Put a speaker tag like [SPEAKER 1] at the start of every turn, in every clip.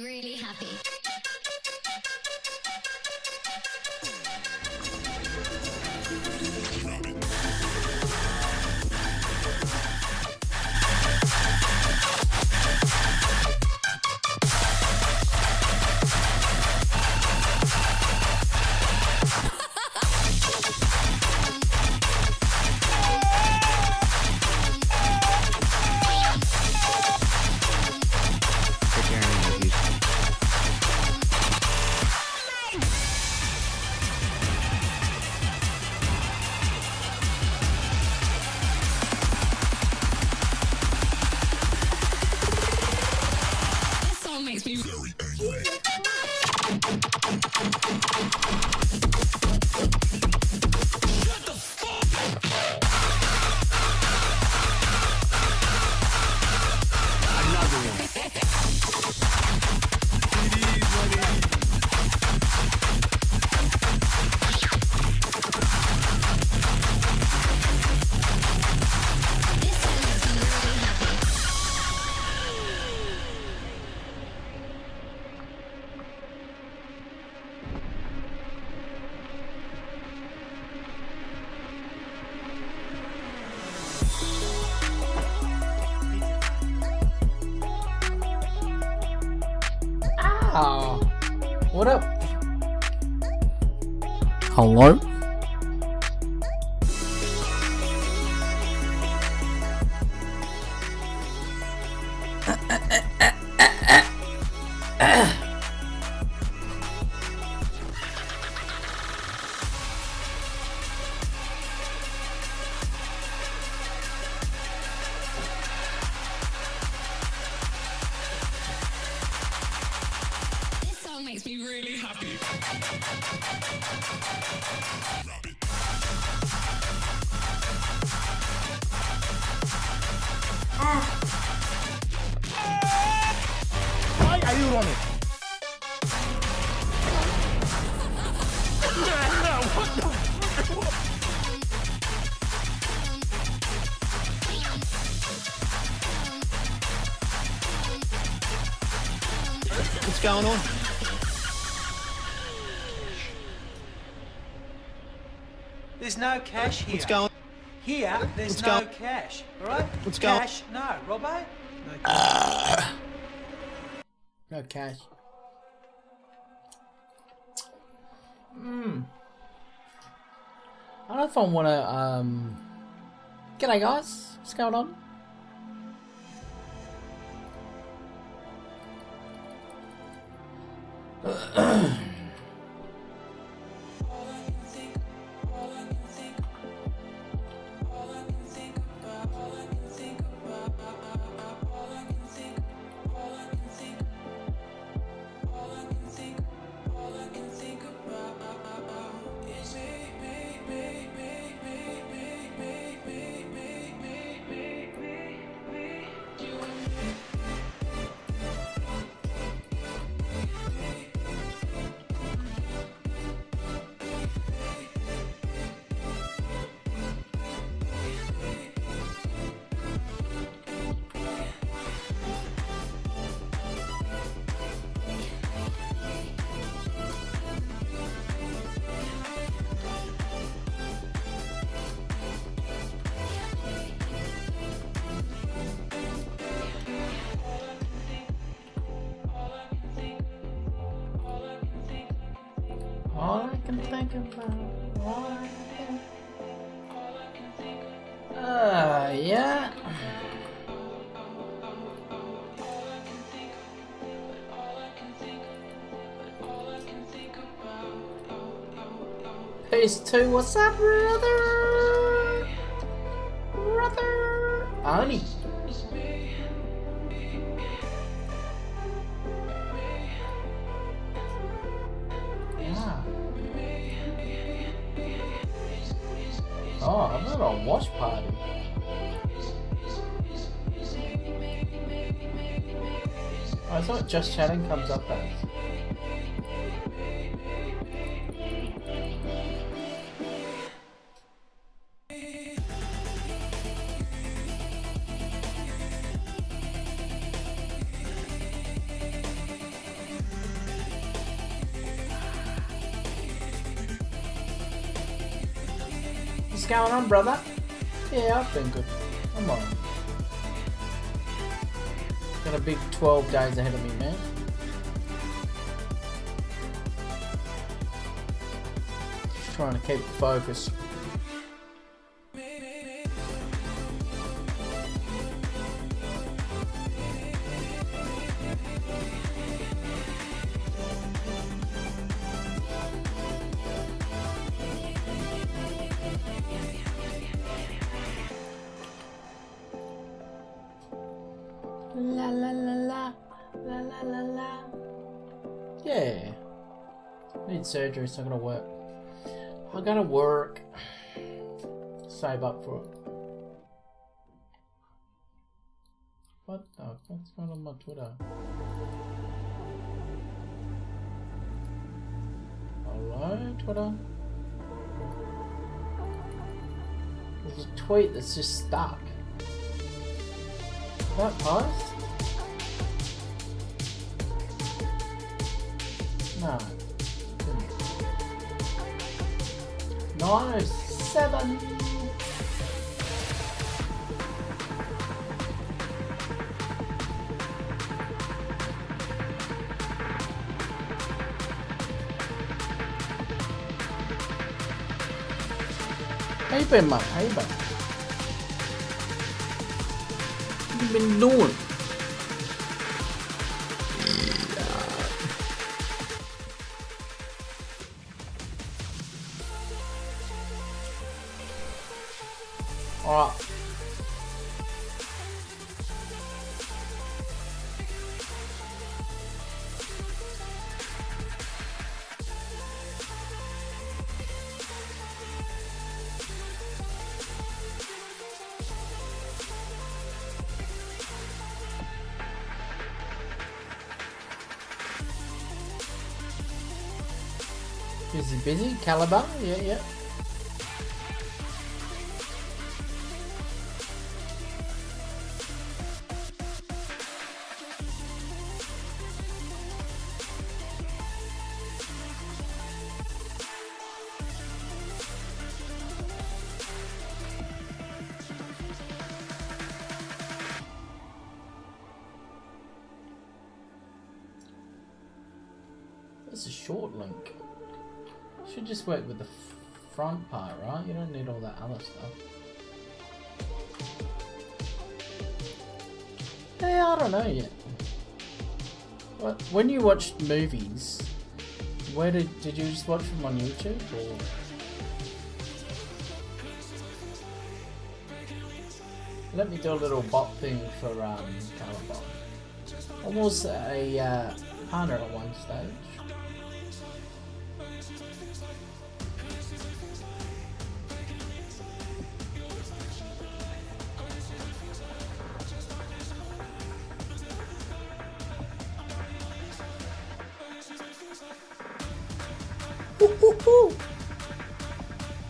[SPEAKER 1] really happy. Makes me very angry. Shut the fuck up. Another one.
[SPEAKER 2] What up? Hello?
[SPEAKER 1] Makes me really happy.
[SPEAKER 3] Why are you running? No, what the?
[SPEAKER 4] What's going on?
[SPEAKER 5] There's no cash here.
[SPEAKER 4] What's going?
[SPEAKER 5] Here, there's
[SPEAKER 4] What's
[SPEAKER 5] no
[SPEAKER 4] going-
[SPEAKER 5] cash. All right?
[SPEAKER 4] What's going-
[SPEAKER 5] Cash? No, Robbo. No cash.
[SPEAKER 2] No cash. I don't know if I wanna G'day guys, what's going on? All I can think about, yeah. Phase 2, what's up, brother? Brother! ARNIE. Yeah. Oh, I'm at a watch party. Oh, it's not just chatting comes up as. What's going on, brother? Yeah, I've been good. I'm on. Got a big 12 days ahead of me, man. Just trying to keep the focus. La la la la, la la la la. Yeah. Need surgery, so I gotta work. I gotta work. Save up for it. What the fuck's going on my Twitter? Hello, Twitter? There's a tweet that's just stuck. That post? No. 907. How you been, mate? How you been? What have you been doing? Alright. Busy? Caliber? Yeah. It's a short link. Should just work with the front part, right? You don't need all that other stuff. Yeah, I don't know yet. What, when you watched movies, where did you just watch them on YouTube or? Let me do a little bot thing for Caliber. I was a partner at one stage.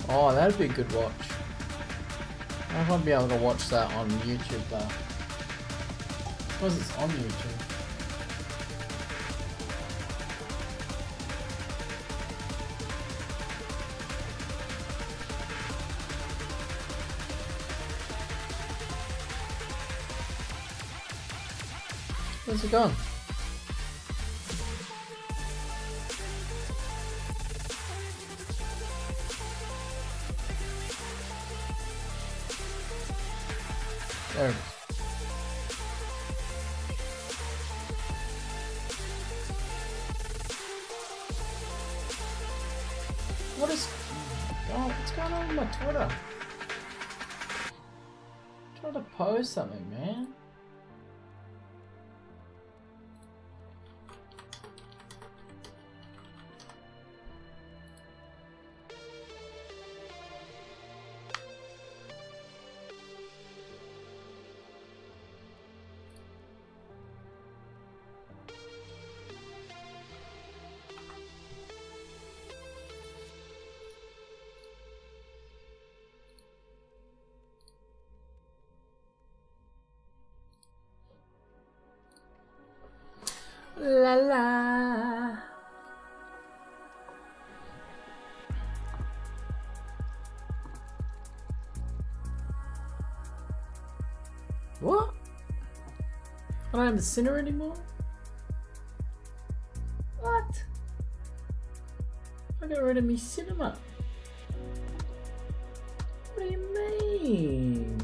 [SPEAKER 2] Oh, that'd be a good watch. I might be able to watch that on YouTube though. Because it's on YouTube. Where's it gone? There it is. What is... Oh, what's going on with my Twitter? I'm trying to post something, man. La la. What? I don't have the cinema anymore? What? I got rid of me cinema. What do you mean?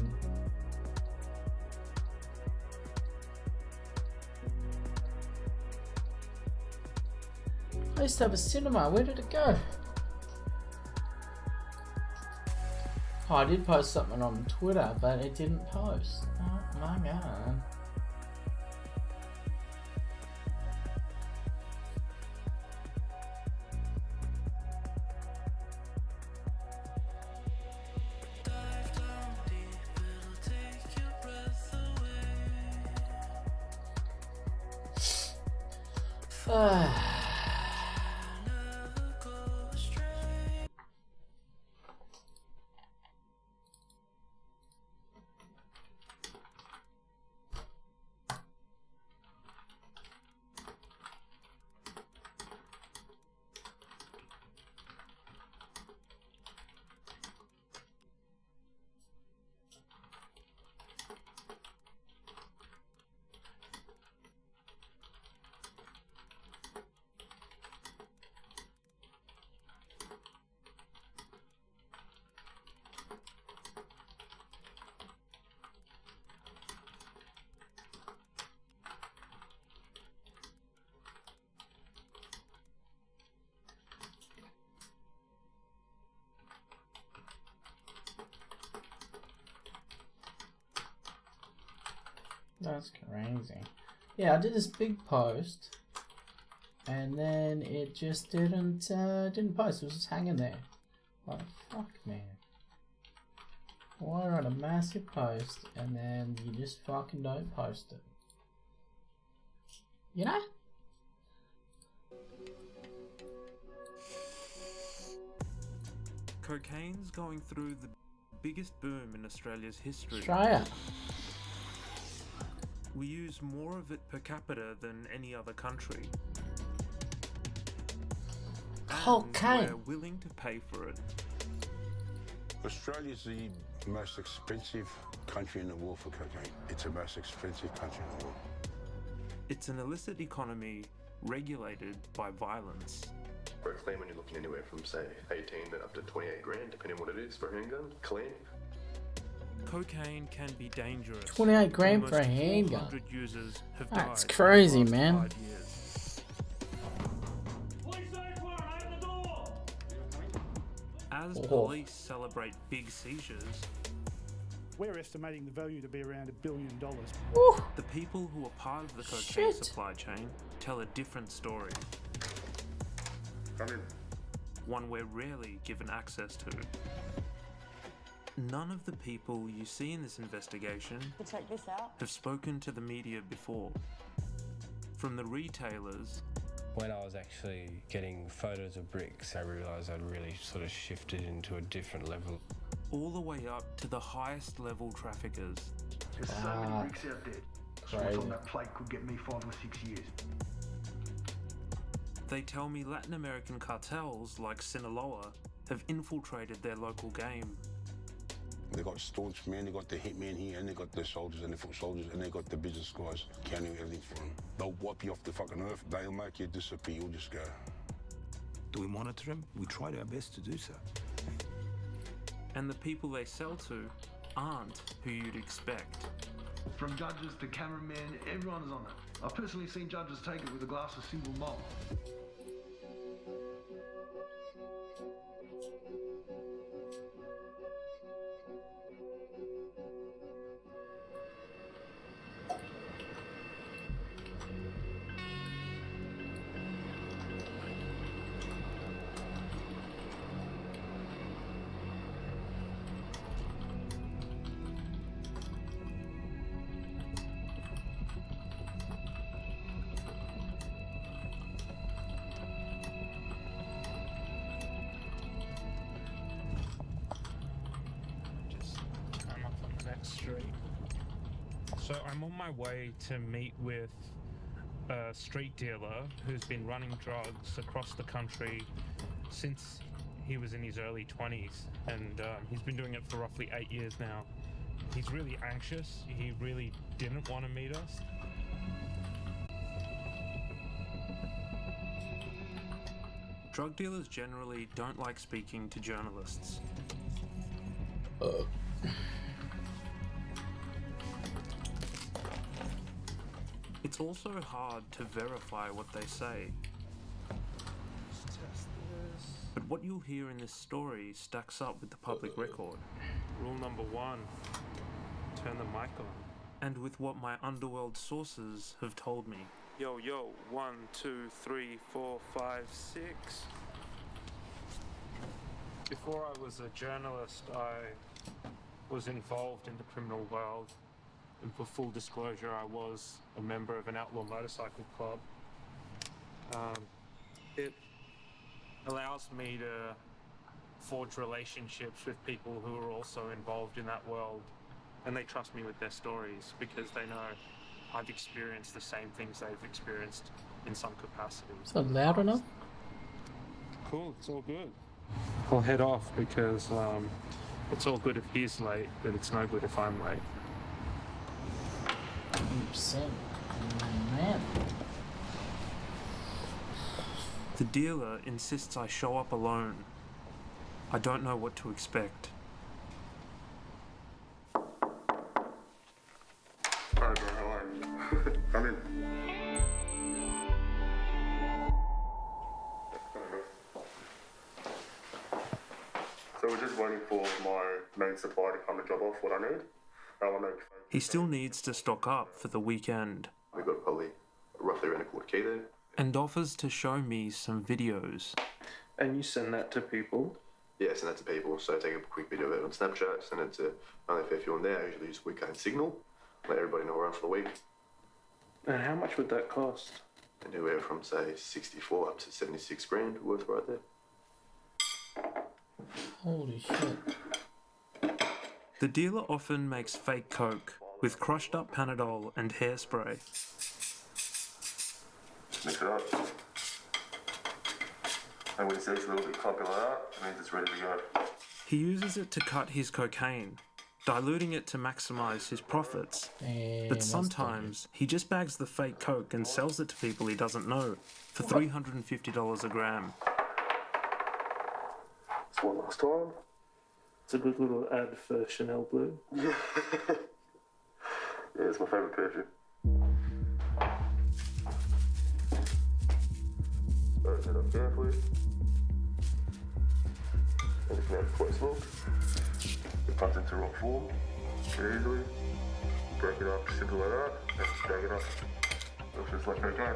[SPEAKER 2] I used to have a cinema. Where did it go? Oh, I did post something on Twitter, but it didn't post. Oh my god. That's crazy. Yeah, I did this big post, and then it just didn't post. It was just hanging there. Like, fuck, man. Why write a massive post and then you just fucking don't post it? You know?
[SPEAKER 3] Cocaine's going through the biggest boom in Australia's history.
[SPEAKER 2] Australia.
[SPEAKER 3] We use more of it per capita than any other country.
[SPEAKER 2] Cocaine.
[SPEAKER 3] And we're willing to pay for it.
[SPEAKER 4] Australia's the most expensive country in the world for cocaine. It's the most expensive country in the world.
[SPEAKER 3] It's an illicit economy regulated by violence.
[SPEAKER 6] For a claim, when you're looking anywhere from, say, 18 up to 28 grand, depending on what it is for a handgun, clean.
[SPEAKER 3] Cocaine can be dangerous.
[SPEAKER 2] 28 grand for a
[SPEAKER 3] Almost
[SPEAKER 2] handgun.
[SPEAKER 3] 400 users have
[SPEAKER 2] That's
[SPEAKER 3] died in
[SPEAKER 2] crazy,
[SPEAKER 3] the last
[SPEAKER 2] man.
[SPEAKER 3] 5 years. As police celebrate big seizures,
[SPEAKER 7] we're estimating the value to be around $1 billion.
[SPEAKER 2] Woo.
[SPEAKER 3] the people who are part of the cocaine
[SPEAKER 2] Shit.
[SPEAKER 3] supply chain tell a different story.
[SPEAKER 4] Come in.
[SPEAKER 3] One we're rarely given access to. None of the people you see in this investigation
[SPEAKER 8] Check this out.
[SPEAKER 3] have spoken to the media before. From the retailers
[SPEAKER 9] When I was actually getting photos of bricks, I realised I'd really sort of shifted into a different level.
[SPEAKER 3] all the way up to the highest level traffickers.
[SPEAKER 10] There's so many bricks out there. So what's on that plate could get me 5 or 6 years.
[SPEAKER 3] They tell me Latin American cartels like Sinaloa have infiltrated their local game.
[SPEAKER 4] They got staunch men, they got the hitmen here, and they got the soldiers and the foot soldiers, and they got the business guys counting everything for them. They'll wipe you off the fucking earth. They'll make you disappear. You'll just go.
[SPEAKER 11] Do we monitor them? We tried our best to do so.
[SPEAKER 3] And the people they sell to aren't who you'd expect.
[SPEAKER 10] From judges to cameramen, everyone's on it. I've personally seen judges take it with a glass of single malt.
[SPEAKER 12] I'm up on the next street. So I'm on my way to meet with a street dealer who's been running drugs across the country since he was in his early 20s, and he's been doing it for roughly 8 years now. He's really anxious. He really didn't want to meet us. Drug dealers generally don't like speaking to journalists. It's also hard to verify what they say. But what you'll hear in this story stacks up with the public record. Rule number 1, turn the mic on. And with what my underworld sources have told me. Yo, 1, 2, 3, 4, 5, 6. Before I was a journalist, I was involved in the criminal world. And for full disclosure, I was a member of an outlaw motorcycle club. It allows me to forge relationships with people who are also involved in that world. And they trust me with their stories because they know I've experienced the same things they've experienced in some capacity.
[SPEAKER 2] Is that loud enough?
[SPEAKER 12] Cool, it's all good. I'll head off because it's all good if he's late, but it's no good if I'm late.
[SPEAKER 2] 100%. Man.
[SPEAKER 3] The dealer insists I show up alone. I don't know what to expect.
[SPEAKER 6] Hi, bro, how are you? Come in. So we're just waiting for my main supplier to come and drop off what I need.
[SPEAKER 3] He still needs to stock up for the weekend.
[SPEAKER 6] We've got probably roughly around a quarter key there.
[SPEAKER 3] And offers to show me some videos.
[SPEAKER 12] And you send that to people?
[SPEAKER 6] Yeah, send that to people. So take a quick video of it on Snapchat, send it to only a fair few on there. I usually use weekend signal. Let everybody know we're on for the week.
[SPEAKER 12] And how much would that cost?
[SPEAKER 6] Anywhere from say 64 up to 76 grand worth right there.
[SPEAKER 2] Holy shit.
[SPEAKER 3] The dealer often makes fake coke with crushed up Panadol and hairspray.
[SPEAKER 6] Mix it up. And when it sees a little bit clumpy like that, it means it's ready to go.
[SPEAKER 3] He uses it to cut his cocaine, diluting it to maximize his profits. But sometimes he just bags the fake coke and sells it to people he doesn't know for $350 a gram.
[SPEAKER 6] It's one last time.
[SPEAKER 12] It's a good little ad for Chanel Blue.
[SPEAKER 6] Yeah, it's my favourite perfume. Open it up carefully. And if you have quite slow, it comes into raw form very easily. Break it up simple like that, and just drag it up. Looks just like okay.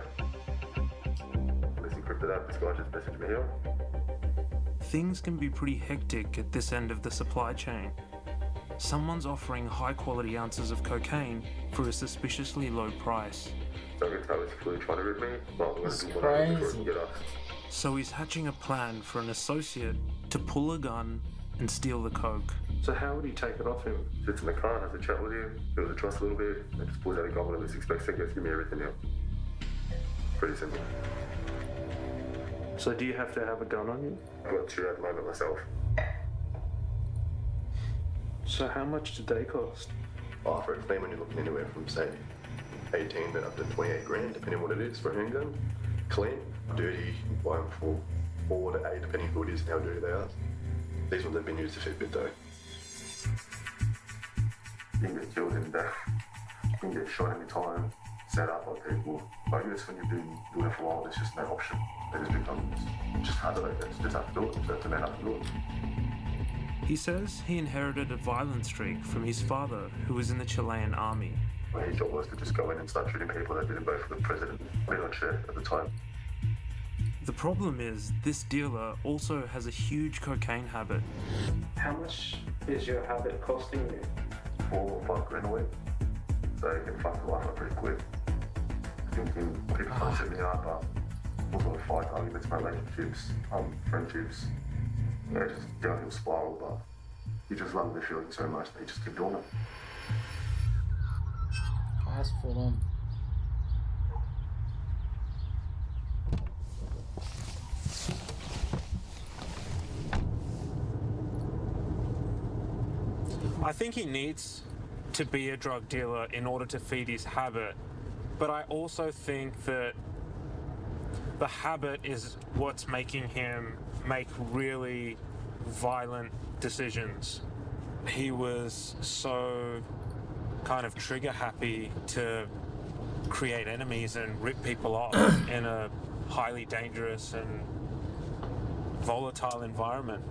[SPEAKER 6] Let's encrypt it up. This guy just messaged me here.
[SPEAKER 3] Things can be pretty hectic at this end of the supply chain. Someone's offering high-quality ounces of cocaine for a suspiciously low price.
[SPEAKER 6] So I can tell it's clearly trying to rip me. Well, I'm going to do what I can before I can get us.
[SPEAKER 3] So he's hatching a plan for an associate to pull a gun and steal the coke.
[SPEAKER 12] So how would he take it off him?
[SPEAKER 6] Sits in the car, has a chat with you, builds a trust a little bit, and just pulls out a gun whenever he expects it, goes, give me everything now. Pretty simple.
[SPEAKER 12] So do you have to have a gun on you?
[SPEAKER 6] I've got 2 at the moment myself.
[SPEAKER 12] So how much did they cost?
[SPEAKER 6] Oh, for a clean one, you're looking anywhere from, say, 18 to up to 28 grand, depending on what it is for a handgun. Clean, dirty, you buy them for 4 to 8, depending who it is and how dirty they are. These ones have been used a fair bit though. You can get killed in death. You can get shot any time, set up by people. But I guess when you've been doing it for a while, there's just no option. They just becomes just hard to like this. Just have to do it. Just have to man up and do it.
[SPEAKER 3] He says he inherited a violent streak from his father, who was in the Chilean army.
[SPEAKER 6] Well, his job was to just go in and start shooting people that didn't vote for the president, Pinochet at the time.
[SPEAKER 3] The problem is, this dealer also has a huge cocaine habit.
[SPEAKER 12] How much is your habit costing you?
[SPEAKER 6] 4 or 5 grand a week. So you can fuck your life up pretty quick. Thinking people can't set me up, but also fight arguments, relationships, friendships. You know, just downhill spiral, but you just love the feeling so much that you just keep doing it.
[SPEAKER 2] That's full on.
[SPEAKER 12] I think he needs
[SPEAKER 3] to be a drug dealer in order to feed his habit. But I also think that the habit is what's making him make really violent decisions. He was so kind of trigger happy to create enemies and rip people off in a highly dangerous and volatile environment.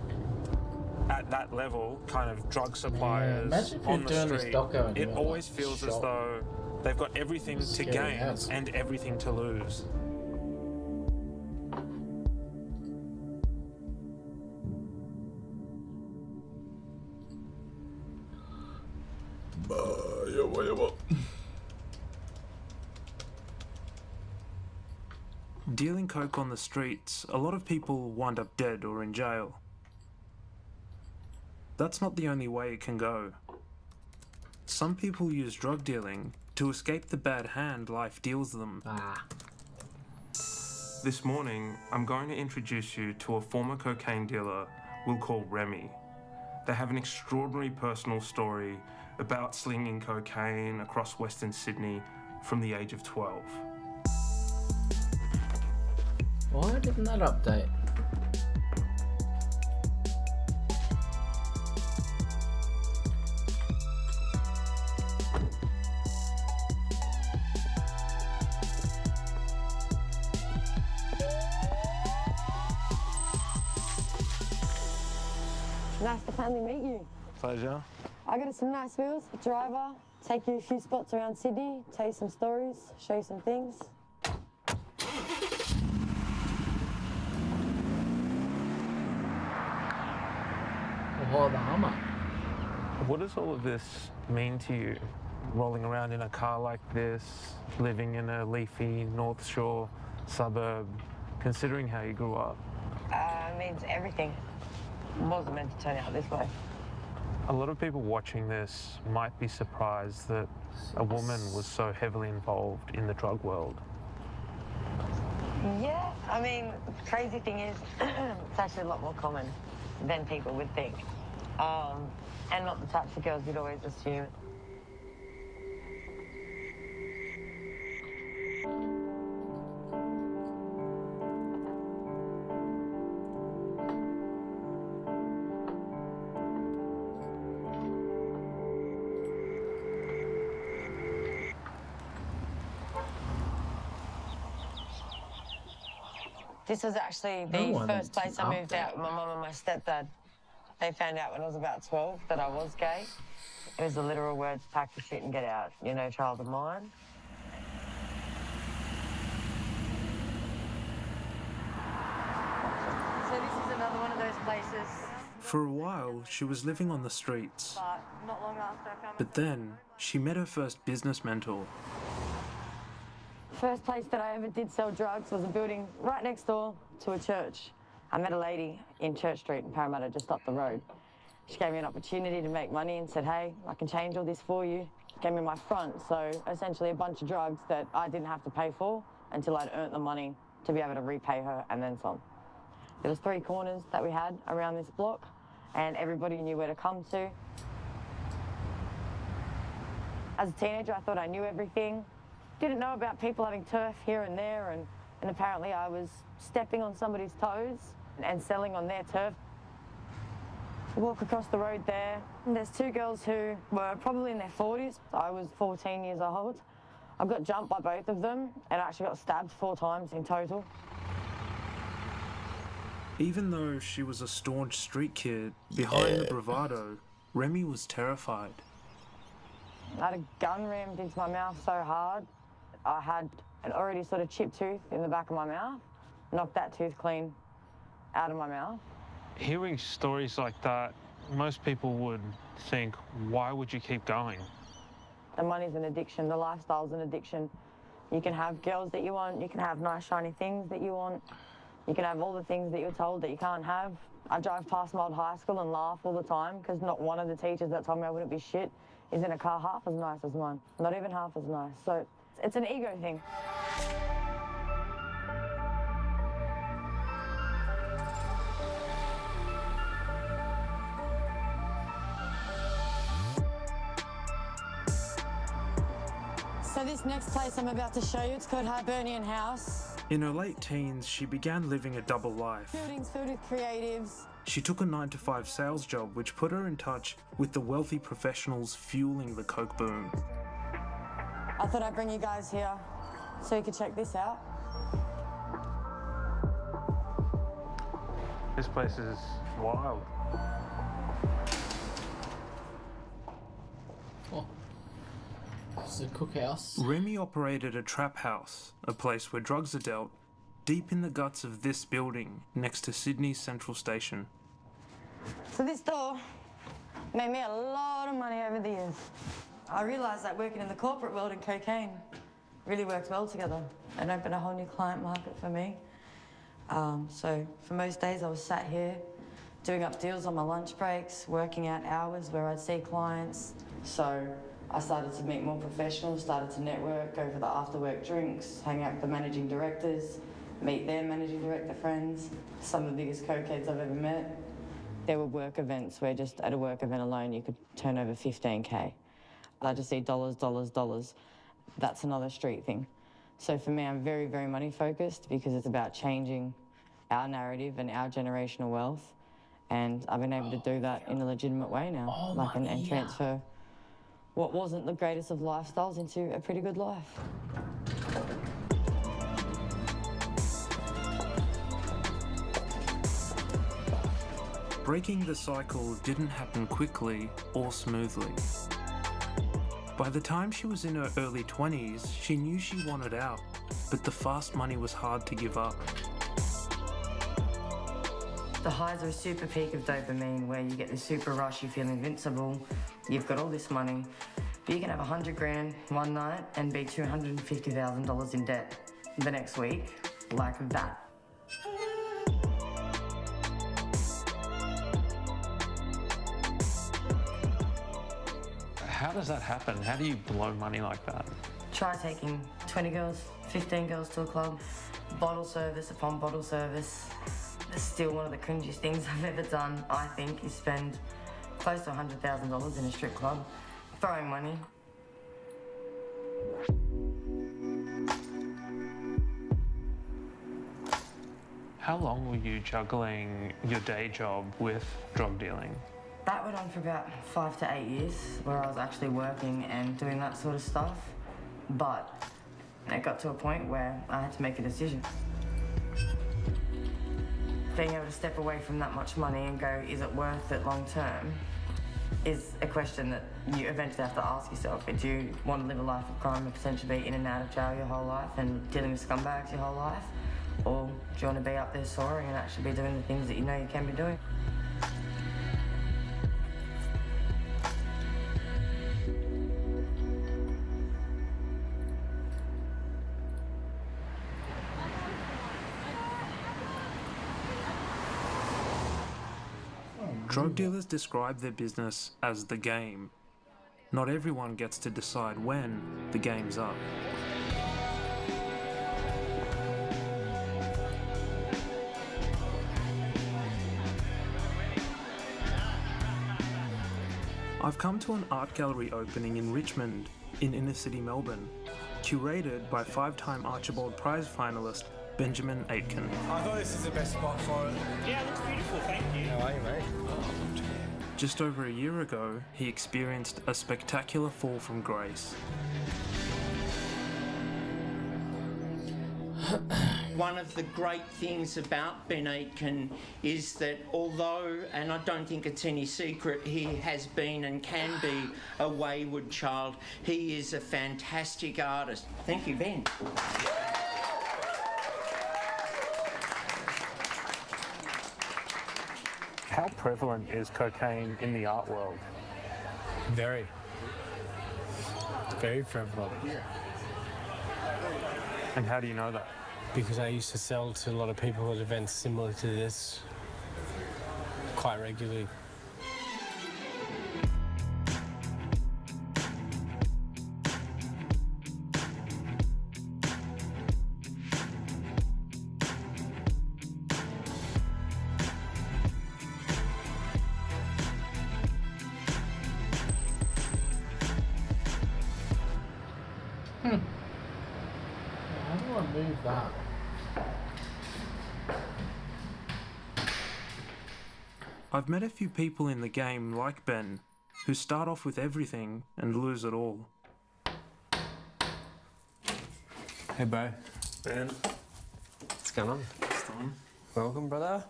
[SPEAKER 3] At that level, kind of drug suppliers on the street, it always feels as though they've got everything to gain and everything to lose. Dealing coke on the streets, a lot of people wind up dead or in jail. That's not the only way it can go. Some people use drug dealing to escape the bad hand life deals them. This morning, I'm going to introduce you to a former cocaine dealer we'll call Remy. They have an extraordinary personal story about slinging cocaine across Western Sydney from the age of 12.
[SPEAKER 2] Why didn't that update?
[SPEAKER 8] Nice to finally meet you.
[SPEAKER 3] Pleasure.
[SPEAKER 8] I got us some nice wheels, driver, take you a few spots around Sydney, tell you some stories, show you some things.
[SPEAKER 2] Oh, the Hummer.
[SPEAKER 3] What does all of this mean to you? Rolling around in a car like this, living in a leafy North Shore suburb, considering how you grew up?
[SPEAKER 8] Means everything. Wasn't meant to turn out this way.
[SPEAKER 3] A lot of people watching this might be surprised that a woman was so heavily involved in the drug world.
[SPEAKER 8] Yeah, I mean, crazy thing is, it's actually a lot more common than people would think. And not the types of girls you'd always assume. This was actually the first place I moved out with my mum and my stepdad. They found out when I was about 12 that I was gay. It was the literal words, pack your shit and get out, you know, child of mine. So this is another one of those places.
[SPEAKER 3] For a while, she was living on the streets.
[SPEAKER 8] But not long after I found
[SPEAKER 3] But then, she met her first business mentor.
[SPEAKER 8] First place that I ever did sell drugs was a building right next door to a church. I met a lady in Church Street in Parramatta, just up the road. She gave me an opportunity to make money and said, hey, I can change all this for you. Gave me my front, so essentially a bunch of drugs that I didn't have to pay for until I'd earned the money to be able to repay her and then some. There was 3 corners that we had around this block and everybody knew where to come to. As a teenager, I thought I knew everything. Didn't know about people having turf here and there, and apparently I was stepping on somebody's toes and selling on their turf. Walk across the road there, and there's 2 girls who were probably in their 40s. I was 14 years old. I got jumped by both of them and I actually got stabbed 4 times in total.
[SPEAKER 3] Even though she was a staunch street kid, behind the bravado, Remy was terrified.
[SPEAKER 8] I had a gun rammed into my mouth so hard. I had an already sort of chipped tooth in the back of my mouth. Knocked that tooth clean out of my mouth.
[SPEAKER 3] Hearing stories like that, most people would think, why would you keep going?
[SPEAKER 8] The money's an addiction, the lifestyle's an addiction. You can have girls that you want, you can have nice shiny things that you want, you can have all the things that you're told that you can't have. I drive past my old high school and laugh all the time because not one of the teachers that told me I wouldn't be shit is in a car half as nice as mine. Not even half as nice. So it's an ego thing. this next place I'm about to show you, it's called Hibernian House.
[SPEAKER 3] In her late teens, she began living a double life.
[SPEAKER 8] Buildings filled with creatives.
[SPEAKER 3] She took a 9-to-5 sales job, which put her in touch with the wealthy professionals fueling the coke boom.
[SPEAKER 8] I thought I'd bring you guys here so you could check this out.
[SPEAKER 12] This place is wild.
[SPEAKER 2] Oh. This is a cookhouse.
[SPEAKER 3] Remy operated a trap house, a place where drugs are dealt, deep in the guts of this building next to Sydney's Central Station.
[SPEAKER 8] So this door made me a lot of money over the years. I realised that working in the corporate world and cocaine really worked well together and opened a whole new client market for me. So for most days I was sat here doing up deals on my lunch breaks, working out hours where I'd see clients. So I started to meet more professionals, started to network, go for the after-work drinks, hang out with the managing directors, meet their managing director friends, some of the biggest cokeheads I've ever met. There were work events where just at a work event alone you could turn over 15K. I just see dollars, dollars, dollars. That's another street thing. So for me, I'm very, very money focused because it's about changing our narrative and our generational wealth. And I've been able to do that in a legitimate way now, and transfer what wasn't the greatest of lifestyles into a pretty good life.
[SPEAKER 3] Breaking the cycle didn't happen quickly or smoothly. By the time she was in her early 20s, she knew she wanted out, but the fast money was hard to give up.
[SPEAKER 8] The highs are a super peak of dopamine where you get this super rush, you feel invincible, you've got all this money, but you can have 100 grand one night and be $250,000 in debt the next week, like that.
[SPEAKER 12] How does that happen? How do you blow money like that?
[SPEAKER 8] Try taking 20 girls, 15 girls to a club, bottle service upon bottle service. It's still one of the cringiest things I've ever done, I think, is spend close to $100,000 in a strip club, throwing money.
[SPEAKER 12] How long were you juggling your day job with drug dealing?
[SPEAKER 8] That went on for about 5 to 8 years, where I was actually working and doing that sort of stuff. But it got to a point where I had to make a decision. Being able to step away from that much money and go, is it worth it long term, is a question that you eventually have to ask yourself. Do you want to live a life of crime and potentially be in and out of jail your whole life and dealing with scumbags your whole life? Or do you want to be up there soaring and actually be doing the things that you know you can be doing?
[SPEAKER 3] Drug dealers describe their business as the game. Not everyone gets to decide when the game's up. I've come to an art gallery opening in Richmond, in inner city Melbourne, curated by 5-time Archibald Prize finalist Benjamin Aitken.
[SPEAKER 13] I thought this is the best spot for it. Yeah, it looks beautiful, thank you. How are you, mate?
[SPEAKER 3] Just over a year ago, he experienced a spectacular fall from grace.
[SPEAKER 14] One of the great things about Ben Aitken is that although, and I don't think it's any secret, he has been and can be a wayward child, he is a fantastic artist. Thank you, Ben.
[SPEAKER 12] How prevalent is cocaine in the art world?
[SPEAKER 9] Very. Very prevalent.
[SPEAKER 12] And how do you know that?
[SPEAKER 9] Because I used to sell to a lot of people at events similar to this quite regularly.
[SPEAKER 2] Move that.
[SPEAKER 3] I've met a few people in the game like Ben who start off with everything and lose it all.
[SPEAKER 9] Hey, bro.
[SPEAKER 15] Ben.
[SPEAKER 9] What's going on?
[SPEAKER 15] What's on?
[SPEAKER 9] Welcome, brother.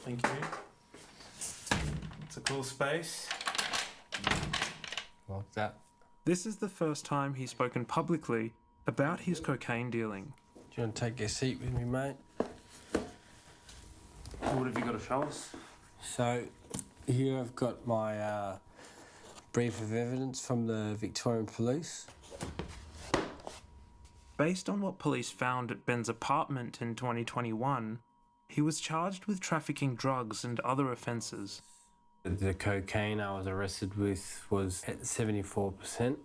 [SPEAKER 15] Thank you. It's a cool space.
[SPEAKER 9] Like that.
[SPEAKER 3] This is the first time he's spoken publicly about his cocaine dealing.
[SPEAKER 9] Do you want to take your seat with me, mate?
[SPEAKER 15] What have you got to show us?
[SPEAKER 9] So, here I've got my brief of evidence from the Victorian Police.
[SPEAKER 3] Based on what police found at Ben's apartment in 2021, he was charged with trafficking drugs and other offences.
[SPEAKER 9] The cocaine I was arrested with was at 74%.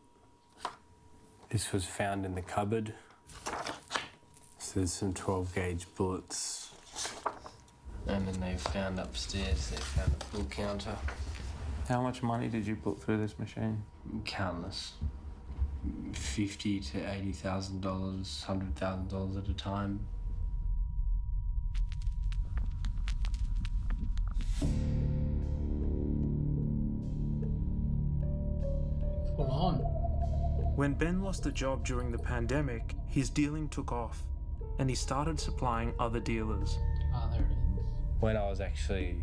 [SPEAKER 9] This was found in the cupboard. So there's some 12-gauge bullets. And then they found upstairs, they found a full counter.
[SPEAKER 15] How much money did you put through this machine?
[SPEAKER 9] Countless. $50,000 to $80,000, $100,000 at a time.
[SPEAKER 2] Full on.
[SPEAKER 3] When Ben lost a job during the pandemic, his dealing took off, and he started supplying other dealers.
[SPEAKER 2] Ah, there it is.
[SPEAKER 9] When I was actually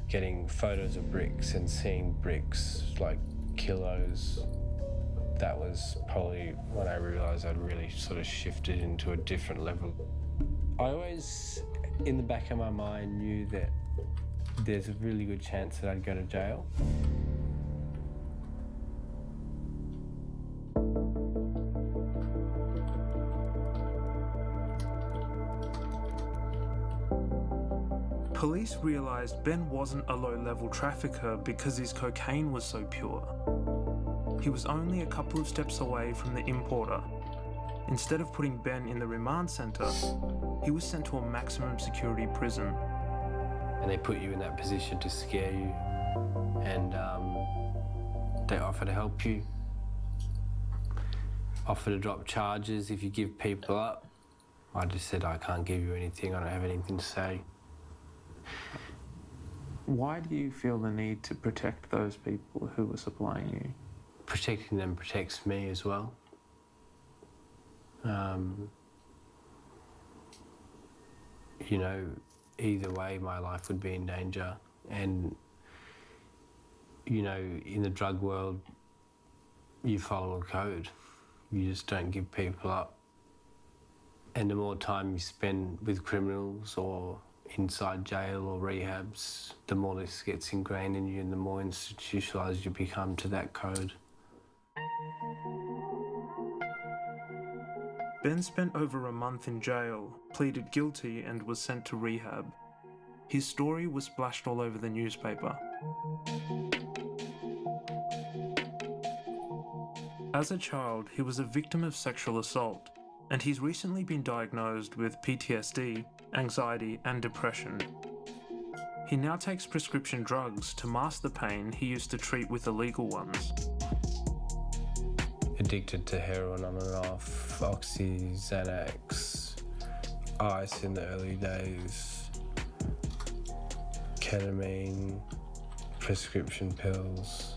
[SPEAKER 9] getting photos of bricks and seeing bricks like kilos, that was probably when I realised I'd really sort of shifted into a different level. I always, in the back of my mind, knew that there's a really good chance that I'd go to jail.
[SPEAKER 3] Police realised Ben wasn't a low-level trafficker because his cocaine was so pure. He was only a couple of steps away from the importer. Instead of putting Ben in the remand centre, he was sent to a maximum security prison.
[SPEAKER 9] And they put you in that position to scare you, and they offer to help you, offer to drop charges if you give people up. I just said, I can't give you anything, I don't have anything to say.
[SPEAKER 15] Why do you feel the need to protect those people who were supplying you?
[SPEAKER 9] Protecting them protects me as well. You know, either way, my life would be in danger. And, you know, in the drug world, you follow a code. You just don't give people up. And the more time you spend with criminals or inside jail or rehabs, the more this gets ingrained in you and the more institutionalised you become to that code.
[SPEAKER 3] Ben spent over a month in jail, pleaded guilty and was sent to rehab. His story was splashed all over the newspaper. As a child, he was a victim of sexual assault, and he's recently been diagnosed with PTSD, anxiety and depression. He now takes prescription drugs to mask the pain he used to treat with illegal ones.
[SPEAKER 9] Addicted to heroin on and off, Oxy, Xanax, ice in the early days, ketamine, prescription pills.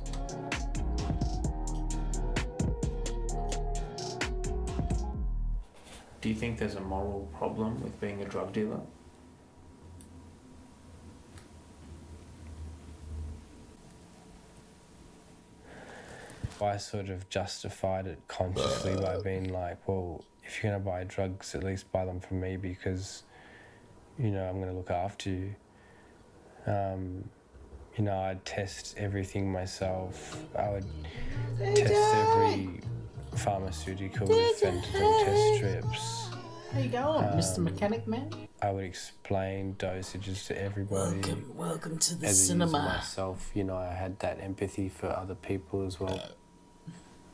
[SPEAKER 15] Do you think there's a moral problem with being a drug dealer?
[SPEAKER 9] I sort of justified it consciously by being like, well, if you're going to buy drugs, at least buy them from me because, you know, I'm going to look after you. You know, I'd test everything myself. I would test every pharmaceutical with fentanyl test strips.
[SPEAKER 2] How you going, Mr. Mechanic Man?
[SPEAKER 9] I would explain dosages to everybody.
[SPEAKER 2] Welcome to the
[SPEAKER 9] as
[SPEAKER 2] cinema.
[SPEAKER 9] A user myself, you know, I had that empathy for other people as well.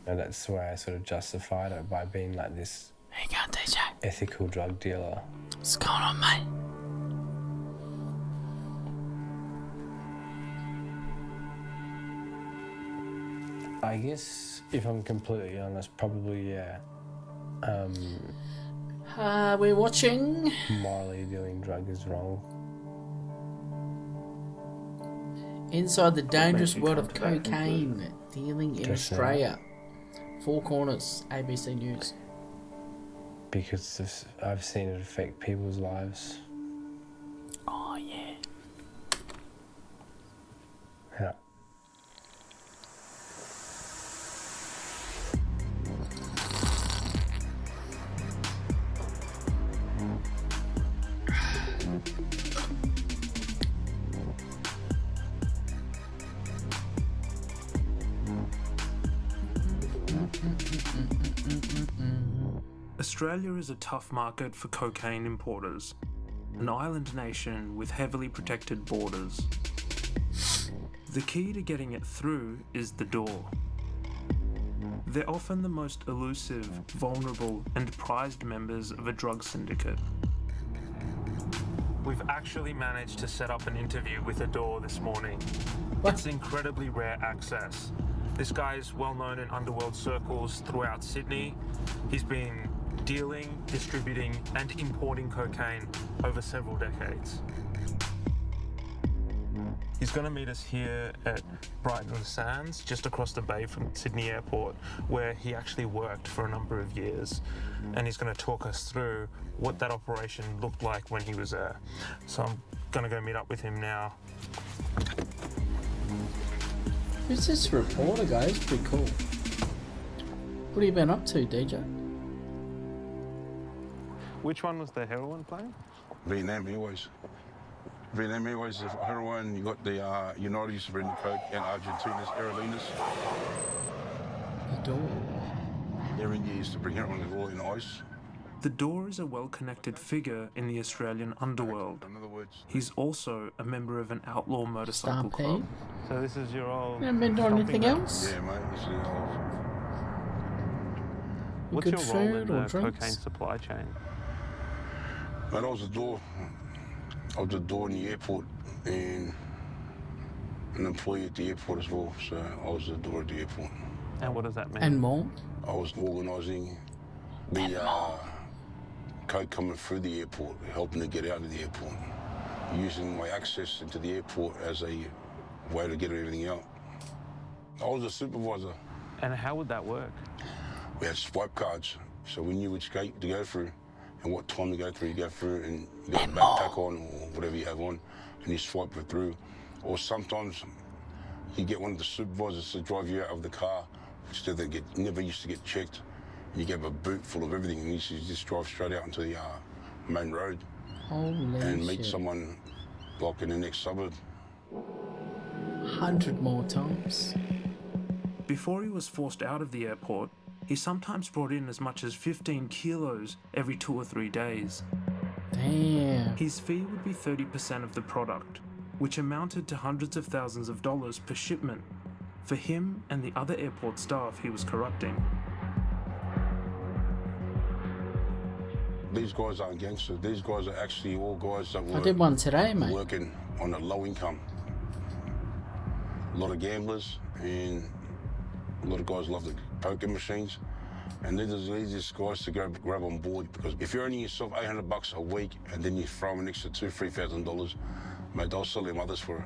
[SPEAKER 9] And that's the way I sort of justified it, by being like this ethical drug dealer.
[SPEAKER 2] What's going on, mate?
[SPEAKER 9] I guess, if I'm completely honest, probably, yeah.
[SPEAKER 2] We're watching.
[SPEAKER 9] Morally dealing drug is wrong.
[SPEAKER 2] Inside the dangerous world of cocaine dealing in
[SPEAKER 9] Just
[SPEAKER 2] Australia. Four Corners, ABC News.
[SPEAKER 9] Because I've seen it affect people's lives.
[SPEAKER 2] Oh, yeah.
[SPEAKER 9] Yeah.
[SPEAKER 3] Australia is a tough market for cocaine importers, an island nation with heavily protected borders. The key to getting it through is the door. They're often the most elusive, vulnerable, and prized members of a drug syndicate. We've actually managed to set up an interview with Adore this morning. It's incredibly rare access. This guy is well known in underworld circles throughout Sydney. He's been dealing, distributing, and importing cocaine over several decades. He's going to meet us here at Brighton Sands, just across the bay from Sydney Airport, where he actually worked for a number of years. And he's going to talk us through what that operation looked like when he was there. So I'm going to go meet up with him now.
[SPEAKER 2] Who's this reporter, guys? Pretty cool. What have you been up to, DJ?
[SPEAKER 3] Which one was the heroin playing?
[SPEAKER 4] Vietnam Airways. Vietnam Airways is heroin. You got the United used to bring the coke, and Argentina's Aerolinas.
[SPEAKER 2] The Door.
[SPEAKER 4] India used to bring heroin as well in ice.
[SPEAKER 3] The Door is a well-connected figure in the Australian underworld.
[SPEAKER 4] In other words,
[SPEAKER 3] He's also a member of an outlaw motorcycle club.
[SPEAKER 12] So this is your old...
[SPEAKER 2] You haven't been doing anything else?
[SPEAKER 4] yeah, mate. This is
[SPEAKER 12] What's
[SPEAKER 2] Good
[SPEAKER 12] your role in
[SPEAKER 2] food or
[SPEAKER 12] the
[SPEAKER 2] drinks?
[SPEAKER 12] cocaine supply chain?
[SPEAKER 4] Mate, I was the door. I was the door in the airport and an employee at the airport as well. So I was the door at the airport.
[SPEAKER 12] And what does that mean?
[SPEAKER 2] And more?
[SPEAKER 4] I was organising the coke coming through the airport, helping to get out of the airport, using my access into the airport as a way to get everything out. I was a supervisor.
[SPEAKER 12] And how would that work?
[SPEAKER 4] We had swipe cards, so we knew which gate to go through and what time to go through. You go through and you got a backpack on or whatever you have on, and you swipe it through. Or sometimes you get one of the supervisors to drive you out of the car, which never used to get checked. You get a boot full of everything, and you just drive straight out into the main road and meet someone like in the next suburb.
[SPEAKER 2] 100 more times.
[SPEAKER 3] Before he was forced out of the airport, he sometimes brought in as much as 15 kilos every 2 or 3 days.
[SPEAKER 2] Damn.
[SPEAKER 3] His fee would be 30% of the product, which amounted to hundreds of thousands of dollars per shipment for him and the other airport staff he was corrupting.
[SPEAKER 4] These guys aren't gangsters. These guys are actually all guys that were
[SPEAKER 2] I did one today, mate.
[SPEAKER 4] working on a low income. A lot of gamblers and a lot of guys love the poker machines. And they're the easiest guys to grab on board, because if you're earning yourself $800 a week and then you throw them an extra $2,000-3,000, mate, they'll sell them others for it.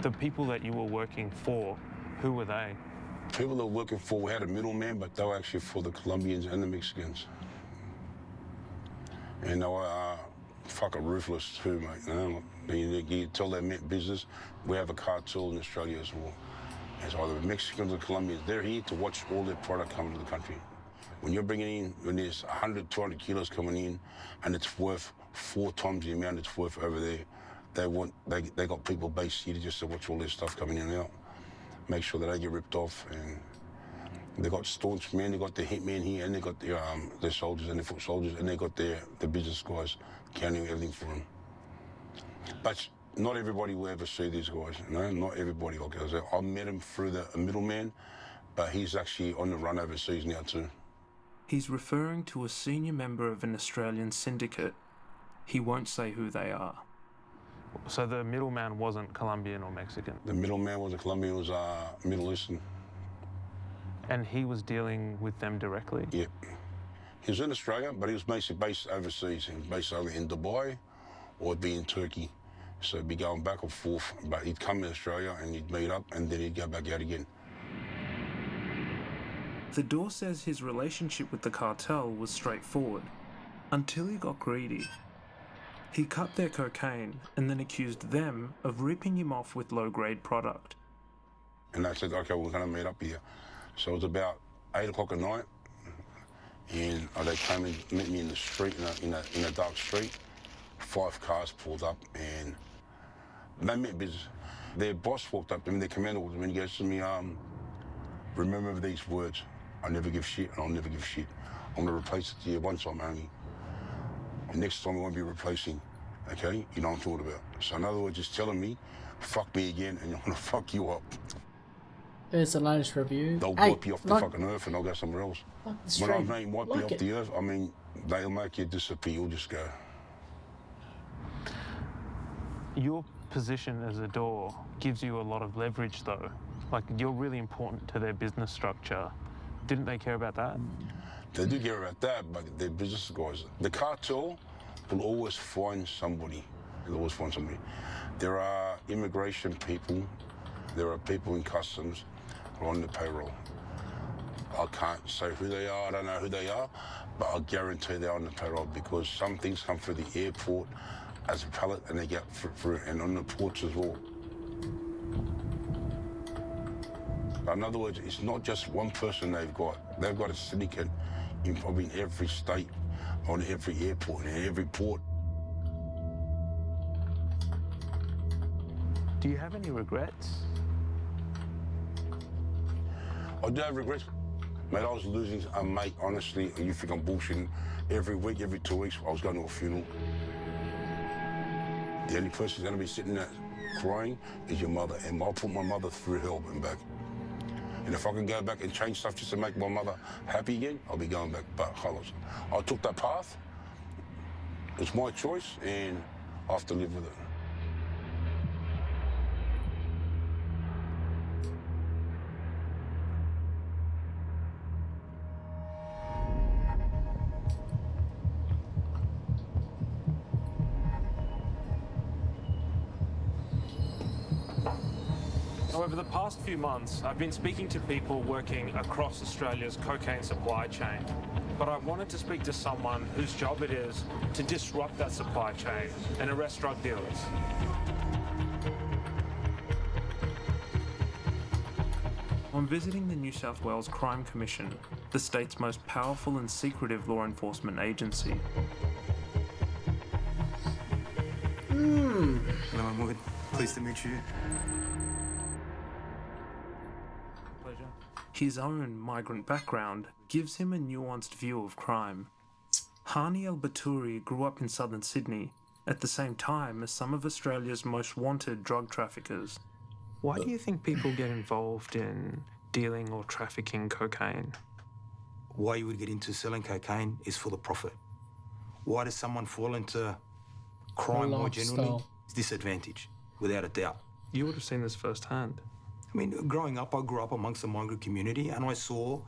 [SPEAKER 12] The people that you were working for, who were they?
[SPEAKER 4] People that were working for, we had a middleman, but they were actually for the Colombians and the Mexicans. And they were fucking ruthless too, mate. You tell they meant business. We have a cartel in Australia as well. It's either the Mexicans or Colombians. They're here to watch all their product come to the country. When you're bringing in, when there's 100, 200 kilos coming in, and it's worth 4 times the amount it's worth over there, they got people based here just to watch all their stuff coming in and out, make sure that they get ripped off. And they got staunch men, they got the hitmen here, and they got their soldiers and their foot soldiers, and they got the business guys counting everything for them. But not everybody will ever see these guys, you know? Not everybody. Like I said, I met him through a middleman, but he's actually on the run overseas now too.
[SPEAKER 3] He's referring to a senior member of an Australian syndicate. He won't say who they are. So the middleman wasn't Colombian or Mexican?
[SPEAKER 4] The middleman wasn't Colombian, it was Middle Eastern.
[SPEAKER 3] And he was dealing with them directly?
[SPEAKER 4] Yep. He was in Australia, but he was basically based overseas. He was based either in Dubai or it'd be in Turkey. So he'd be going back and forth, but he'd come in Australia and he'd meet up and then he'd go back out again.
[SPEAKER 3] The Door says his relationship with the cartel was straightforward, until he got greedy. He cut their cocaine and then accused them of ripping him off with low-grade product.
[SPEAKER 4] And they said, okay, we're going to meet up here. So it was about 8 o'clock at night, and they came and met me in the street, in a dark street. 5 cars pulled up, and they meant business. Their boss walked up to me, their commander walked up to me, and he goes to me, remember these words, I never give shit, and I'll never give shit. I'm going to replace it to you one time only. And next time I won't be replacing, okay? You know what I'm talking about. So in other words, just telling me, fuck me again, and I'm going to fuck you up.
[SPEAKER 2] Here's the latest review.
[SPEAKER 4] They'll wipe you off the fucking earth and I'll go somewhere else. When I mean wipe you off the earth, I mean they'll make you disappear, you'll just go.
[SPEAKER 3] Your position as a Door gives you a lot of leverage though. Like, you're really important to their business structure. Didn't they care about that?
[SPEAKER 4] They do care about that, but they're business guys. The cartel will always find somebody. They'll always find somebody. There are immigration people, there are people in customs who are on the payroll. I can't say who they are, I don't know who they are, but I guarantee they're on the payroll because some things come through the airport as a pallet and they get through, and on the ports as well. In other words, it's not just one person they've got a syndicate in probably in every state, on every airport, and in every port.
[SPEAKER 3] Do you have any regrets?
[SPEAKER 4] I do have regrets. Mate, I was losing a mate, honestly, you think I'm bullshitting. Every week, every 2 weeks, I was going to a funeral. The only person who's going to be sitting there crying is your mother, and I'll put my mother through hell and back. And if I can go back and change stuff just to make my mother happy again, I'll be going back. But I took that path. It's my choice, and I have to live with it.
[SPEAKER 3] Over the past few months, I've been speaking to people working across Australia's cocaine supply chain. But I wanted to speak to someone whose job it is to disrupt that supply chain and arrest drug dealers. I'm visiting the New South Wales Crime Commission, the state's most powerful and secretive law enforcement agency.
[SPEAKER 11] Hello, Mahmoud. Pleased to meet you.
[SPEAKER 3] His own migrant background gives him a nuanced view of crime. Hani al-Baturi grew up in southern Sydney at the same time as some of Australia's most wanted drug traffickers. Why do you think people get involved in dealing or trafficking cocaine?
[SPEAKER 11] Why you would get into selling cocaine is for the profit. Why does someone fall into crime more generally? It's disadvantage, without a doubt.
[SPEAKER 3] You would have seen this firsthand.
[SPEAKER 11] I mean, growing up, I grew up amongst the migrant community, and I saw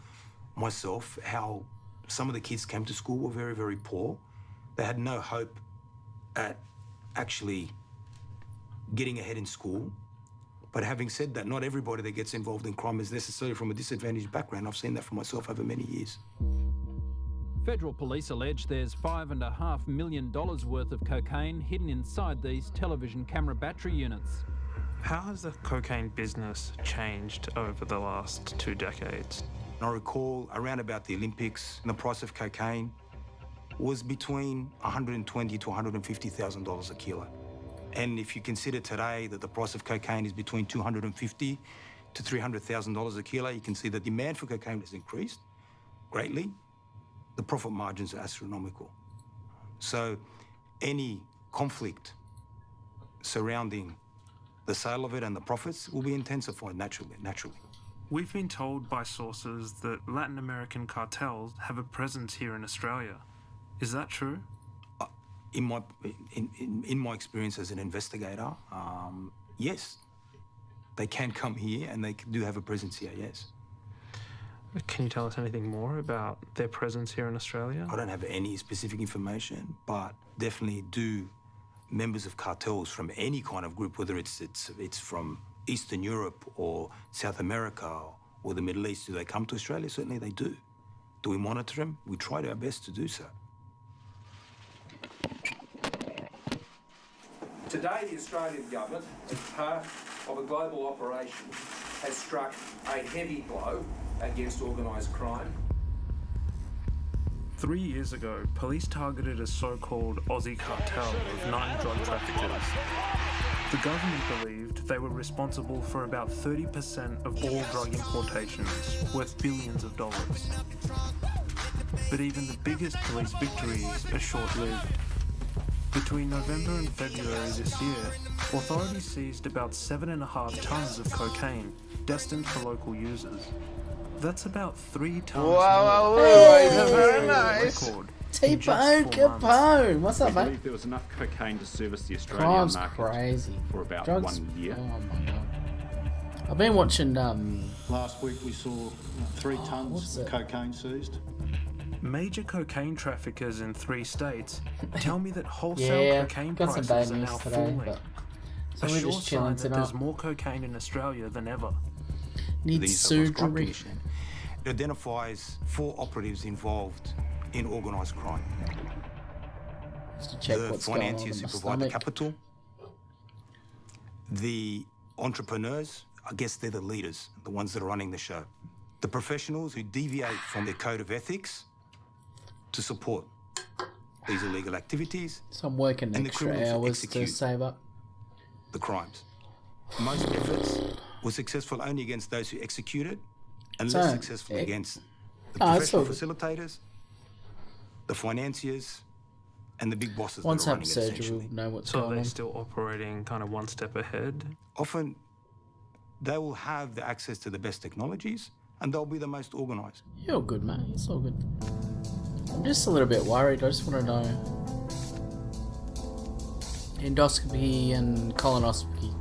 [SPEAKER 11] myself how some of the kids came to school were very, very poor. They had no hope at actually getting ahead in school. But having said that, not everybody that gets involved in crime is necessarily from a disadvantaged background. I've seen that for myself over many years.
[SPEAKER 16] Federal police allege there's $5.5 million worth of cocaine hidden inside these television camera battery units.
[SPEAKER 3] How has the cocaine business changed over the last 2 decades?
[SPEAKER 11] I recall around about the Olympics, the price of cocaine was between $120,000 to $150,000 a kilo. And if you consider today that the price of cocaine is between $250,000 to $300,000 a kilo, you can see the demand for cocaine has increased greatly. The profit margins are astronomical. So any conflict surrounding the sale of it and the profits will be intensified naturally.
[SPEAKER 3] We've been told by sources that Latin American cartels have a presence here in Australia. Is that true?
[SPEAKER 11] in my experience as an investigator, yes, they can come here and they do have a presence here, yes.
[SPEAKER 3] Can you tell us anything more about their presence here in Australia?
[SPEAKER 11] I don't have any specific information, but definitely do members of cartels from any kind of group, whether it's from Eastern Europe or South America or the Middle East, do they come to Australia? Certainly they do. Do we monitor them? We try our best to do so.
[SPEAKER 17] Today, the Australian government, as part of a global operation, has struck a heavy blow against organised crime.
[SPEAKER 3] 3 years ago, police targeted a so-called Aussie cartel of 9 drug traffickers. The government believed they were responsible for about 30% of all drug importations, worth billions of dollars. But even the biggest police victories are short-lived. Between November and February this year, authorities seized about 7.5 tonnes of cocaine destined for local users. That's about 3 tonnes more.
[SPEAKER 2] Very
[SPEAKER 3] nice.
[SPEAKER 2] T-Bone Capone. What's up,
[SPEAKER 18] I
[SPEAKER 2] mate?
[SPEAKER 18] believe there was enough cocaine to service the Australian
[SPEAKER 2] Crime's
[SPEAKER 18] market
[SPEAKER 2] crazy.
[SPEAKER 18] for about
[SPEAKER 2] Drugs,
[SPEAKER 18] 1 year.
[SPEAKER 2] Oh my god. I've been watching
[SPEAKER 7] Last week we saw 3 tonnes of cocaine seized.
[SPEAKER 3] Major cocaine traffickers in 3 states tell me that wholesale cocaine
[SPEAKER 2] got some
[SPEAKER 3] prices
[SPEAKER 2] bad
[SPEAKER 3] are
[SPEAKER 2] news
[SPEAKER 3] now
[SPEAKER 2] today,
[SPEAKER 3] falling.
[SPEAKER 2] but
[SPEAKER 3] A
[SPEAKER 2] we're
[SPEAKER 3] sure
[SPEAKER 2] just
[SPEAKER 3] sign
[SPEAKER 2] chilling
[SPEAKER 3] that
[SPEAKER 2] tonight.
[SPEAKER 3] there's more cocaine in Australia than ever.
[SPEAKER 2] Needs surgery.
[SPEAKER 11] It identifies 4 operatives involved in organised crime.
[SPEAKER 2] Just to check
[SPEAKER 11] the
[SPEAKER 2] what's going on
[SPEAKER 11] financiers
[SPEAKER 2] in
[SPEAKER 11] who
[SPEAKER 2] my
[SPEAKER 11] provide the
[SPEAKER 2] stomach.
[SPEAKER 11] capital, the entrepreneurs, I guess they're the leaders, the ones that are running the show, the professionals who deviate from their code of ethics to support these illegal activities,
[SPEAKER 2] So I'm working
[SPEAKER 11] and the
[SPEAKER 2] extra
[SPEAKER 11] criminals who
[SPEAKER 2] hours to
[SPEAKER 11] execute
[SPEAKER 2] save up.
[SPEAKER 11] the crimes. Most efforts were successful only against those who executed, and less successful against the professional facilitators, the financiers, and the big bosses.
[SPEAKER 2] Once
[SPEAKER 11] that are
[SPEAKER 2] I have
[SPEAKER 11] running it,
[SPEAKER 2] surgery, we'll
[SPEAKER 11] essentially.
[SPEAKER 2] know what's
[SPEAKER 3] So
[SPEAKER 2] going
[SPEAKER 3] they're
[SPEAKER 2] on.
[SPEAKER 3] still operating kind of one step ahead?
[SPEAKER 11] Often, they will have the access to the best technologies, and they'll be the most organised.
[SPEAKER 2] You're all good, mate. It's all good. I'm just a little bit worried. I just want to know endoscopy and colonoscopy.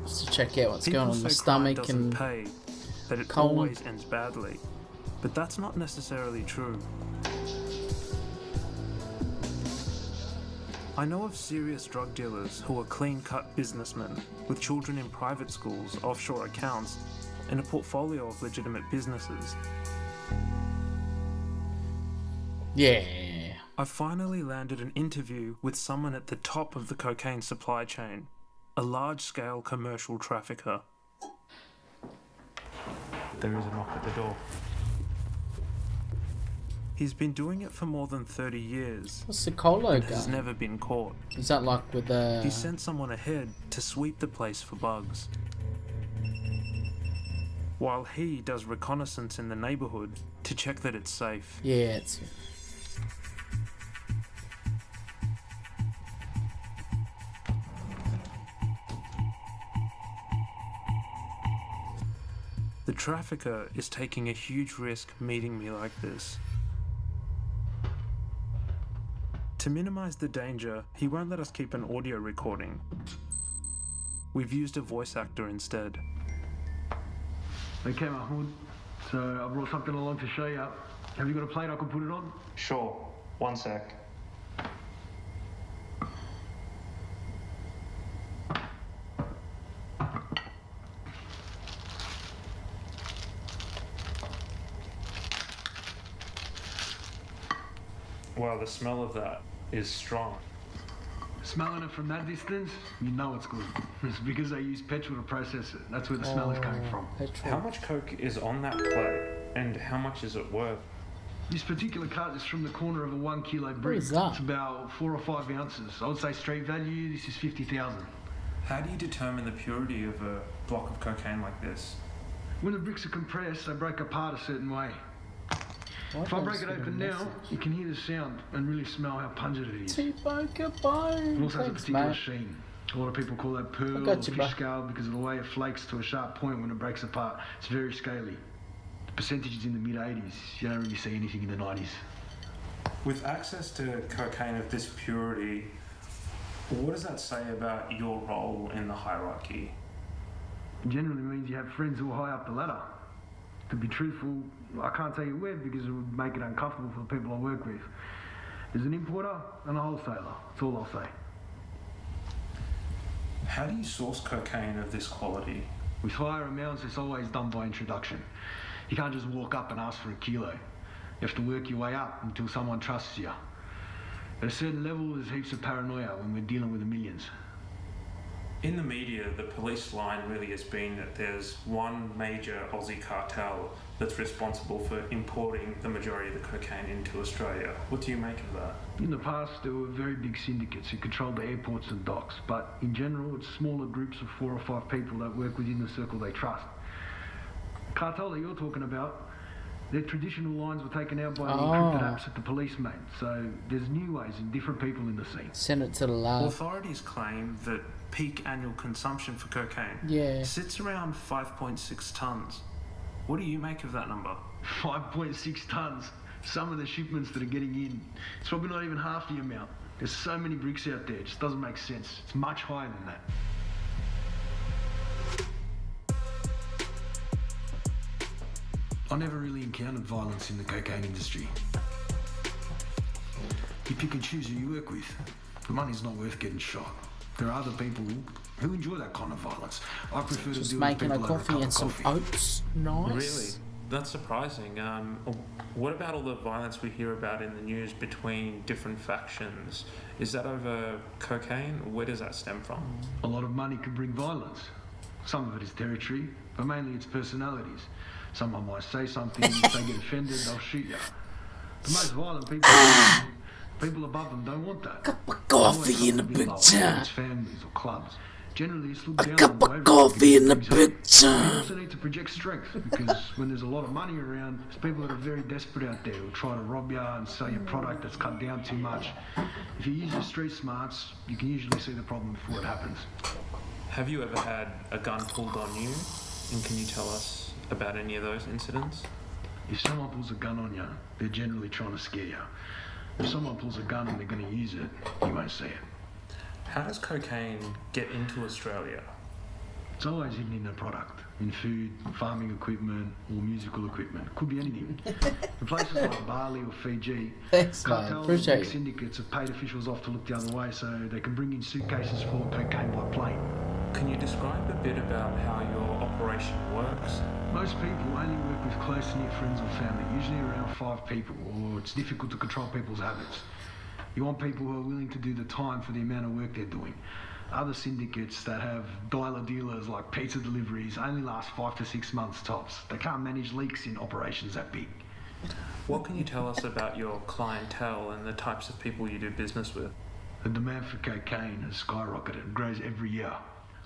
[SPEAKER 2] Just to check out what's going on in my stomach
[SPEAKER 3] doesn't
[SPEAKER 2] and
[SPEAKER 3] pay, that it
[SPEAKER 2] colon.
[SPEAKER 3] always ends badly. But that's not necessarily true. I know of serious drug dealers who are clean-cut businessmen with children in private schools, offshore accounts, and a portfolio of legitimate businesses.
[SPEAKER 2] Yeah.
[SPEAKER 3] I finally landed an interview with someone at the top of the cocaine supply chain, a large-scale commercial trafficker. There is a knock at the door. He's been doing it for more than 30 years.
[SPEAKER 2] What's the colo
[SPEAKER 3] and has
[SPEAKER 2] guy?
[SPEAKER 3] never been caught.
[SPEAKER 2] Is that like with the...
[SPEAKER 3] He sent someone ahead to sweep the place for bugs, while he does reconnaissance in the neighbourhood to check that it's safe.
[SPEAKER 2] Yeah, it's...
[SPEAKER 3] The trafficker is taking a huge risk meeting me like this. To minimise the danger, he won't let us keep an audio recording. We've used a voice actor instead.
[SPEAKER 10] Okay, Mahmoud. So I brought something along to show you. Have you got a plate I can put it on?
[SPEAKER 3] Sure. 1 sec. Wow, the smell of that is strong.
[SPEAKER 10] Smelling it from that distance, you know it's good. It's because they use petrol to process it. That's where the smell is coming from.
[SPEAKER 3] How much coke is on that plate, and how much is it worth?
[SPEAKER 10] This particular cut is from the corner of a 1 kilo brick.
[SPEAKER 2] is that?
[SPEAKER 10] It's about 4 or 5 ounces. I would say street value, this is 50,000.
[SPEAKER 3] How do you determine the purity of a block of cocaine like this?
[SPEAKER 10] When the bricks are compressed, they break apart a certain way. If I break it open now, you can hear the sound and really smell how pungent it is.
[SPEAKER 2] T-Bone Capone.
[SPEAKER 10] It also has a
[SPEAKER 2] Thanks,
[SPEAKER 10] particular
[SPEAKER 2] mate.
[SPEAKER 10] sheen. A lot of people call that pearl or
[SPEAKER 2] got you,
[SPEAKER 10] fish
[SPEAKER 2] bro.
[SPEAKER 10] scale because of the way it flakes to a sharp point when it breaks apart. It's very scaly. The percentage is in the mid-80s. You don't really see anything in the 90s.
[SPEAKER 3] With access to cocaine of this purity, what does that say about your role in the hierarchy?
[SPEAKER 10] It generally means you have friends who are high up the ladder. To be truthful, I can't tell you where because it would make it uncomfortable for the people I work with. There's an importer and a wholesaler, that's all I'll say.
[SPEAKER 3] How do you source cocaine of this quality?
[SPEAKER 10] With higher amounts, it's always done by introduction. You can't just walk up and ask for a kilo. You have to work your way up until someone trusts you. At a certain level, there's heaps of paranoia when we're dealing with the millions.
[SPEAKER 3] In the media, the police line really has been that there's one major Aussie cartel that's responsible for importing the majority of the cocaine into Australia. What do you make of that?
[SPEAKER 10] In the past, there were very big syndicates who controlled the airports and docks, but in general, it's smaller groups of 4 or 5 people that work within the circle they trust. The cartel that you're talking about, their traditional lines were taken out by the encrypted apps at the police, mate. So there's new ways and different people in the scene.
[SPEAKER 2] Send it to the lab.
[SPEAKER 3] Authorities claim that peak annual consumption for cocaine sits around 5.6 tonnes. What do you make of that number?
[SPEAKER 10] 5.6 tonnes. Some of the shipments that are getting in, it's probably not even half the amount. There's so many bricks out there, it just doesn't make sense. It's much higher than that. I never really encountered violence in the cocaine industry. You pick and choose who you work with. The money's not worth getting shot. There are other people who enjoy that kind of violence. I prefer to do
[SPEAKER 2] making
[SPEAKER 10] with
[SPEAKER 2] a
[SPEAKER 10] people
[SPEAKER 2] coffee and some oats. Nice.
[SPEAKER 3] Really? That's surprising. What about all the violence we hear about in the news between different factions? Is that over cocaine? Where does that stem from?
[SPEAKER 10] A lot of money can bring violence. Some of it is territory, but mainly it's personalities. Someone might say something, if they get offended, they'll shoot you. The most violent people above them don't want that.
[SPEAKER 2] Cup of coffee in the picture.
[SPEAKER 10] It's families or clubs. Generally, it's looked
[SPEAKER 2] A
[SPEAKER 10] down
[SPEAKER 2] cup
[SPEAKER 10] on
[SPEAKER 2] of coffee in the picture.
[SPEAKER 10] You also need to project strength because when there's a lot of money around, there's people that are very desperate out there who'll try to rob you and sell you a product that's cut down too much. If you use your street smarts, you can usually see the problem before it happens.
[SPEAKER 3] Have you ever had a gun pulled on you? And can you tell us about any of those incidents?
[SPEAKER 10] If someone pulls a gun on you, they're generally trying to scare you. If someone pulls a gun and they're going to use it, you won't see it.
[SPEAKER 3] How does cocaine get into Australia?
[SPEAKER 10] It's always hidden in a product, in food, farming equipment, or musical equipment. Could be anything. In places like Bali or Fiji, cartels and big syndicates have paid officials off to look the other way so they can bring in suitcases full of cocaine by plane.
[SPEAKER 3] Can you describe a bit about how your operation works?
[SPEAKER 10] Most people only work with close-knit friends or family, usually around 5 people, or it's difficult to control people's habits. You want people who are willing to do the time for the amount of work they're doing. Other syndicates that have dialer dealers like pizza deliveries only last 5 to 6 months tops. They can't manage leaks in operations that big.
[SPEAKER 3] What can you tell us about your clientele and the types of people you do business with?
[SPEAKER 10] The demand for cocaine has skyrocketed and grows every year.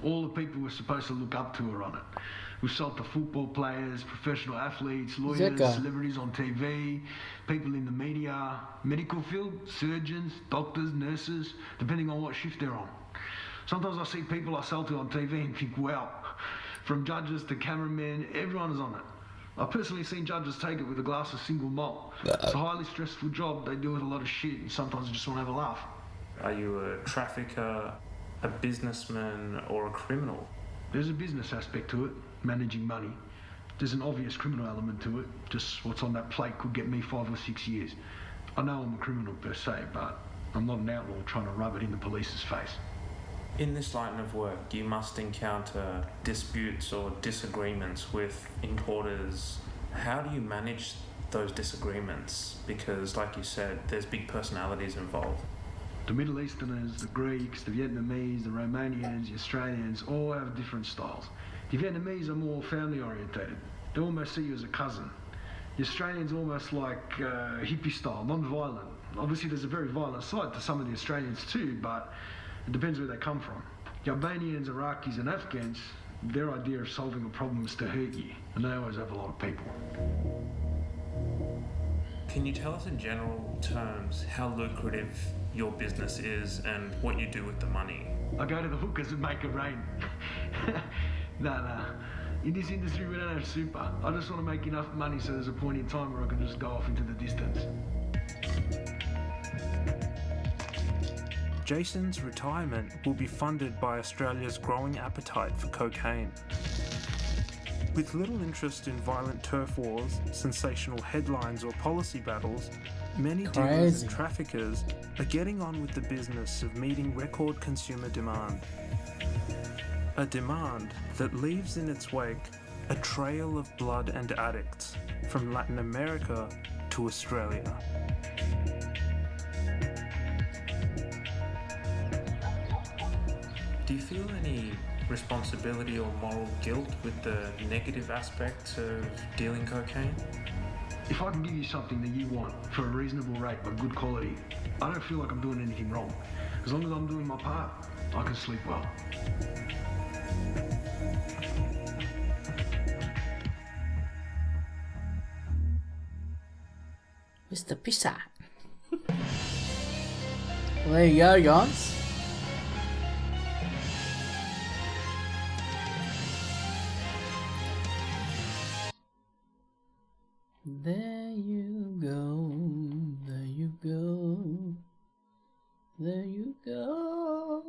[SPEAKER 10] All the people we're supposed to look up to are on it. We've sold to football players, professional athletes, lawyers, celebrities on TV, people in the media, medical field, surgeons, doctors, nurses, depending on what shift they're on. Sometimes I see people I sell to on TV and think, wow, from judges to cameramen, everyone is on it. I've personally seen judges take it with a glass of single malt. It's a highly stressful job. They deal with a lot of shit and sometimes I just want to have a laugh.
[SPEAKER 3] Are you a trafficker, a businessman, or a criminal?
[SPEAKER 10] There's a business aspect to it, managing money. There's an obvious criminal element to it. Just what's on that plate could get me 5 or 6 years. I know I'm a criminal per se, but I'm not an outlaw trying to rub it in the police's face.
[SPEAKER 3] In this line of work, you must encounter disputes or disagreements with importers. How do you manage those disagreements? Because, like you said, there's big personalities involved.
[SPEAKER 10] The Middle Easterners, the Greeks, the Vietnamese, the Romanians, the Australians all have different styles. The Vietnamese are more family orientated. They almost see you as a cousin. The Australians almost like hippie style, non-violent. Obviously there's a very violent side to some of the Australians too, but it depends where they come from. The Albanians, Iraqis and Afghans, their idea of solving a problem is to hurt you, and they always have a lot of people.
[SPEAKER 3] Can you tell us in general terms how lucrative your business is and what you do with the money?
[SPEAKER 10] I go to the hookers and make it rain. No. In this industry we don't have super. I just want to make enough money so there's a point in time where I can just go off into the distance.
[SPEAKER 3] Jason's retirement will be funded by Australia's growing appetite for cocaine. With little interest in violent turf wars, sensational headlines or policy battles, many dealers and traffickers are getting on with the business of meeting record consumer demand. A demand that leaves in its wake a trail of blood and addicts from Latin America to Australia. Do you feel any responsibility or moral guilt with the negative aspects of dealing cocaine?
[SPEAKER 10] If I can give you something that you want for a reasonable rate but good quality, I don't feel like I'm doing anything wrong. As long as I'm doing my part, I can sleep well.
[SPEAKER 2] Mr. Pizza. Well, there you go, guys. There you go, there you go, there you go.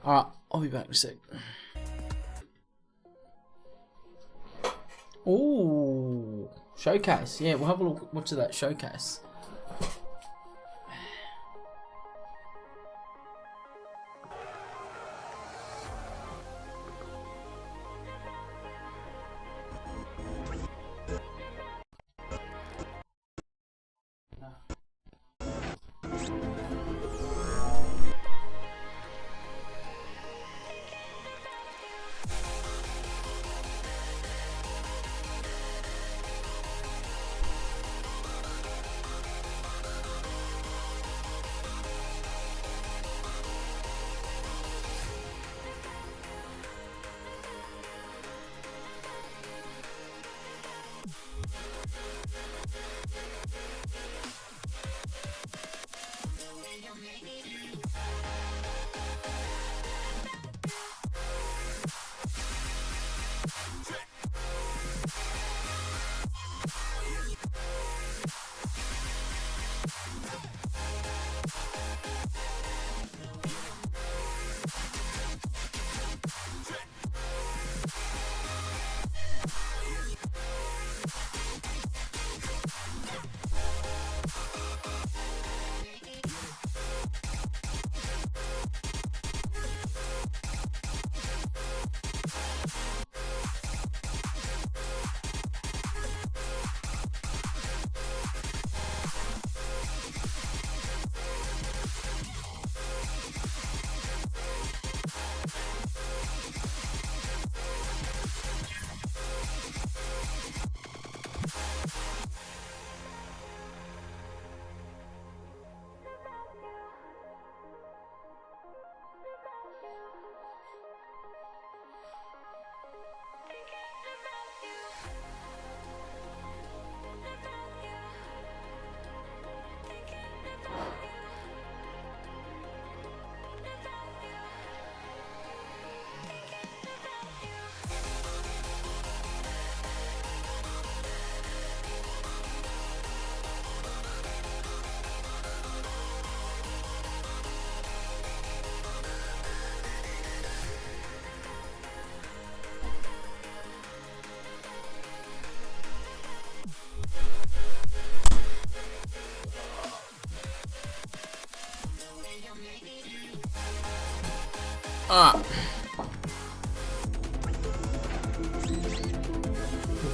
[SPEAKER 2] Alright, I'll be back in a sec. Ooh, showcase. Yeah, we'll have a look. What's that showcase?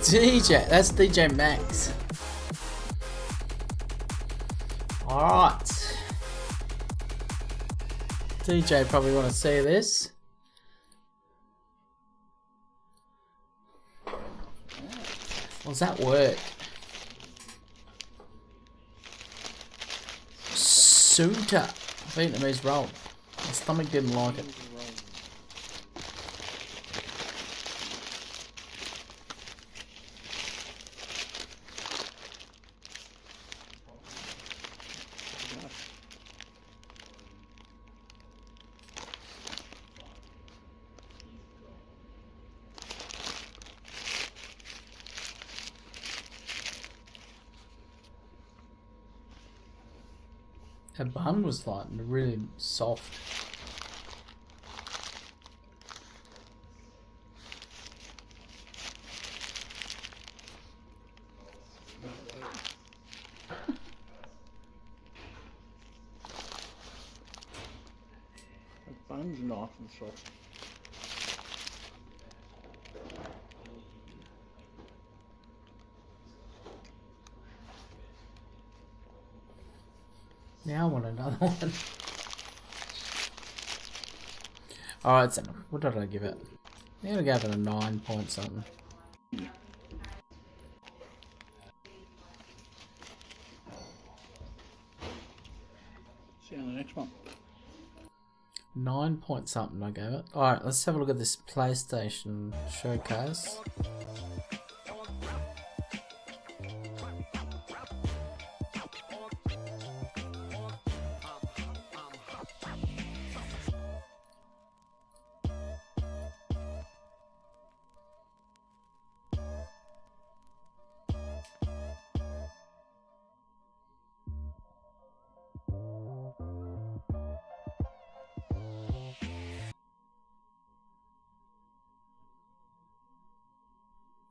[SPEAKER 2] DJ, that's DJ Max. Alright. DJ probably want to see this. Does that work? Suta Vietnamese roll. My stomach didn't like it. Her bun was like really soft.
[SPEAKER 7] The bun's nice and soft.
[SPEAKER 2] Now I want another one. Alright, so what did I give it? I'm gonna give it a 9 point something.
[SPEAKER 7] See you on the next one.
[SPEAKER 2] 9 point something I gave it. Alright, let's have a look at this PlayStation showcase.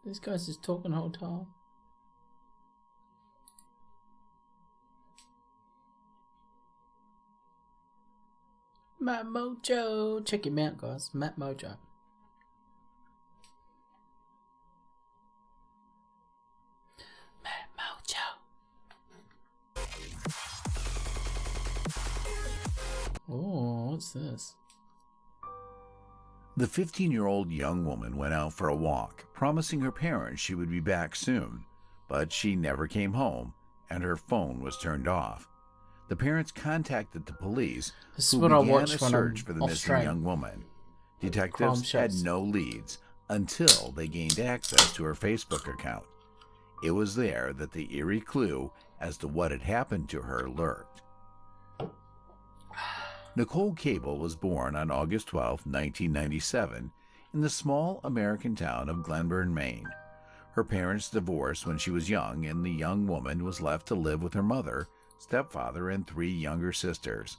[SPEAKER 2] This guy's just talking the whole time. Matt Mojo! Check him out, guys. Matt Mojo. Matt Mojo. Oh, what's this?
[SPEAKER 19] The 15-year-old young woman went out for a walk, promising her parents she would be back soon, but she never came home, and her phone was turned off. The parents contacted the police, who began a search for the missing young woman. Detectives had no leads until they gained access to her Facebook account. It was there that the eerie clue as to what had happened to her lurked. Nicole Cable was born on August 12, 1997, in the small American town of Glenburn, Maine. Her parents divorced when she was young, and the young woman was left to live with her mother, stepfather, and 3 younger sisters.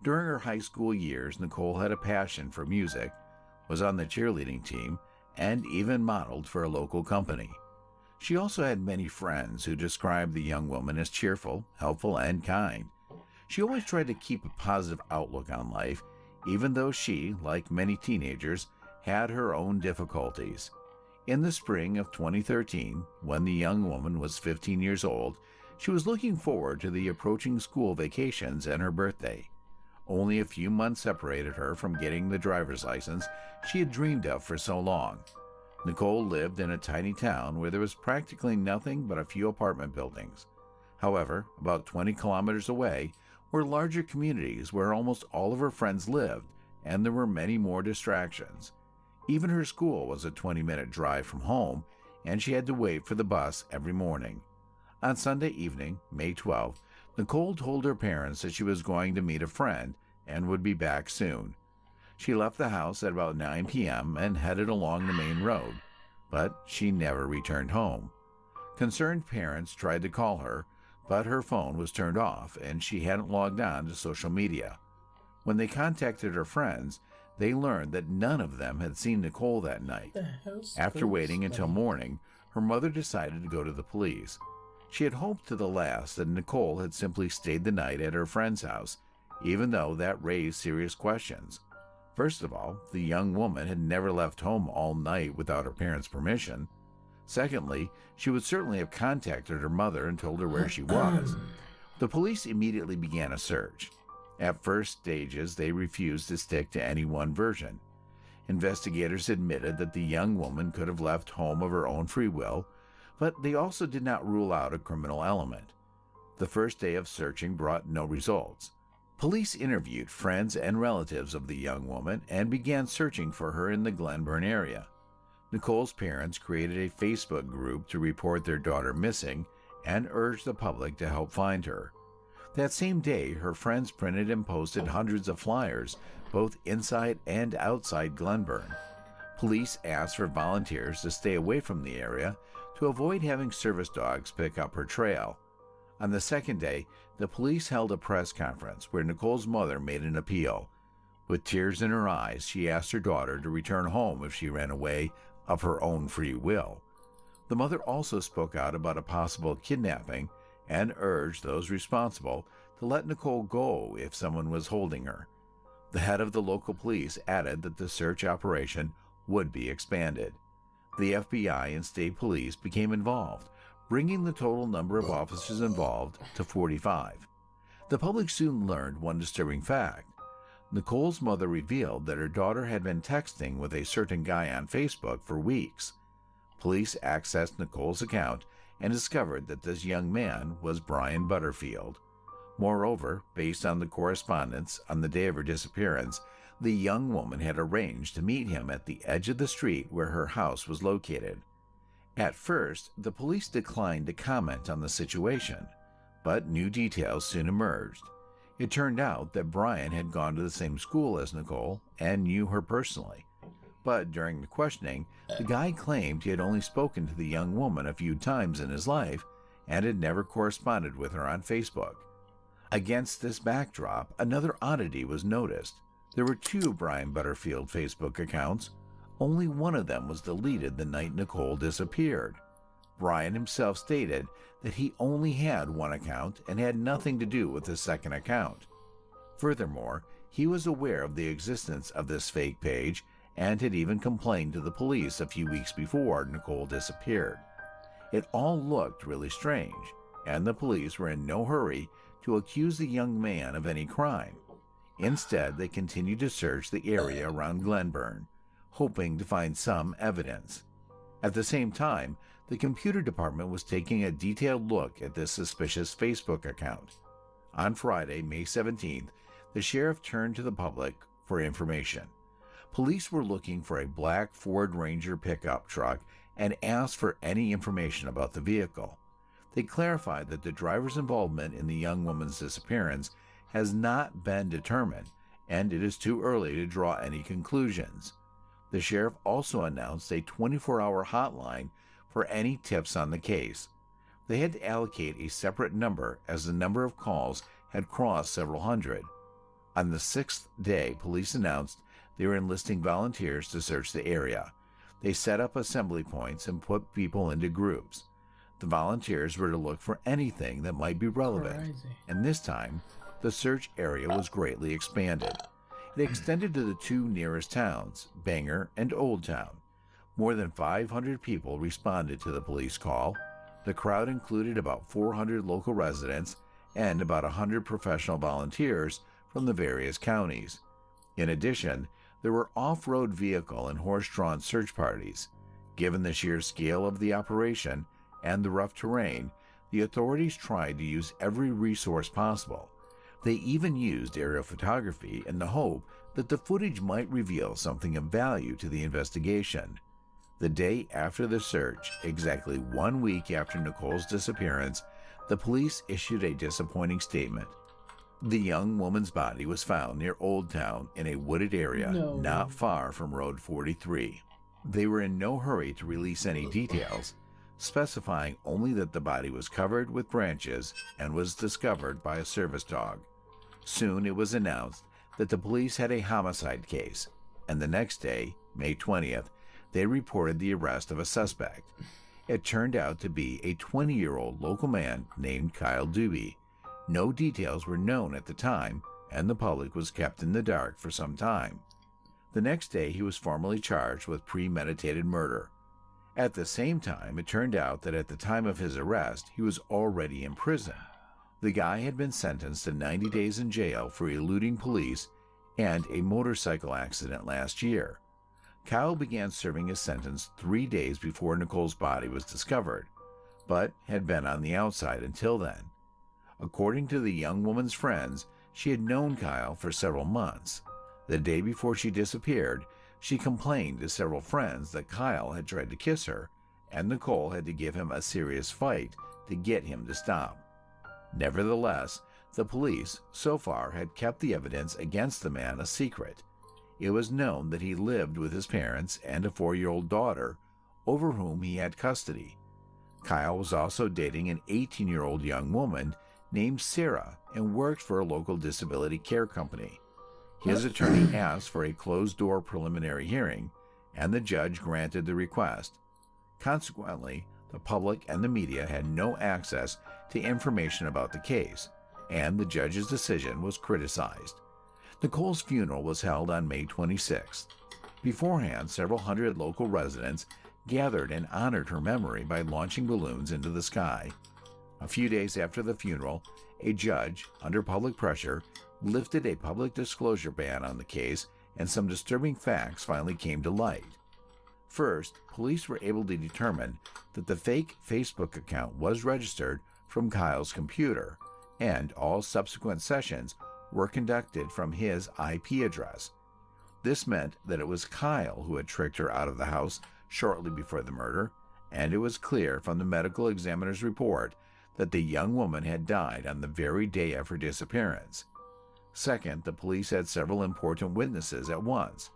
[SPEAKER 19] During her high school years, Nicole had a passion for music, was on the cheerleading team, and even modeled for a local company. She also had many friends who described the young woman as cheerful, helpful, and kind. She always tried to keep a positive outlook on life, even though she, like many teenagers, had her own difficulties. In the spring of 2013, when the young woman was 15 years old, she was looking forward to the approaching school vacations and her birthday. Only a few months separated her from getting the driver's license she had dreamed of for so long. Nicole lived in a tiny town where there was practically nothing but a few apartment buildings. However, about 20 kilometers away were larger communities where almost all of her friends lived, and there were many more distractions. Even her school was a 20-minute drive from home, and she had to wait for the bus every morning. On Sunday evening, May 12th, Nicole told her parents that she was going to meet a friend and would be back soon. She left the house at about 9 p.m. and headed along the main road, but she never returned home. Concerned parents tried to call her, but her phone was turned off and she hadn't logged on to social media. When they contacted her friends, they learned that none of them had seen Nicole that night. After waiting until morning, her mother decided to go to the police. She had hoped to the last that Nicole had simply stayed the night at her friend's house, even though that raised serious questions. First of all, the young woman had never left home all night without her parents' permission. Secondly, she would certainly have contacted her mother and told her where she was. The police immediately began a search. At first stages, they refused to stick to any one version. Investigators admitted that the young woman could have left home of her own free will, but they also did not rule out a criminal element. The first day of searching brought no results. Police interviewed friends and relatives of the young woman and began searching for her in the Glenburn area. Nicole's parents created a Facebook group to report their daughter missing and urged the public to help find her. That same day, her friends printed and posted hundreds of flyers, both inside and outside Glenburn. Police asked for volunteers to stay away from the area to avoid having service dogs pick up her trail. On the second day, the police held a press conference where Nicole's mother made an appeal. With tears in her eyes, she asked her daughter to return home if she ran away of her own free will. The mother also spoke out about a possible kidnapping and urged those responsible to let Nicole go if someone was holding her. The head of the local police added that the search operation would be expanded. The FBI and state police became involved, bringing the total number of officers involved to 45. The public soon learned one disturbing fact. Nicole's mother revealed that her daughter had been texting with a certain guy on Facebook for weeks. Police accessed Nicole's account and discovered that this young man was Brian Butterfield. Moreover, based on the correspondence on the day of her disappearance, the young woman had arranged to meet him at the edge of the street where her house was located. At first, the police declined to comment on the situation, but new details soon emerged. It turned out that Brian had gone to the same school as Nicole and knew her personally. But during the questioning, the guy claimed he had only spoken to the young woman a few times in his life and had never corresponded with her on Facebook. Against this backdrop, another oddity was noticed. There were 2 Brian Butterfield Facebook accounts. Only one of them was deleted the night Nicole disappeared. Brian himself stated that he only had one account and had nothing to do with his second account. Furthermore, he was aware of the existence of this fake page and had even complained to the police a few weeks before Nicole disappeared. It all looked really strange, and the police were in no hurry to accuse the young man of any crime. Instead, they continued to search the area around Glenburn, hoping to find some evidence. At the same time, the computer department was taking a detailed look at this suspicious Facebook account. On Friday, May 17th, the sheriff turned to the public for information. Police were looking for a black Ford Ranger pickup truck and asked for any information about the vehicle. They clarified that the driver's involvement in the young woman's disappearance has not been determined, and it is too early to draw any conclusions. The sheriff also announced a 24-hour hotline for any tips on the case. They had to allocate a separate number as the number of calls had crossed several hundred. On the 6th day, police announced they were enlisting volunteers to search the area. They set up assembly points and put people into groups. The volunteers were to look for anything that might be relevant, and this time, the search area was greatly expanded. It extended to the 2 nearest towns, Bangor and Old Town. More than 500 people responded to the police call. The crowd included about 400 local residents and about 100 professional volunteers from the various counties. In addition, there were off-road vehicle and horse-drawn search parties. Given the sheer scale of the operation and the rough terrain, the authorities tried to use every resource possible. They even used aerial photography in the hope that the footage might reveal something of value to the investigation. The day after the search, exactly 1 week after Nicole's disappearance, the police issued a disappointing statement. The young woman's body was found near Old Town in a wooded area not far from Road 43. They were in no hurry to release any details, specifying only that the body was covered with branches and was discovered by a service dog. Soon it was announced that the police had a homicide case, and the next day, May 20th, they reported the arrest of a suspect. It turned out to be a 20-year-old local man named Kyle Doobie. No details were known at the time, and the public was kept in the dark for some time. The next day, he was formally charged with premeditated murder. At the same time, it turned out that at the time of his arrest, he was already in prison. The guy had been sentenced to 90 days in jail for eluding police and a motorcycle accident last year. Kyle began serving his sentence 3 days before Nicole's body was discovered, but had been on the outside until then. According to the young woman's friends, she had known Kyle for several months. The day before she disappeared, she complained to several friends that Kyle had tried to kiss her, and Nicole had to give him a serious fight to get him to stop. Nevertheless, the police, so far, had kept the evidence against the man a secret. It was known that he lived with his parents and a 4-year-old daughter, over whom he had custody. Kyle was also dating an 18-year-old young woman named Sarah and worked for a local disability care company. His attorney asked for a closed-door preliminary hearing, and the judge granted the request. Consequently, the public and the media had no access to information about the case, and the judge's decision was criticized. Nicole's funeral was held on May 26th. Beforehand, several hundred local residents gathered and honored her memory by launching balloons into the sky. A few days after the funeral, a judge, under public pressure, lifted a public disclosure ban on the case, and some disturbing facts finally came to light. First, police were able to determine that the fake Facebook account was registered from Kyle's computer, and all subsequent sessions were conducted from his IP address. This meant that it was Kyle who had tricked her out of the house shortly before the murder, and it was clear from the medical examiner's report that the young woman had died on the very day of her disappearance. Second, the police had several important witnesses at once: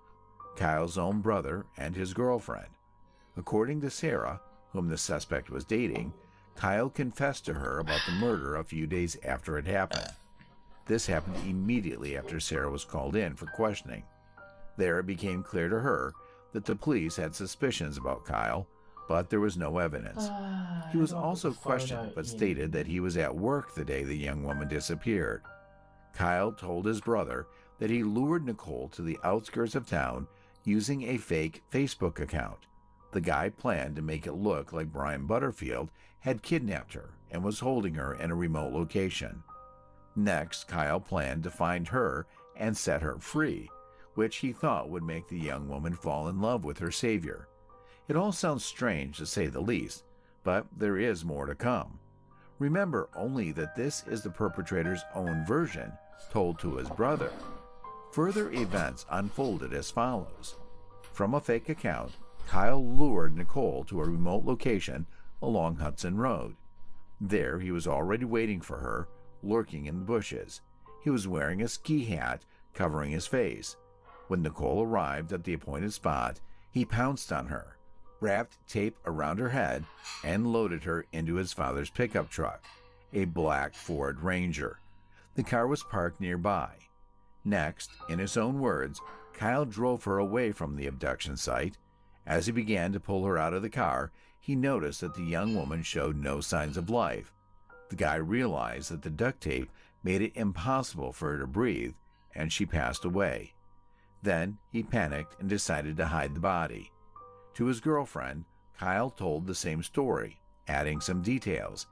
[SPEAKER 19] Kyle's own brother and his girlfriend. According to Sarah, whom the suspect was dating, Kyle confessed to her about the murder a few days after it happened. This happened immediately after Sarah was called in for questioning. There it became clear to her that the police had suspicions about Kyle, but there was no evidence. He was also questioned, but stated that he was at work the day the young woman disappeared. Kyle told his brother that he lured Nicole to the outskirts of town using a fake Facebook account. The guy planned to make it look like Brian Butterfield had kidnapped her and was holding her in a remote location. Next, Kyle planned to find her and set her free, which he thought would make the young woman fall in love with her savior. It all sounds strange, to say the least, but there is more to come. Remember only that this is the perpetrator's own version, told to his brother. Further events unfolded as follows. From a fake account, Kyle lured Nicole to a remote location along Hudson Road. There he was already waiting for her, lurking in the bushes. He was wearing a ski hat covering his face. When Nicole arrived at the appointed spot, he pounced on her, wrapped tape around her head, and loaded her into his father's pickup truck, a black Ford Ranger. The car was parked nearby. Next, in his own words, Kyle drove her away from the abduction site. As he began to pull her out of the car, he noticed that the young woman showed no signs of life. The guy realized that the duct tape made it impossible for her to breathe, and she passed away. Then he panicked and decided to hide the body. To his girlfriend, Kyle told the same story, adding some details.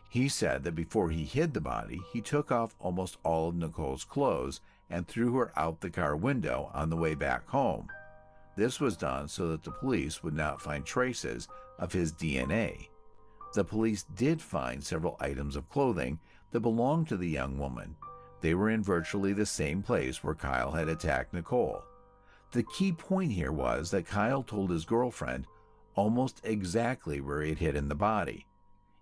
[SPEAKER 19] He said that before he hid the body, he took off almost all of Nicole's clothes and threw her out the car window on the way back home. This was done so that the police would not find traces of his DNA. The police did find several items of clothing that belonged to the young woman. They were in virtually the same place where Kyle had attacked Nicole. The key point here was that Kyle told his girlfriend almost exactly where he had hidden the body.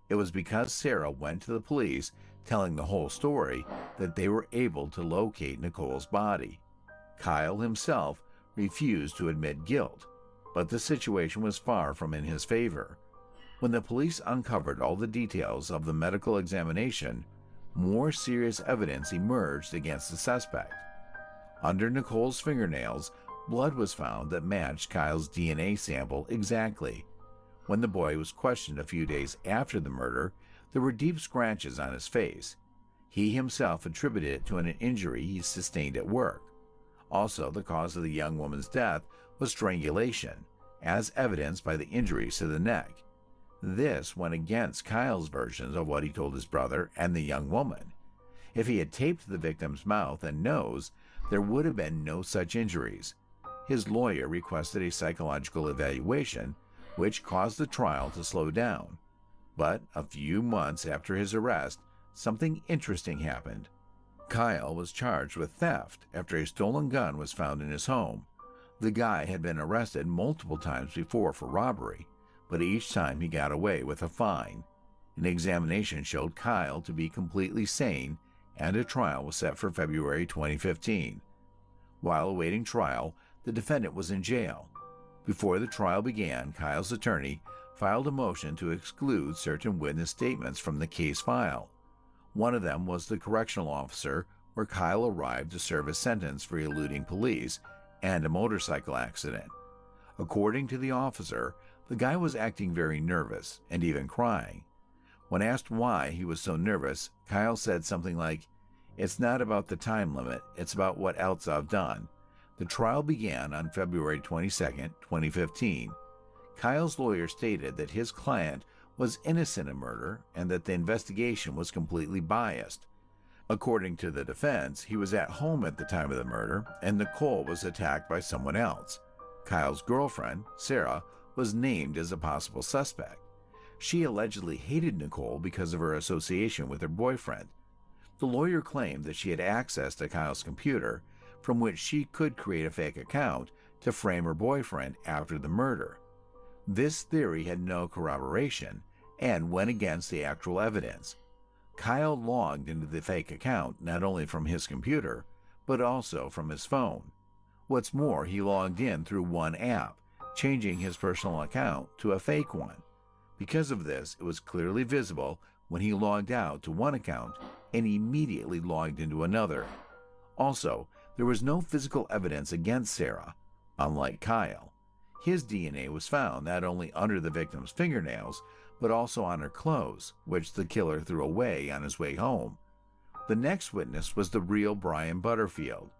[SPEAKER 19] It was because Sarah went to the police telling the whole story that they were able to locate Nicole's body. Kyle himself refused to admit guilt, but the situation was far from in his favor. When the police uncovered all the details of the medical examination, more serious evidence emerged against the suspect. Under Nicole's fingernails, blood was found that matched Kyle's DNA sample exactly. When the boy was questioned a few days after the murder, there were deep scratches on his face. He himself attributed it to an injury he sustained at work. Also, the cause of the young woman's death was strangulation, as evidenced by the injuries to the neck. This went against Kyle's versions of what he told his brother and the young woman. If he had taped the victim's mouth and nose, there would have been no such injuries. His lawyer requested a psychological evaluation, which caused the trial to slow down. But a few months after his arrest, something interesting happened. Kyle was charged with theft after a stolen gun was found in his home. The guy had been arrested multiple times before for robbery, but each time he got away with a fine. An examination showed Kyle to be completely sane, and a trial was set for February 2015. While awaiting trial, the defendant was in jail. Before the trial began, Kyle's attorney filed a motion to exclude certain witness statements from the case file. One of them was the correctional officer where Kyle arrived to serve a sentence for eluding police and a motorcycle accident. According to the officer, the guy was acting very nervous and even crying. When asked why he was so nervous, Kyle said something like, "It's not about the time limit, it's about what else I've done." The trial began on February 22, 2015. Kyle's lawyer stated that his client was innocent of murder and that the investigation was completely biased. According to the defense, he was at home at the time of the murder and Nicole was attacked by someone else. Kyle's girlfriend, Sarah, was named as a possible suspect. She allegedly hated Nicole because of her association with her boyfriend. The lawyer claimed that she had access to Kyle's computer, from which she could create a fake account to frame her boyfriend after the murder. This theory had no corroboration and went against the actual evidence. Kyle logged into the fake account not only from his computer, but also from his phone. What's more, he logged in through one app, changing his personal account to a fake one. Because of this, it was clearly visible when he logged out to one account and immediately logged into another. Also, there was no physical evidence against Sarah, unlike Kyle. His DNA was found not only under the victim's fingernails, but also on her clothes, which the killer threw away on his way home. The next witness was the real Brian Butterfield.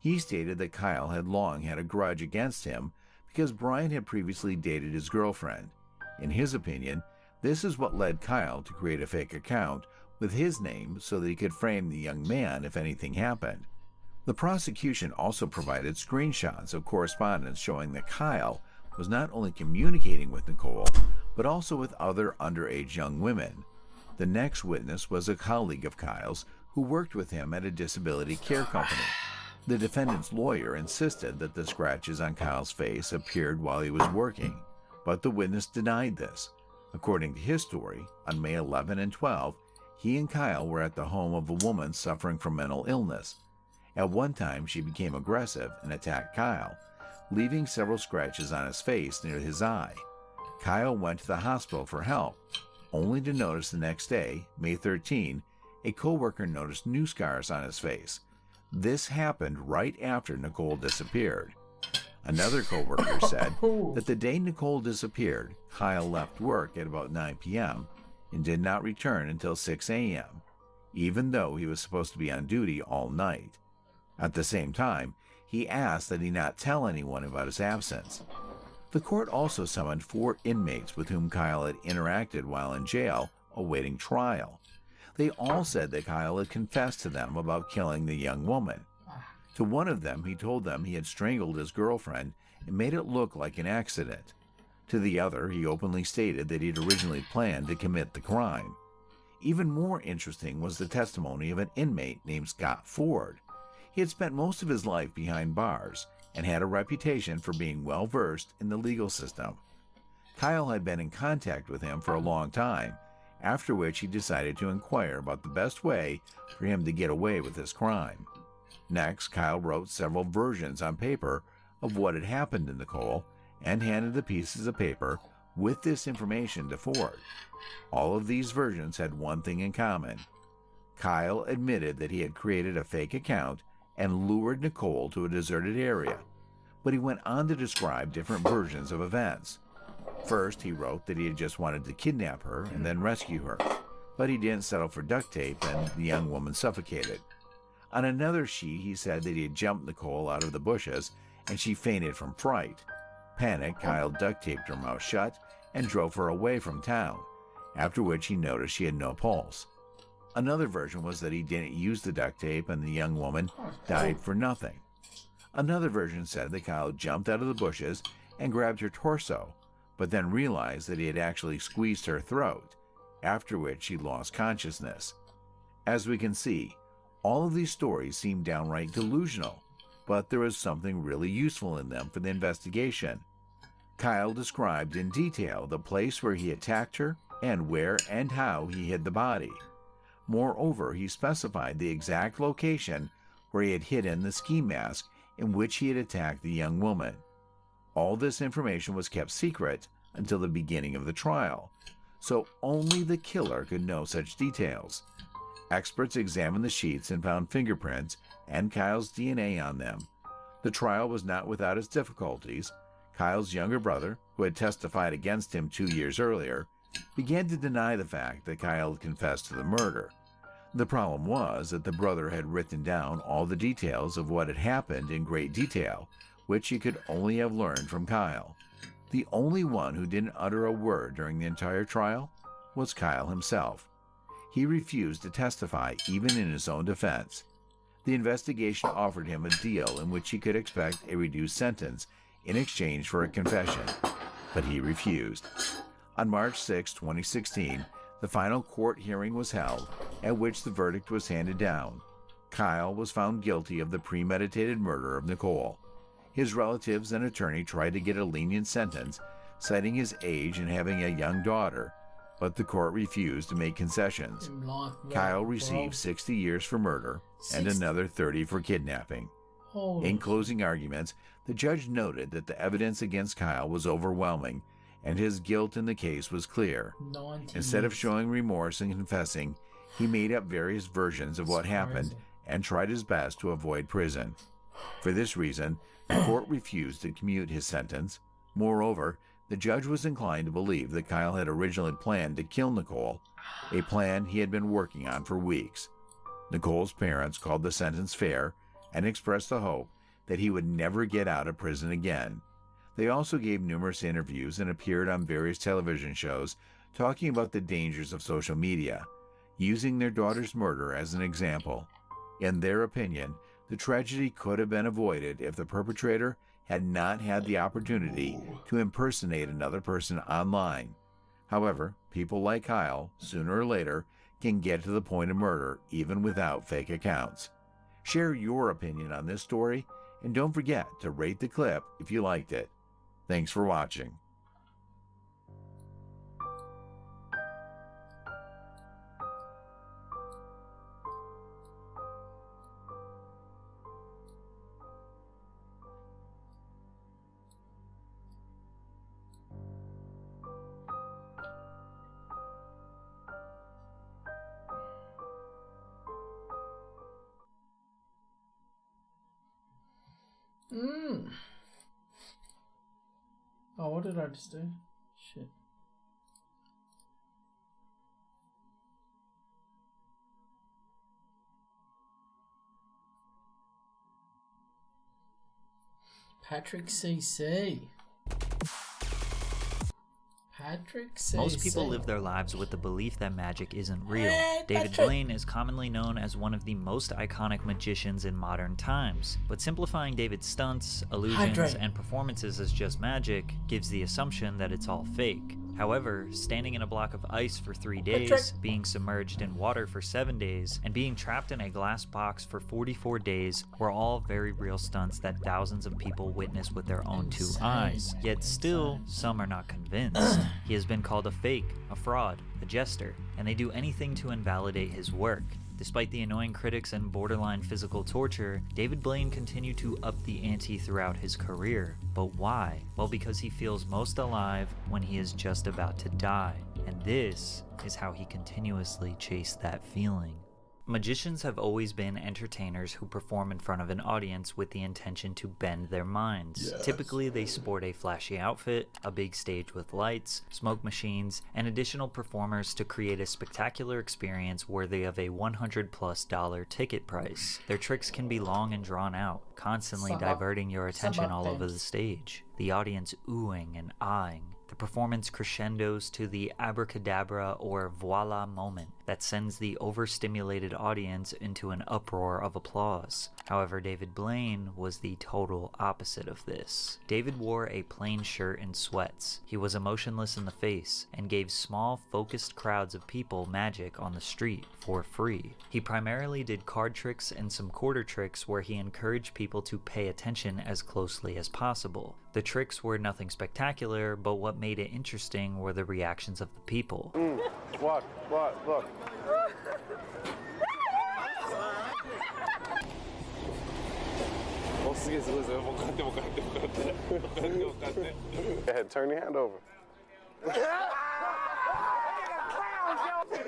[SPEAKER 19] He stated that Kyle had long had a grudge against him because Brian had previously dated his girlfriend. In his opinion, this is what led Kyle to create a fake account with his name so that he could frame the young man if anything happened. The prosecution also provided screenshots of correspondence showing that Kyle was not only communicating with Nicole, but also with other underage young women. The next witness was a colleague of Kyle's who worked with him at a disability care company. The defendant's lawyer insisted that the scratches on Kyle's face appeared while he was working, but the witness denied this. According to his story, on May 11 and 12, he and Kyle were at the home of a woman suffering from mental illness. At one time, she became aggressive and attacked Kyle, leaving several scratches on his face near his eye. Kyle went to the hospital for help, only to notice the next day, May 13, a co-worker noticed new scars on his face. This happened right after Nicole disappeared. Another co-worker said that the day Nicole disappeared, Kyle left work at about 9 p.m. and did not return until 6 a.m., even though he was supposed to be on duty all night. At the same time, he asked that he not tell anyone about his absence. The court also summoned 4 inmates with whom Kyle had interacted while in jail, awaiting trial. They all said that Kyle had confessed to them about killing the young woman. To one of them, he told them he had strangled his girlfriend and made it look like an accident. To the other, he openly stated that he had originally planned to commit the crime. Even more interesting was the testimony of an inmate named Scott Ford. He had spent most of his life behind bars and had a reputation for being well-versed in the legal system. Kyle had been in contact with him for a long time, after which he decided to inquire about the best way for him to get away with his crime. Next, Kyle wrote several versions on paper of what had happened to Nicole and handed the pieces of paper with this information to Ford. All of these versions had one thing in common. Kyle admitted that he had created a fake account and lured Nicole to a deserted area, but he went on to describe different versions of events. First, he wrote that he had just wanted to kidnap her and then rescue her, but he didn't settle for duct tape and the young woman suffocated. On another sheet, he said that he had jumped Nicole out of the bushes and she fainted from fright. Panicked, Kyle duct taped her mouth shut and drove her away from town, after which he noticed she had no pulse. Another version was that he didn't use the duct tape and the young woman died for nothing. Another version said that Kyle jumped out of the bushes and grabbed her torso, but then realized that he had actually squeezed her throat, after which she lost consciousness. As we can see, all of these stories seem downright delusional, but there was something really useful in them for the investigation. Kyle described in detail the place where he attacked her and where and how he hid the body. Moreover, he specified the exact location where he had hidden the ski mask in which he had attacked the young woman. All this information was kept secret until the beginning of the trial, so only the killer could know such details. Experts examined the sheets and found fingerprints and Kyle's DNA on them. The trial was not without its difficulties. Kyle's younger brother, who had testified against him 2 years earlier, began to deny the fact that Kyle had confessed to the murder. The problem was that the brother had written down all the details of what had happened in great detail, which he could only have learned from Kyle. The only one who didn't utter a word during the entire trial was Kyle himself. He refused to testify even in his own defense. The investigation offered him a deal in which he could expect a reduced sentence in exchange for a confession, but he refused. On March 6, 2016, the final court hearing was held, at which the verdict was handed down. Kyle was found guilty of the premeditated murder of Nicole. His relatives and attorney tried to get a lenient sentence, citing his age and having a young daughter, but the court refused to make concessions. Kyle received 60 years for murder and another 30 for kidnapping. In closing arguments, the judge noted that the evidence against Kyle was overwhelming and his guilt in the case was clear. Instead of showing remorse and confessing, he made up various versions of what happened and tried his best to avoid prison. For this reason, the court refused to commute his sentence. Moreover, the judge was inclined to believe that Kyle had originally planned to kill Nicole, a plan he had been working on for weeks. Nicole's parents called the sentence fair and expressed the hope that he would never get out of prison again. They also gave numerous interviews and appeared on various television shows talking about the dangers of social media, using their daughter's murder as an example. In their opinion, the tragedy could have been avoided if the perpetrator had not had the opportunity to impersonate another person online. However, people like Kyle, sooner or later, can get to the point of murder even without fake accounts. Share your opinion on this story, and don't forget to rate the clip if you liked it. Thanks for watching.
[SPEAKER 2] Oh, what did I just do? Shit. Patrick CC. Patrick CC.
[SPEAKER 20] Most people live their lives with the belief that magic isn't real. David Blaine is commonly known as one of the most iconic magicians in modern times, but simplifying David's stunts, illusions, and performances as just magic gives the assumption that it's all fake. However, standing in a block of ice for 3 days, being submerged in water for 7 days, and being trapped in a glass box for 44 days were all very real stunts that thousands of people witnessed with their own 2 eyes. Yet still, some are not convinced. He has been called a fake, a fraud, a jester, and they do anything to invalidate his work. Despite the annoying critics and borderline physical torture, David Blaine continued to up the ante throughout his career. But why? Well, because he feels most alive when he is just about to die. And this is how he continuously chased that feeling. Magicians have always been entertainers who perform in front of an audience with the intention to bend their minds. Yes. Typically, they sport a flashy outfit, a big stage with lights, smoke machines, and additional performers to create a spectacular experience worthy of a $100+ ticket price. Their tricks can be long and drawn out, constantly diverting your attention all over the stage, the audience oohing and eyeing. The performance crescendos to the abracadabra or voila moment that sends the overstimulated audience into an uproar of applause. However, David Blaine was the total opposite of this. David wore a plain shirt and sweats. He was emotionless in the face and gave small, focused crowds of people magic on the street for free. He primarily did card tricks and some quarter tricks where he encouraged people to pay attention as closely as possible. The tricks were nothing spectacular, but what made it interesting were the reactions of the people.
[SPEAKER 6] What? Look. Go ahead, turn your hand over.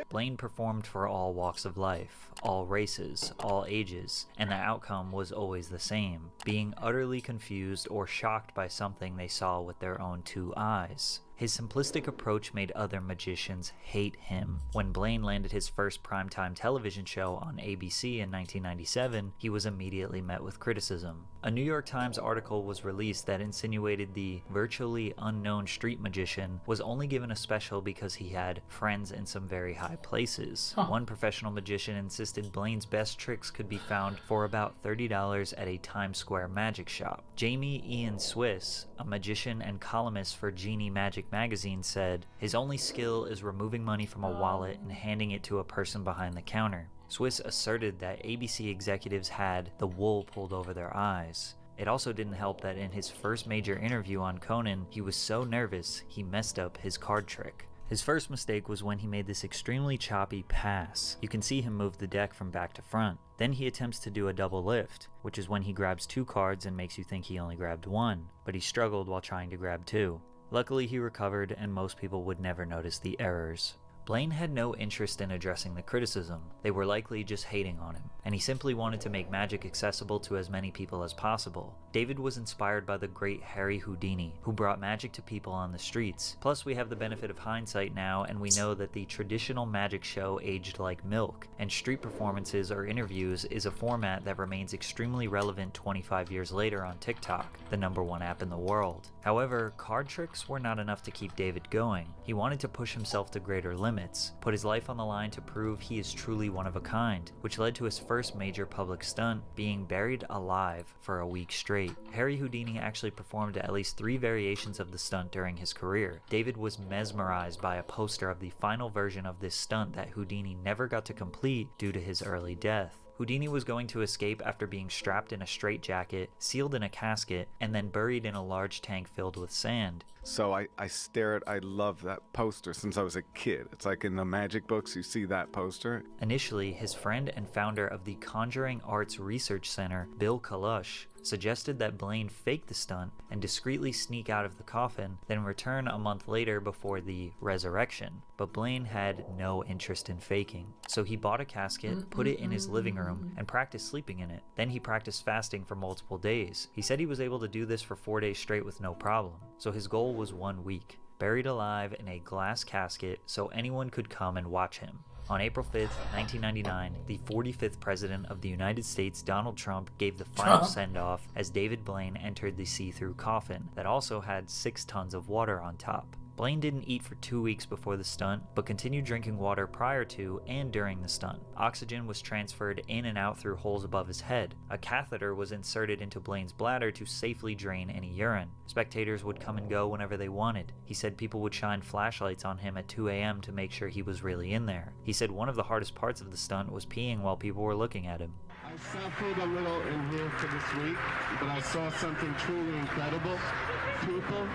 [SPEAKER 20] Blaine performed for all walks of life, all races, all ages, and the outcome was always the same, being utterly confused or shocked by something they saw with their own two eyes. His simplistic approach made other magicians hate him. When Blaine landed his first primetime television show on ABC in 1997, he was immediately met with criticism. A New York Times article was released that insinuated the virtually unknown street magician was only given a special because he had friends in some very high places. One professional magician insisted Blaine's best tricks could be found for about $30 at a Times Square magic shop. Jamie Ian Swiss, a magician and columnist for Genie Magic magazine, said, "His only skill is removing money from a wallet and handing it to a person behind the counter." Swiss asserted that ABC executives had the wool pulled over their eyes. It also didn't help that in his first major interview on Conan, he was so nervous he messed up his card trick. His first mistake was when he made this extremely choppy pass. You can see him move the deck from back to front. Then he attempts to do a double lift, which is when he grabs two cards and makes you think he only grabbed one, but he struggled while trying to grab two. Luckily he recovered, and most people would never notice the errors. Blaine had no interest in addressing the criticism. They were likely just hating on him, and he simply wanted to make magic accessible to as many people as possible. David was inspired by the great Harry Houdini, who brought magic to people on the streets. Plus, we have the benefit of hindsight now, and we know that the traditional magic show aged like milk, and street performances or interviews is a format that remains extremely relevant 25 years later on TikTok, the #1 app in the world. However, card tricks were not enough to keep David going. He wanted to push himself to greater limits, put his life on the line to prove he is truly one of a kind, which led to his first major public stunt, being buried alive for a week straight. Harry Houdini actually performed at least 3 variations of the stunt during his career. David was mesmerized by a poster of the final version of this stunt that Houdini never got to complete due to his early death. Houdini was going to escape after being strapped in a straitjacket, sealed in a casket, and then buried in a large tank filled with sand.
[SPEAKER 21] So I love that poster since I was a kid. It's like in the magic books, you see that poster.
[SPEAKER 20] Initially, his friend and founder of the Conjuring Arts Research Center, Bill Kalush, suggested that Blaine fake the stunt and discreetly sneak out of the coffin, then return a month later before the resurrection. But Blaine had no interest in faking. So he bought a casket, put it in his living room, and practiced sleeping in it. Then he practiced fasting for multiple days. He said he was able to do this for 4 days straight with no problem. So his goal was 1 week, buried alive in a glass casket so anyone could come and watch him. On April 5th, 1999, the 45th President of the United States, Donald Trump, gave the final send-off as David Blaine entered the see-through coffin that also had 6 tons of water on top. Blaine didn't eat for 2 weeks before the stunt, but continued drinking water prior to and during the stunt. Oxygen was transferred in and out through holes above his head. A catheter was inserted into Blaine's bladder to safely drain any urine. Spectators would come and go whenever they wanted. He said people would shine flashlights on him at 2 a.m. to make sure he was really in there. He said one of the hardest parts of the stunt was peeing while people were looking at him.
[SPEAKER 22] I suffered a little in here for this week, but I saw something truly incredible. People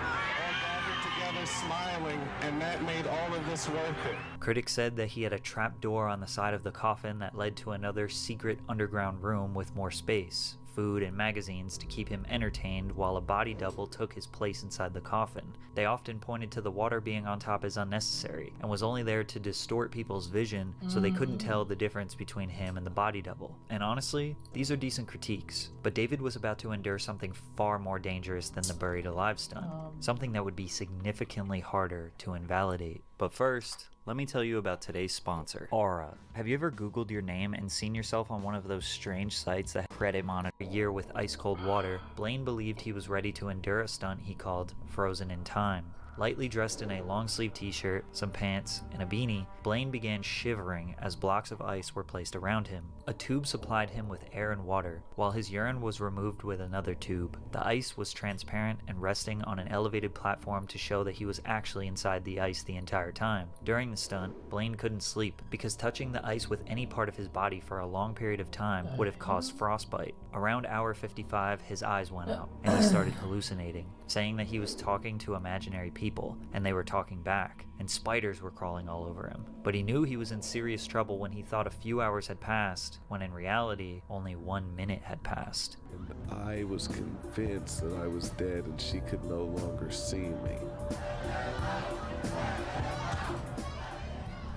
[SPEAKER 22] together smiling, and that made all of this worth it.
[SPEAKER 20] Critics said that he had a trap door on the side of the coffin that led to another secret underground room with more space, food, and magazines to keep him entertained while a body double took his place inside the coffin. They often pointed to the water being on top as unnecessary and was only there to distort people's vision so they couldn't tell the difference between him and the body double. And honestly, these are decent critiques, but David was about to endure something far more dangerous than the buried alive stunt, something that would be significantly harder to invalidate. But first, let me tell you about today's sponsor, Aura. Have you ever Googled your name and seen yourself on one of those strange sites that credit monitor a year with ice-cold water? Blaine believed he was ready to endure a stunt he called Frozen in Time. Lightly dressed in a long-sleeve t-shirt, some pants, and a beanie, Blaine began shivering as blocks of ice were placed around him. A tube supplied him with air and water, while his urine was removed with another tube. The ice was transparent and resting on an elevated platform to show that he was actually inside the ice the entire time. During the stunt, Blaine couldn't sleep because touching the ice with any part of his body for a long period of time would have caused frostbite. Around hour 55, his eyes went out, and he started hallucinating, saying that he was talking to imaginary people, and they were talking back, and spiders were crawling all over him. But he knew he was in serious trouble when he thought a few hours had passed, when in reality, only 1 minute had passed.
[SPEAKER 23] And I was convinced that I was dead and she could no longer see me.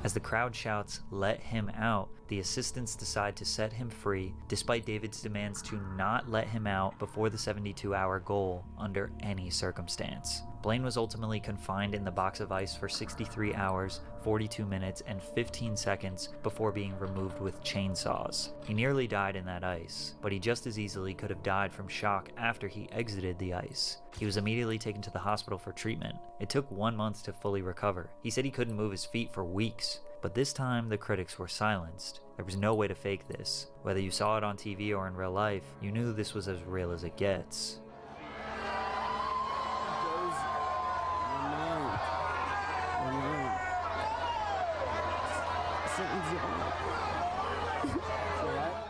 [SPEAKER 20] As the crowd shouts, "Let him out," the assistants decide to set him free, despite David's demands to not let him out before the 72-hour goal under any circumstance. Blaine was ultimately confined in the box of ice for 63 hours, 42 minutes, and 15 seconds before being removed with chainsaws. He nearly died in that ice, but he just as easily could have died from shock after he exited the ice. He was immediately taken to the hospital for treatment. It took 1 month to fully recover. He said he couldn't move his feet for weeks. But this time, the critics were silenced. There was no way to fake this. Whether you saw it on TV or in real life, you knew this was as real as it gets.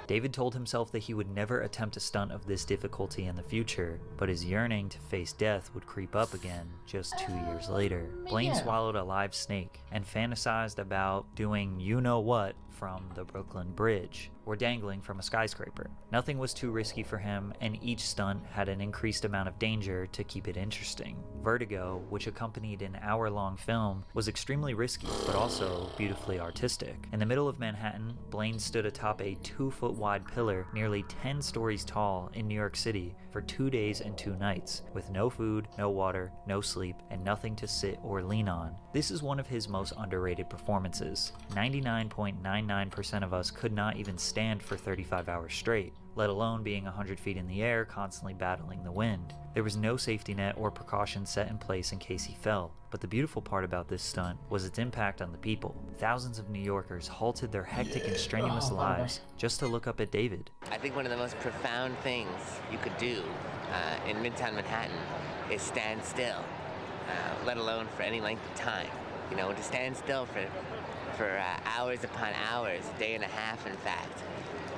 [SPEAKER 20] David told himself that he would never attempt a stunt of this difficulty in the future, but his yearning to face death would creep up again just 2 years later. Blaine swallowed a live snake and fantasized about doing you-know-what from the Brooklyn Bridge, or dangling from a skyscraper. Nothing was too risky for him, and each stunt had an increased amount of danger to keep it interesting. Vertigo, which accompanied an hour-long film, was extremely risky, but also beautifully artistic. In the middle of Manhattan, Blaine stood atop a 2-foot-wide pillar nearly 10 stories tall in New York City for 2 days and 2 nights, with no food, no water, no sleep, and nothing to sit or lean on. This is one of his most underrated performances. 99.99% of us could not even stand for 35 hours straight, let alone being 100 feet in the air, constantly battling the wind. There was no safety net or precaution set in place in case he fell. But the beautiful part about this stunt was its impact on the people. Thousands of New Yorkers halted their hectic and strenuous lives just to look up at David.
[SPEAKER 1] I think one of the most profound things you could do in Midtown Manhattan is stand still, let alone for any length of time. You know, to stand still for hours upon hours, a day and a half in fact.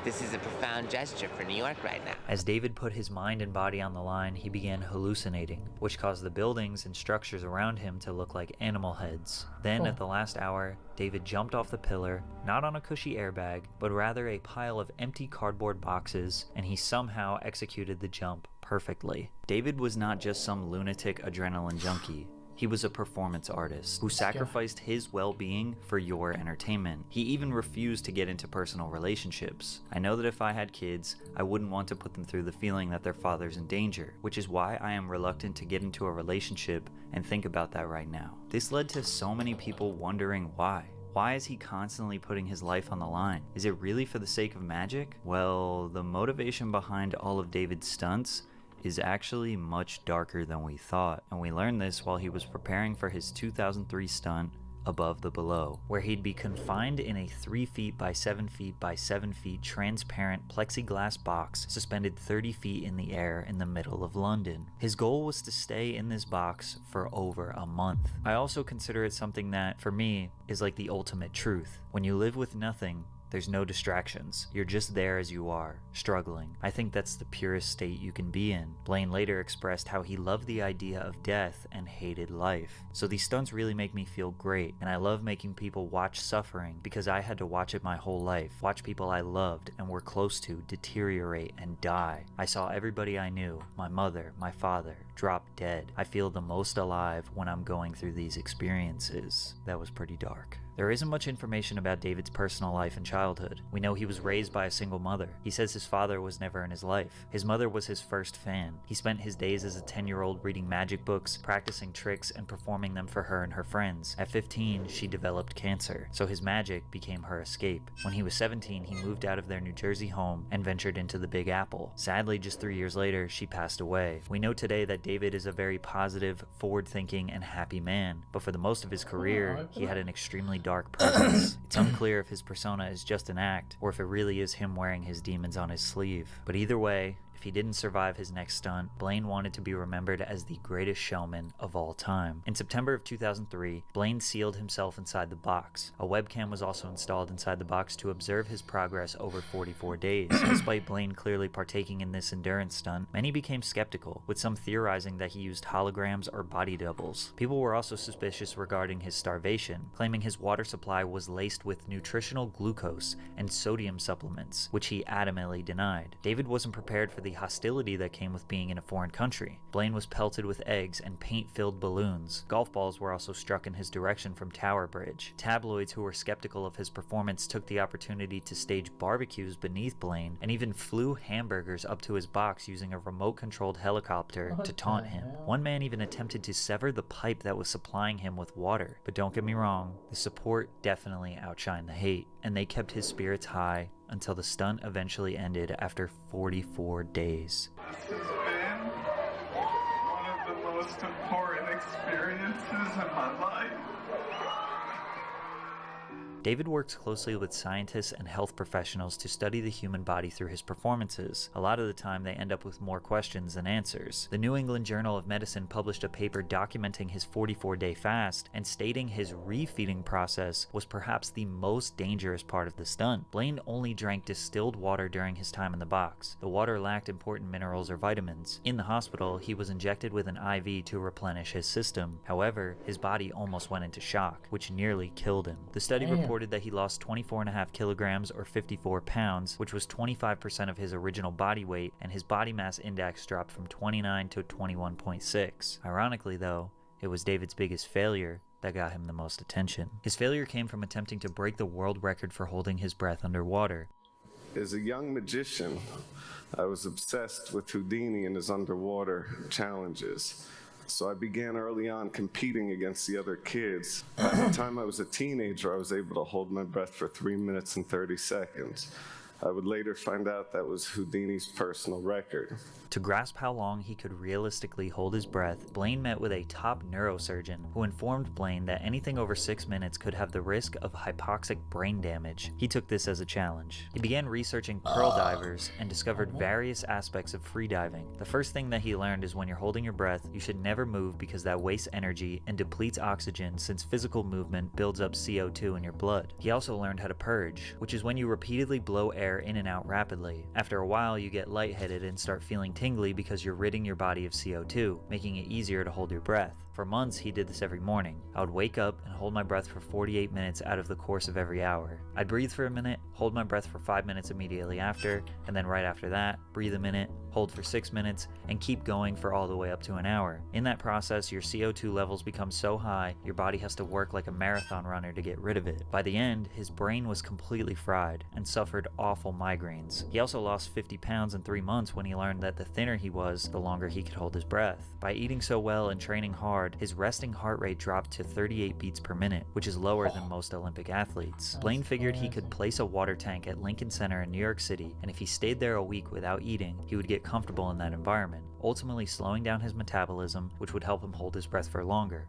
[SPEAKER 1] This is a profound gesture for New York right now.
[SPEAKER 20] As David put his mind and body on the line, he began hallucinating, which caused the buildings and structures around him to look like animal heads. Then, at the last hour, David jumped off the pillar, not on a cushy airbag, but rather a pile of empty cardboard boxes, and he somehow executed the jump perfectly. David was not just some lunatic adrenaline junkie. He was a performance artist who sacrificed his well-being for your entertainment. He even refused to get into personal relationships. I know that if I had kids, I wouldn't want to put them through the feeling that their father's in danger, which is why I am reluctant to get into a relationship and think about that right now. This led to so many people wondering why. Why is he constantly putting his life on the line? Is it really for the sake of magic? Well, the motivation behind all of David's stunts is actually much darker than we thought, and we learned this while he was preparing for his 2003 stunt, Above the Below, where he'd be confined in a 3 feet by 7 feet by 7 feet transparent plexiglass box suspended 30 feet in the air in the middle of London. His goal was to stay in this box for over a month. I also consider it something that, for me, is like the ultimate truth. When you live with nothing, there's no distractions. You're just there as you are, struggling. I think that's the purest state you can be in. Blaine later expressed how he loved the idea of death and hated life. So these stunts really make me feel great, and I love making people watch suffering because I had to watch it my whole life. Watch people I loved and were close to deteriorate and die. I saw everybody I knew, my mother, my father, drop dead. I feel the most alive when I'm going through these experiences. That was pretty dark. There isn't much information about David's personal life and childhood. We know he was raised by a single mother. He says his father was never in his life. His mother was his first fan. He spent his days as a 10-year-old reading magic books, practicing tricks, and performing them for her and her friends. At 15, she developed cancer, so his magic became her escape. When he was 17, he moved out of their New Jersey home and ventured into the Big Apple. Sadly, just 3 years later, she passed away. We know today that David is a very positive, forward-thinking, and happy man, but for the most of his career, he had an extremely dark presence. It's unclear if his persona is just an act, or if it really is him wearing his demons on his sleeve. But either way, if he didn't survive his next stunt, Blaine wanted to be remembered as the greatest showman of all time. In September of 2003, Blaine sealed himself inside the box. A webcam was also installed inside the box to observe his progress over 44 days. Despite Blaine clearly partaking in this endurance stunt, many became skeptical, with some theorizing that he used holograms or body doubles. People were also suspicious regarding his starvation, claiming his water supply was laced with nutritional glucose and sodium supplements, which he adamantly denied. David wasn't prepared for the hostility that came with being in a foreign country. Blaine was pelted with eggs and paint-filled balloons. Golf balls were also struck in his direction from Tower Bridge. Tabloids who were skeptical of his performance took the opportunity to stage barbecues beneath Blaine and even flew hamburgers up to his box using a remote-controlled helicopter to taunt him. One man even attempted to sever the pipe that was supplying him with water. But don't get me wrong, the support definitely outshined the hate, and they kept his spirits high until the stunt eventually ended after 44 days.
[SPEAKER 22] This has been one of the most important experiences in my life.
[SPEAKER 20] David works closely with scientists and health professionals to study the human body through his performances. A lot of the time they end up with more questions than answers. The New England Journal of Medicine published a paper documenting his 44-day fast and stating his refeeding process was perhaps the most dangerous part of the stunt. Blaine only drank distilled water during his time in the box. The water lacked important minerals or vitamins. In the hospital, he was injected with an IV to replenish his system. However, his body almost went into shock, which nearly killed him. The study reported that he lost 24.5 kilograms or 54 pounds, which was 25% of his original body weight, and his body mass index dropped from 29 to 21.6. Ironically though, it was David's biggest failure that got him the most attention. His failure came from attempting to break the world record for holding his breath underwater.
[SPEAKER 22] As a young magician, I was obsessed with Houdini and his underwater challenges. So I began early on competing against the other kids. By the time I was a teenager, I was able to hold my breath for 3 minutes and 30 seconds. I would later find out that was Houdini's personal record.
[SPEAKER 20] To grasp how long he could realistically hold his breath, Blaine met with a top neurosurgeon who informed Blaine that anything over 6 minutes could have the risk of hypoxic brain damage. He took this as a challenge. He began researching pearl divers and discovered various aspects of freediving. The first thing that he learned is when you're holding your breath, you should never move because that wastes energy and depletes oxygen since physical movement builds up CO2 in your blood. He also learned how to purge, which is when you repeatedly blow air in and out rapidly. After a while, you get lightheaded and start feeling tingly because you're ridding your body of CO2, making it easier to hold your breath. For months, he did this every morning. I would wake up and hold my breath for 48 minutes out of the course of every hour. I'd breathe for a minute, hold my breath for 5 minutes immediately after, and then right after that, breathe a minute, hold for 6 minutes, and keep going for all the way up to an hour. In that process, your CO2 levels become so high, your body has to work like a marathon runner to get rid of it. By the end, his brain was completely fried and suffered awful migraines. He also lost 50 pounds in 3 months when he learned that the thinner he was, the longer he could hold his breath. By eating so well and training hard, his resting heart rate dropped to 38 beats per minute, which is lower than most Olympic athletes. Blaine figured he could place a water tank at Lincoln Center in New York City, and if he stayed there a week without eating, he would get comfortable in that environment, ultimately slowing down his metabolism, which would help him hold his breath for longer.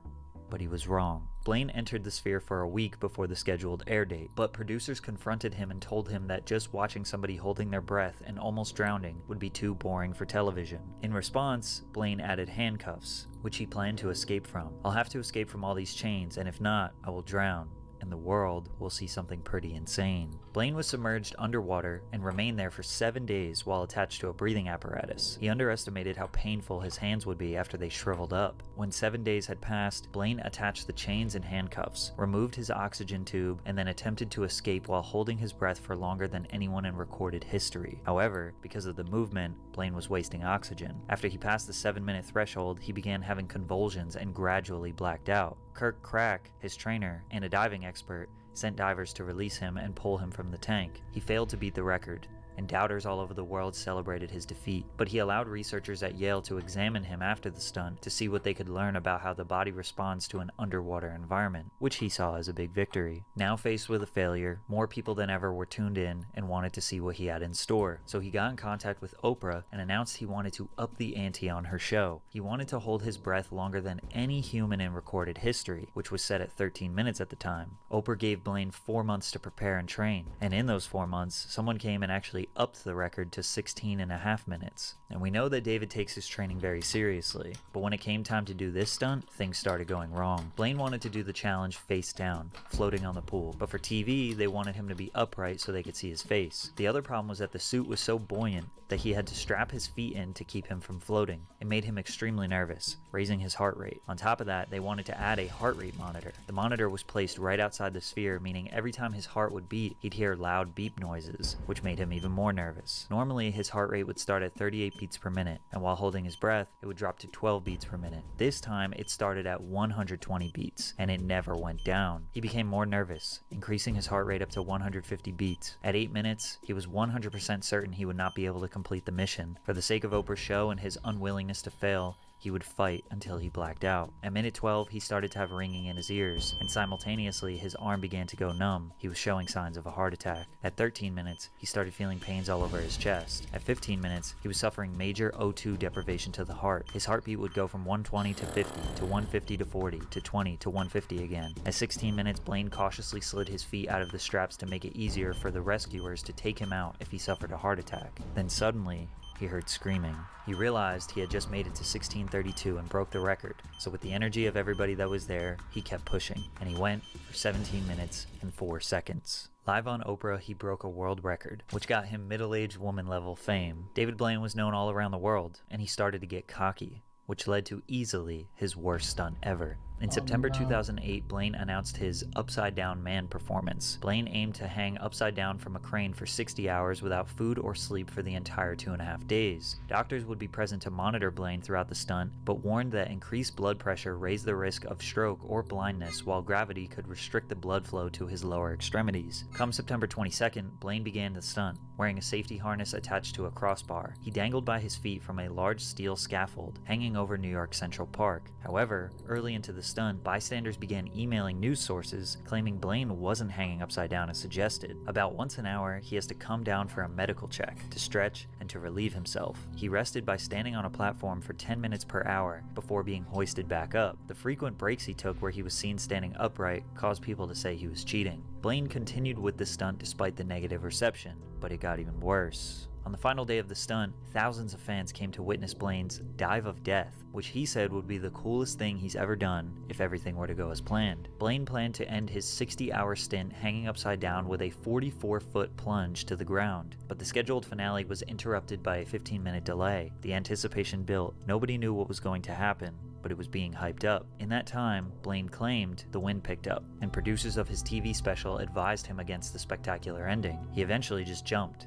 [SPEAKER 20] But he was wrong. Blaine entered the Sphere for a week before the scheduled air date, but producers confronted him and told him that just watching somebody holding their breath and almost drowning would be too boring for television. In response, Blaine added handcuffs, which he planned to escape from. "I'll have to escape from all these chains, and if not, I will drown, and the world will see something pretty insane." Blaine was submerged underwater and remained there for 7 days while attached to a breathing apparatus. He underestimated how painful his hands would be after they shriveled up. When 7 days had passed, Blaine attached the chains and handcuffs, removed his oxygen tube, and then attempted to escape while holding his breath for longer than anyone in recorded history. However, because of the movement, Blaine was wasting oxygen. After he passed the 7-minute threshold, he began having convulsions and gradually blacked out. CRIKEY, his trainer, and a diving expert, sent divers to release him and pull him from the tank. He failed to beat the record, and doubters all over the world celebrated his defeat. But he allowed researchers at Yale to examine him after the stunt to see what they could learn about how the body responds to an underwater environment, which he saw as a big victory. Now faced with a failure, more people than ever were tuned in and wanted to see what he had in store. So he got in contact with Oprah and announced he wanted to up the ante on her show. He wanted to hold his breath longer than any human in recorded history, which was set at 13 minutes at the time. Oprah gave Blaine 4 months to prepare and train, and in those 4 months, someone came and actually upped the record to 16.5 minutes. And we know that David takes his training very seriously, but when it came time to do this stunt, things started going wrong. Blaine wanted to do the challenge face down, floating on the pool, but for TV, they wanted him to be upright so they could see his face. The other problem was that the suit was so buoyant, that he had to strap his feet in to keep him from floating. It made him extremely nervous, raising his heart rate. On top of that, they wanted to add a heart rate monitor. The monitor was placed right outside the sphere, meaning every time his heart would beat, he'd hear loud beep noises, which made him even more nervous. Normally, his heart rate would start at 38 beats per minute, and while holding his breath, it would drop to 12 beats per minute. This time, it started at 120 beats, and it never went down. He became more nervous, increasing his heart rate up to 150 beats. At 8 minutes, he was 100% certain he would not be able to complete the mission. For the sake of Oprah's show and his unwillingness to fail, he would fight until he blacked out. At minute 12, he started to have ringing in his ears, and simultaneously his arm began to go numb. He was showing signs of a heart attack. At 13 minutes, he started feeling pains all over his chest. At 15 minutes, he was suffering major O2 deprivation to the heart. His heartbeat would go from 120 to 50, to 150 to 40, to 20 to 150 again. At 16 minutes, Blaine cautiously slid his feet out of the straps to make it easier for the rescuers to take him out if he suffered a heart attack. Then suddenly, he heard screaming. He realized he had just made it to 1632 and broke the record, so with the energy of everybody that was there, he kept pushing, and he went for 17 minutes and 4 seconds. Live on Oprah, he broke a world record, which got him middle-aged woman level fame. David Blaine was known all around the world, and he started to get cocky, which led to easily his worst stunt ever. In September 2008, Blaine announced his Upside Down Man performance. Blaine aimed to hang upside down from a crane for 60 hours without food or sleep for the entire 2.5 days. Doctors would be present to monitor Blaine throughout the stunt, but warned that increased blood pressure raised the risk of stroke or blindness, while gravity could restrict the blood flow to his lower extremities. Come September 22nd, Blaine began the stunt, wearing a safety harness attached to a crossbar. He dangled by his feet from a large steel scaffold hanging over New York Central Park. However, early into the stunt, bystanders began emailing news sources claiming Blaine wasn't hanging upside down as suggested. About once an hour, he has to come down for a medical check, to stretch, and to relieve himself. He rested by standing on a platform for 10 minutes per hour before being hoisted back up. The frequent breaks he took where he was seen standing upright caused people to say he was cheating. Blaine continued with the stunt despite the negative reception, but it got even worse. On the final day of the stunt, thousands of fans came to witness Blaine's dive of death, which he said would be the coolest thing he's ever done if everything were to go as planned. Blaine planned to end his 60-hour stint hanging upside down with a 44-foot plunge to the ground, but the scheduled finale was interrupted by a 15-minute delay. The anticipation built. Nobody knew what was going to happen, but it was being hyped up. In that time, Blaine claimed the wind picked up, and producers of his TV special advised him against the spectacular ending. He eventually just jumped.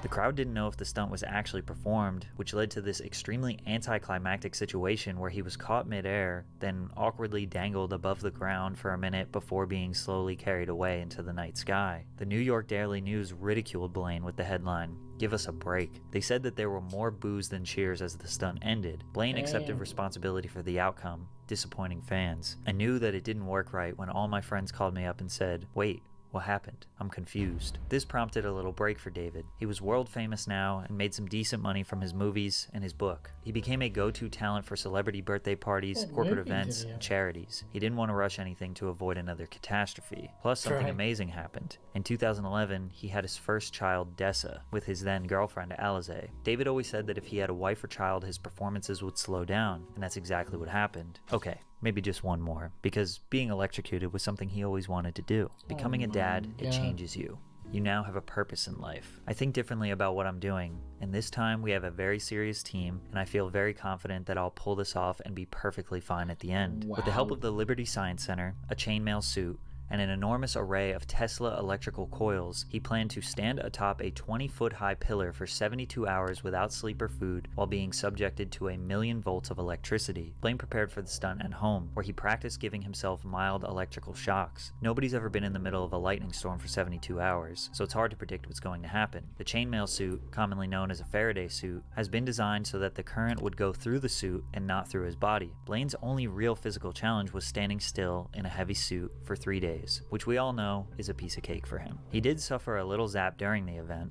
[SPEAKER 20] The crowd didn't know if the stunt was actually performed, which led to this extremely anticlimactic situation where he was caught midair, then awkwardly dangled above the ground for a minute before being slowly carried away into the night sky. The New York Daily News ridiculed Blaine with the headline, "Give us a break." They said that there were more boos than cheers as the stunt ended. Blaine accepted responsibility for the outcome, disappointing fans. "I knew that it didn't work right when all my friends called me up and said, 'Wait, what happened? I'm confused.'" This prompted a little break for David. He was world famous now and made some decent money from his movies and his book. He became a go-to talent for celebrity birthday parties, corporate events, and charities. He didn't want to rush anything to avoid another catastrophe. Plus, something amazing happened. In 2011, he had his first child, Dessa, with his then girlfriend, Alize. David always said that if he had a wife or child, his performances would slow down, and that's exactly what happened. Okay, maybe just one more, because being electrocuted was something he always wanted to do. Becoming a dad, it changes you. You now have a purpose in life. I think differently about what I'm doing, and this time we have a very serious team, and I feel very confident that I'll pull this off and be perfectly fine at the end. With the help of the Liberty Science Center, a chainmail suit, and an enormous array of Tesla electrical coils, he planned to stand atop a 20-foot-high pillar for 72 hours without sleep or food while being subjected to 1,000,000 volts of electricity. Blaine prepared for the stunt at home, where he practiced giving himself mild electrical shocks. Nobody's ever been in the middle of a lightning storm for 72 hours, so it's hard to predict what's going to happen. The chainmail suit, commonly known as a Faraday suit, has been designed so that the current would go through the suit and not through his body. Blaine's only real physical challenge was standing still in a heavy suit for 3 days. Which we all know is a piece of cake for him. He did suffer a little zap during the event.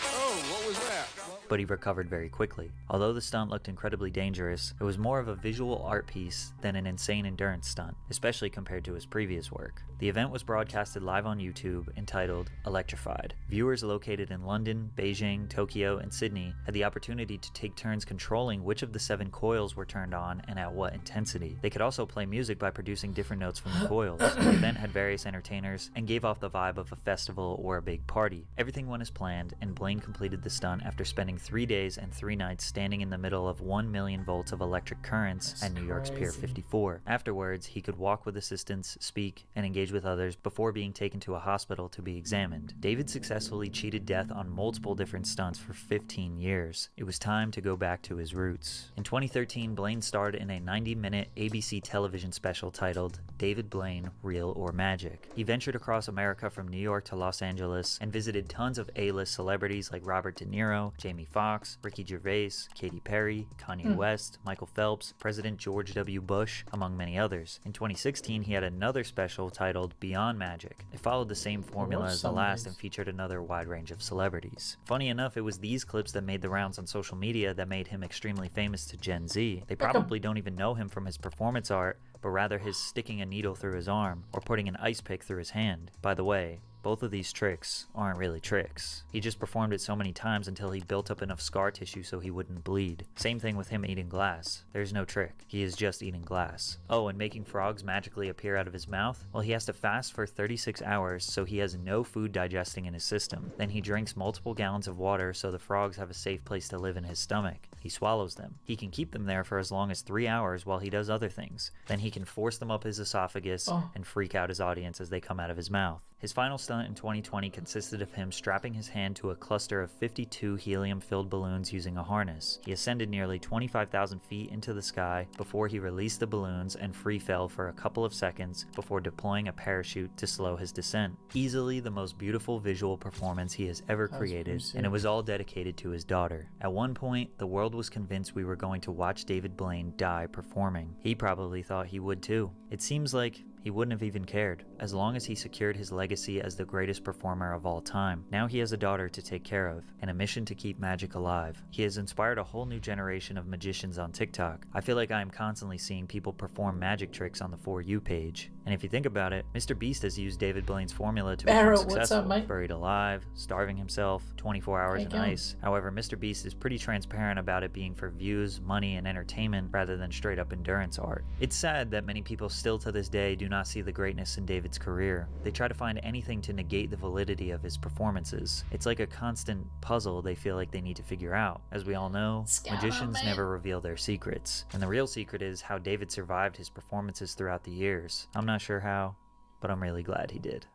[SPEAKER 5] Oh, what was that?
[SPEAKER 20] but he recovered very quickly. Although the stunt looked incredibly dangerous, it was more of a visual art piece than an insane endurance stunt, especially compared to his previous work. The event was broadcasted live on YouTube, entitled Electrified. Viewers located in London, Beijing, Tokyo, and Sydney had the opportunity to take turns controlling which of the 7 coils were turned on and at what intensity. They could also play music by producing different notes from the coils. The event had various entertainers and gave off the vibe of a festival or a big party. Everything went as planned, and Blaine completed the stunt after spending 3 days and 3 nights standing in the middle of 1 million volts of electric currents at New York's Pier 54. Afterwards, he could walk with assistants, speak, and engage with others before being taken to a hospital to be examined. David successfully cheated death on multiple different stunts for 15 years. It was time to go back to his roots. In 2013, Blaine starred in a 90-minute ABC television special titled David Blaine, Real or Magic. He ventured across America from New York to Los Angeles and visited tons of A-list celebrities like Robert De Niro, Jamie Foxx, Ricky Gervais, Katy Perry, Kanye West, Michael Phelps, President George W. Bush, among many others. In 2016, he had another special titled Beyond Magic. It followed the same formula as the last and featured another wide range of celebrities. Funny enough, it was these clips that made the rounds on social media that made him extremely famous to Gen Z. They probably don't even know him from his performance art, but rather his sticking a needle through his arm or putting an ice pick through his hand. By the way, both of these tricks aren't really tricks. He just performed it so many times until he built up enough scar tissue so he wouldn't bleed. Same thing with him eating glass. There's no trick. He is just eating glass. Oh, and making frogs magically appear out of his mouth? Well, he has to fast for 36 hours so he has no food digesting in his system. Then he drinks multiple gallons of water so the frogs have a safe place to live in his stomach. He swallows them. He can keep them there for as long as 3 hours while he does other things. Then he can force them up his esophagus and freak out his audience as they come out of his mouth. His final stunt in 2020 consisted of him strapping his hand to a cluster of 52 helium-filled balloons using a harness. He ascended nearly 25,000 feet into the sky before he released the balloons and free fell for a couple of seconds before deploying a parachute to slow his descent. Easily the most beautiful visual performance he has ever created, and it was all dedicated to his daughter. At one point, the world was convinced we were going to watch David Blaine die performing. He probably thought he would too. It seems like he wouldn't have even cared, as long as he secured his legacy as the greatest performer of all time. Now he has a daughter to take care of, and a mission to keep magic alive. He has inspired a whole new generation of magicians on TikTok. I feel like I am constantly seeing people perform magic tricks on the For You page. And if you think about it, Mr. Beast has used David Blaine's formula to become successful. What's up, mate? Buried alive, starving himself, 24 hours in ice. However, Mr. Beast is pretty transparent about it being for views, money, and entertainment rather than straight up endurance art. It's sad that many people still to this day do not see the greatness in David's career. They try to find anything to negate the validity of his performances. It's like a constant puzzle they feel like they need to figure out. As we all know, magicians never reveal their secrets. And the real secret is how David survived his performances throughout the years. I'm not sure how, but I'm really glad he did.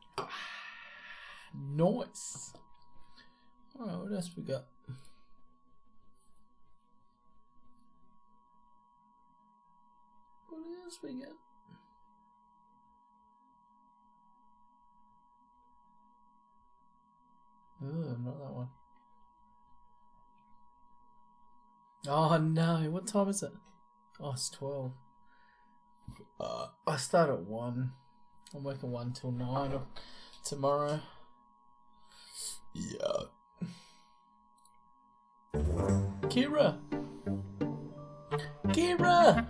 [SPEAKER 2] Nice. Alright, what else we got? What else we got? Oh, not that one. Oh no, what time is it? Oh, it's 12. I start at 1. I'm working 1 till 9 tomorrow. Yeah. Kira! Kira!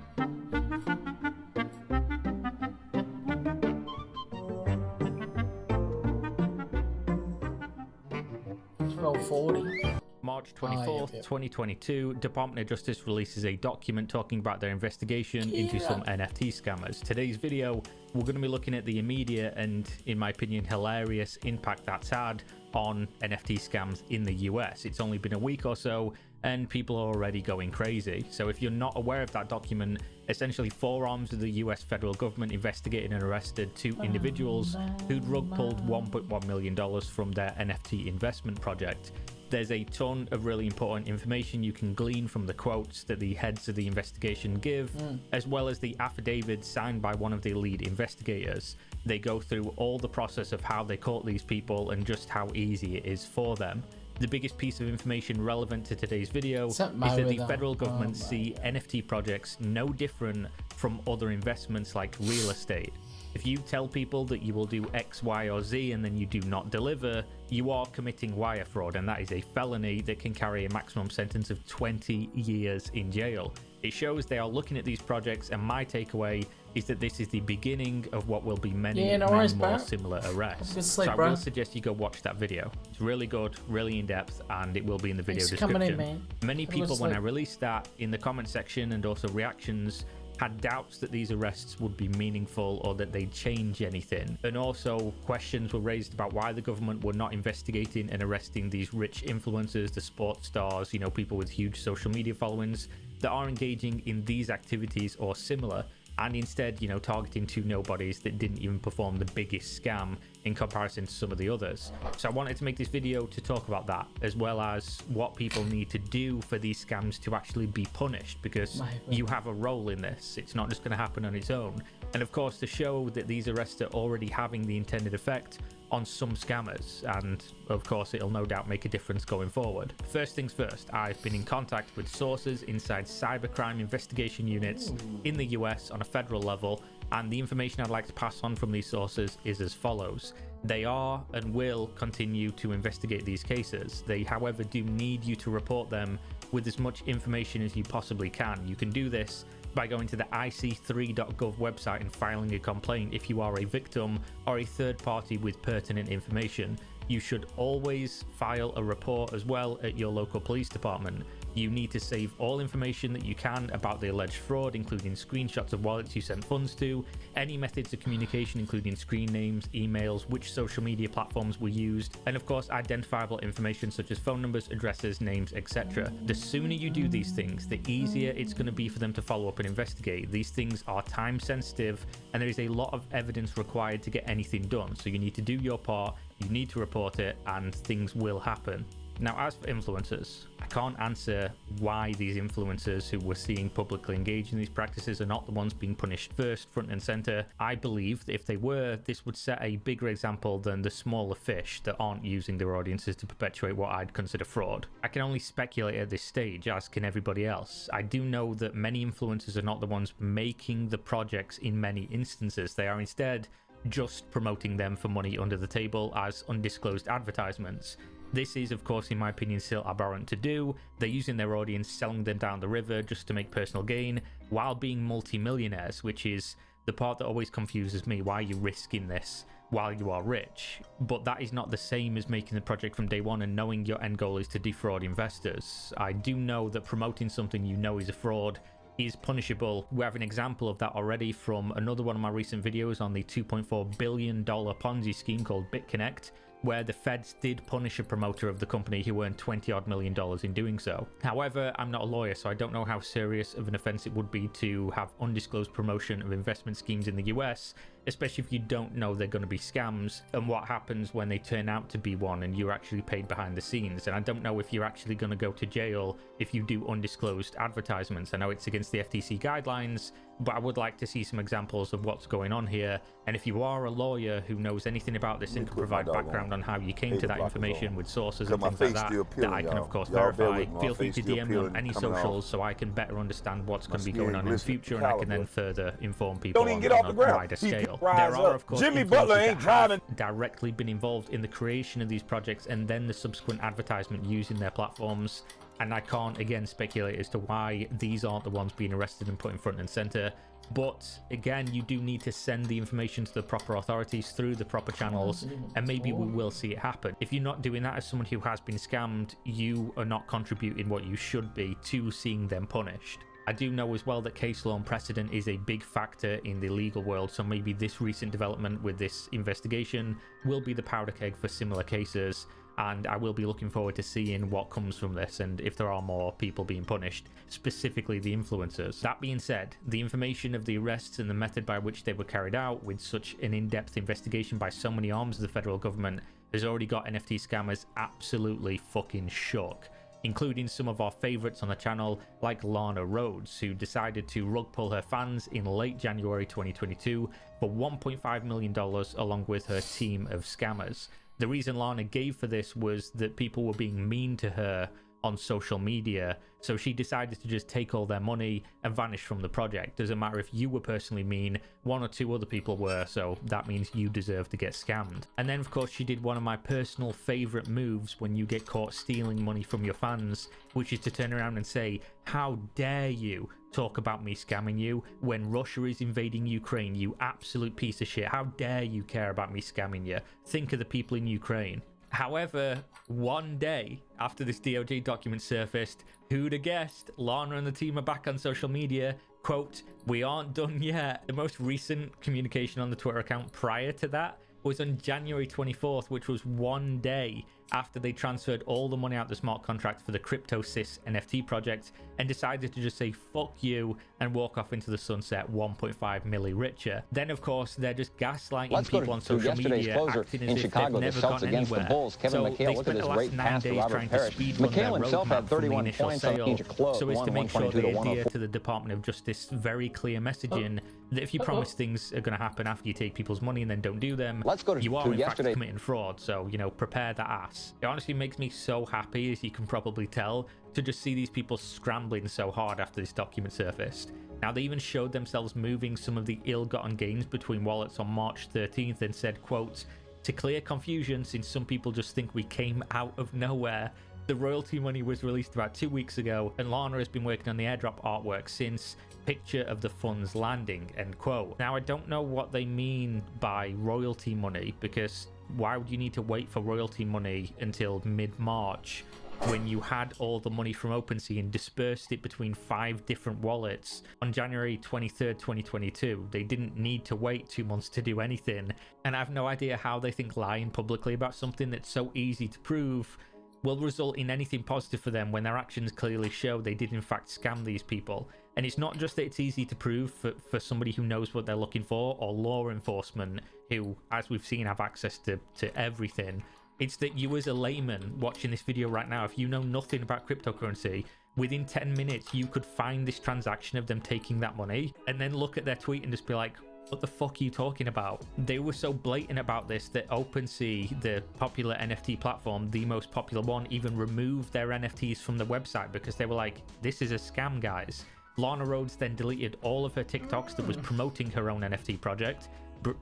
[SPEAKER 5] March 24th, 2022, Department of Justice releases a document talking about their investigation into some NFT scammers. Today's video, we're going to be looking at the immediate and, in my opinion, hilarious impact that's had on NFT scams in the US. It's only been a week or so and people are already going crazy. So if you're not aware of that document, essentially 4 arms of the US federal government investigated and arrested 2 individuals who'd rug pulled $1.1 million from their NFT investment project. There's a ton of really important information you can glean from the quotes that the heads of the investigation give, as well as the affidavit signed by one of the lead investigators. They go through all the process of how they caught these people and just how easy it is for them. The biggest piece of information relevant to today's video is that the federal government see NFT projects no different from other investments like real estate. If you tell people that you will do X, Y, or Z and then you do not deliver, you are committing wire fraud, and that is a felony that can carry a maximum sentence of 20 years in jail. It shows they are looking at these projects, and my takeaway is that this is the beginning of what will be many more similar arrests. So I will suggest you go watch that video. It's really good, really in-depth, and it will be in the video description. Many people, when I released that, in the comment section and also reactions, had doubts that these arrests would be meaningful or that they'd change anything. And also questions were raised about why the government were not investigating and arresting these rich influencers, the sports stars, you know, people with huge social media followings that are engaging in these activities or similar, and instead, you know, targeting two nobodies that didn't even perform the biggest scam in comparison to some of the others. So I wanted to make this video to talk about that, as well as what people need to do for these scams to actually be punished, because you have a role in this. It's not just going to happen on its own. And of course, to show that these arrests are already having the intended effect on some scammers, and of course it'll no doubt make a difference going forward. First things first, I've been in contact with sources inside cybercrime investigation units in the US on a federal level, and the information I'd like to pass on from these sources is as follows. They are and will continue to investigate these cases. They, however, do need you to report them with as much information as you possibly can. You can do this by going to the ic3.gov website and filing a complaint if you are a victim or a third party with pertinent information. You should always file a report as well at your local police department. You need to save all information that you can about the alleged fraud, including screenshots of wallets you sent funds to, any methods of communication including screen names, emails, which social media platforms were used, and of course identifiable information such as phone numbers, addresses, names, etc. The sooner you do these things, the easier it's going to be for them to follow up and investigate. These things are time sensitive, and there is a lot of evidence required to get anything done, so you need to do your part, you need to report it, and things will happen. Now, as for influencers, I can't answer why these influencers who we're seeing publicly engage in these practices are not the ones being punished first, front and center. I believe that if they were, this would set a bigger example than the smaller fish that aren't using their audiences to perpetuate what I'd consider fraud. I can only speculate at this stage, as can everybody else. I do know that many influencers are not the ones making the projects in many instances. They are instead just promoting them for money under the table as undisclosed advertisements. This is, of course, in my opinion, still aberrant to do. They're using their audience, selling them down the river just to make personal gain, while being multi-millionaires, which is the part that always confuses me. Why are you risking this while you are rich? But that is not the same as making the project from day one and knowing your end goal is to defraud investors. I do know that promoting something you know is a fraud is punishable. We have an example of that already from another one of my recent videos on the $2.4 billion Ponzi scheme called BitConnect, where the feds did punish a promoter of the company who earned $20-odd million in doing so. However, I'm not a lawyer, so I don't know how serious of an offense it would be to have undisclosed promotion of investment schemes in the US, especially if you don't know they're going to be scams, and what happens when they turn out to be one and you're actually paid behind the scenes. And I don't know if you're actually going to go to jail if you do undisclosed advertisements. I know it's against the FTC guidelines, but I would like to see some examples of what's going on here. And if you are a lawyer who knows anything about this and can provide background on how you came to that information with sources and things like that I can of course verify, feel free to DM me on any socials so I can better understand what's going to be going on in the future, and I can then further inform people on a wider scale. There are of course influencers that have directly been involved in the creation of these projects and then the subsequent advertisement using their platforms, and I can't again speculate as to why these aren't the ones being arrested and put in front and center. But again, you do need to send the information to the proper authorities through the proper channels, and maybe we will see it happen. If you're not doing that as someone who has been scammed, you are not contributing what you should be to seeing them punished. I do know as well that case law and precedent is a big factor in the legal world, so maybe this recent development with this investigation will be the powder keg for similar cases, and I will be looking forward to seeing what comes from this and if there are more people being punished, specifically the influencers. That being said, the information of the arrests and the method by which they were carried out with such an in-depth investigation by so many arms of the federal government has already got NFT scammers absolutely fucking shook, including some of our favorites on the channel like Lana Rhodes, who decided to rug pull her fans in late January 2022 for $1.5 million along with her team of scammers. The reason Lana gave for this was that people were being mean to her on social media. So she decided to just take all their money and vanish from the project. Doesn't matter if you were personally mean, 1 or 2 other people were, so that means you deserve to get scammed. And then of course she did one of my personal favorite moves when you get caught stealing money from your fans, which is to turn around and say, how dare you talk about me scamming you when Russia is invading Ukraine, you absolute piece of shit. How dare you care about me scamming you? Think of the people in Ukraine. However, one day after this DOJ document surfaced, who'd have guessed, Lana and the team are back on social media. Quote, we aren't done yet. The most recent communication on the Twitter account prior to that was on January 24th, which was one day after they transferred all the money out the smart contract for the CryptoSys NFT project and decided to just say fuck you and walk off into the sunset 1.5 milli richer. Then of course they're just gaslighting people on social media, acting as if they've never gone anywhere. So they spent the last 9 days trying to speedrun their roadmap from the initial sale, so as to make sure they adhere to the Department of Justice very clear messaging that if you promise things are going to happen after you take people's money and then don't do them, you are in fact committing fraud. So, you know, prepare the ass. It honestly makes me so happy, as you can probably tell, to just see these people scrambling so hard after this document surfaced. Now, they even showed themselves moving some of the ill-gotten gains between wallets on March 13th and said, quote, to clear confusion, since some people just think we came out of nowhere, the royalty money was released about 2 weeks ago, and Lana has been working on the airdrop artwork since. Picture of the funds landing, end quote. Now, I don't know what they mean by royalty money, because why would you need to wait for royalty money until mid-March when you had all the money from OpenSea and dispersed it between 5 different wallets on January 23rd, 2022? They didn't need to wait 2 months to do anything, and I have no idea how they think lying publicly about something that's so easy to prove will result in anything positive for them when their actions clearly show they did in fact scam these people. And it's not just that it's easy to prove for somebody who knows what they're looking for, or law enforcement who, as we've seen, have access to everything. It's that you as a layman watching this video right now, if you know nothing about cryptocurrency, within 10 minutes you could find this transaction of them taking that money and then look at their tweet and just be like, what the fuck are you talking about? They were so blatant about this that OpenSea, the popular NFT platform, the most popular one, even removed their NFTs from the website because they were like, this is a scam, guys. Lana Rhodes then deleted all of her TikToks that was promoting her own NFT project.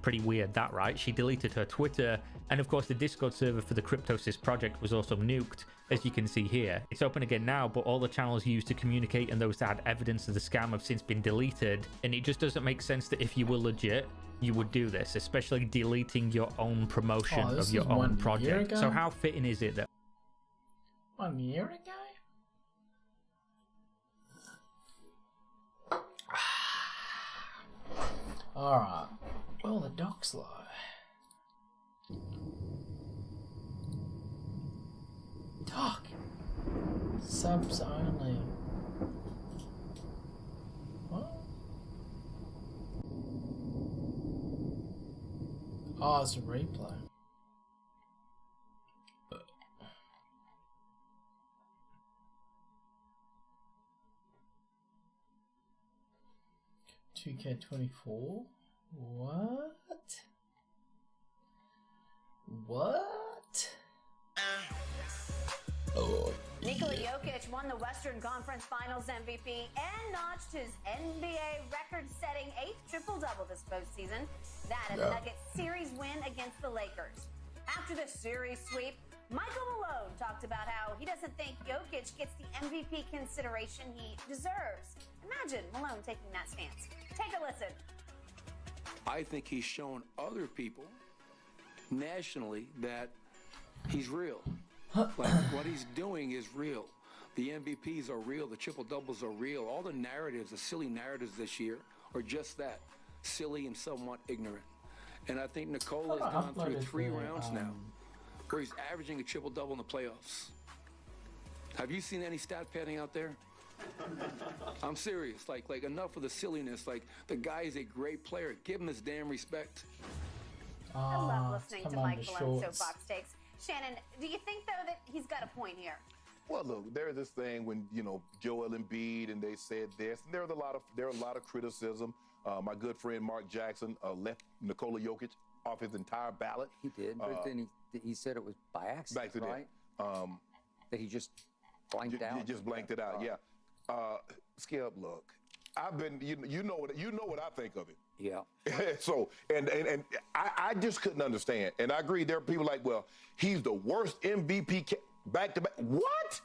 [SPEAKER 5] Pretty weird that, right? She deleted her Twitter, and of course the Discord server for the CryptoSys project was also nuked, as you can see here. It's open again now, but all the channels used to communicate and those that had evidence of the scam have since been deleted, and it just doesn't make sense that if you were legit, you would do this, especially deleting your own promotion of your own project. So how fitting is it that
[SPEAKER 2] 1 year ago? Alright, well, the dock's low. Dock! Subs only. What? Oh, it's a replay. $2K24? What? What? Oh.
[SPEAKER 8] Nikola Jokic won the Western Conference Finals MVP and notched his NBA record-setting 8th triple-double this postseason. That and the Nuggets series win against the Lakers. After the series sweep, Michael Malone talked about how he doesn't think Jokic gets the MVP consideration he deserves. Imagine Malone taking that stance. Take a listen.
[SPEAKER 13] I think he's shown other people nationally that he's real. Like what he's doing is real. The MVPs are real. The triple doubles are real. All the narratives, the silly narratives this year, are just that, silly and somewhat ignorant. And I think Nikola's gone through 3 rounds now, where he's averaging a triple double in the playoffs. Have you seen any stat padding out there? I'm serious. Like enough of the silliness. Like, the guy is a great player. Give him his damn respect.
[SPEAKER 8] I love listening to Mike Malone's soapbox takes. Shannon, do you think, though, that he's got a point here?
[SPEAKER 23] Well, look, there's this thing when, you know, Joel Embiid and they said this, and there are a lot of criticism. My good friend Mark Jackson left Nikola Jokic off his entire ballot.
[SPEAKER 24] He did, but then he said it was by accident, right?
[SPEAKER 23] That he just
[SPEAKER 9] blanked out.
[SPEAKER 23] You just blanked it out, yeah. Skip, look, I've been, you know what I think of it.
[SPEAKER 9] Yeah.
[SPEAKER 23] So, and I just couldn't understand. And I agree, there are people like, well, he's the worst MVP back-to-back. What?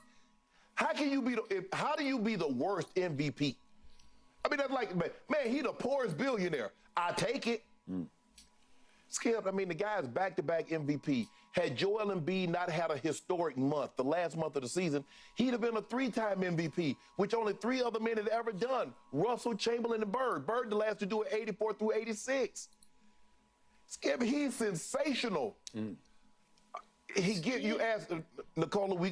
[SPEAKER 23] How can you be how do you be the worst MVP? I mean, that's like, man, he the poorest billionaire. I take it. Skip, I mean, the guy's back-to-back MVP. Had Joel Embiid not had a historic month, the last month of the season, he'd have been a 3-time MVP, which only 3 other men had ever done. Russell, Chamberlain, and Bird. Bird the last to do it 84 through 86. Skip, he's sensational. You asked Nicola, we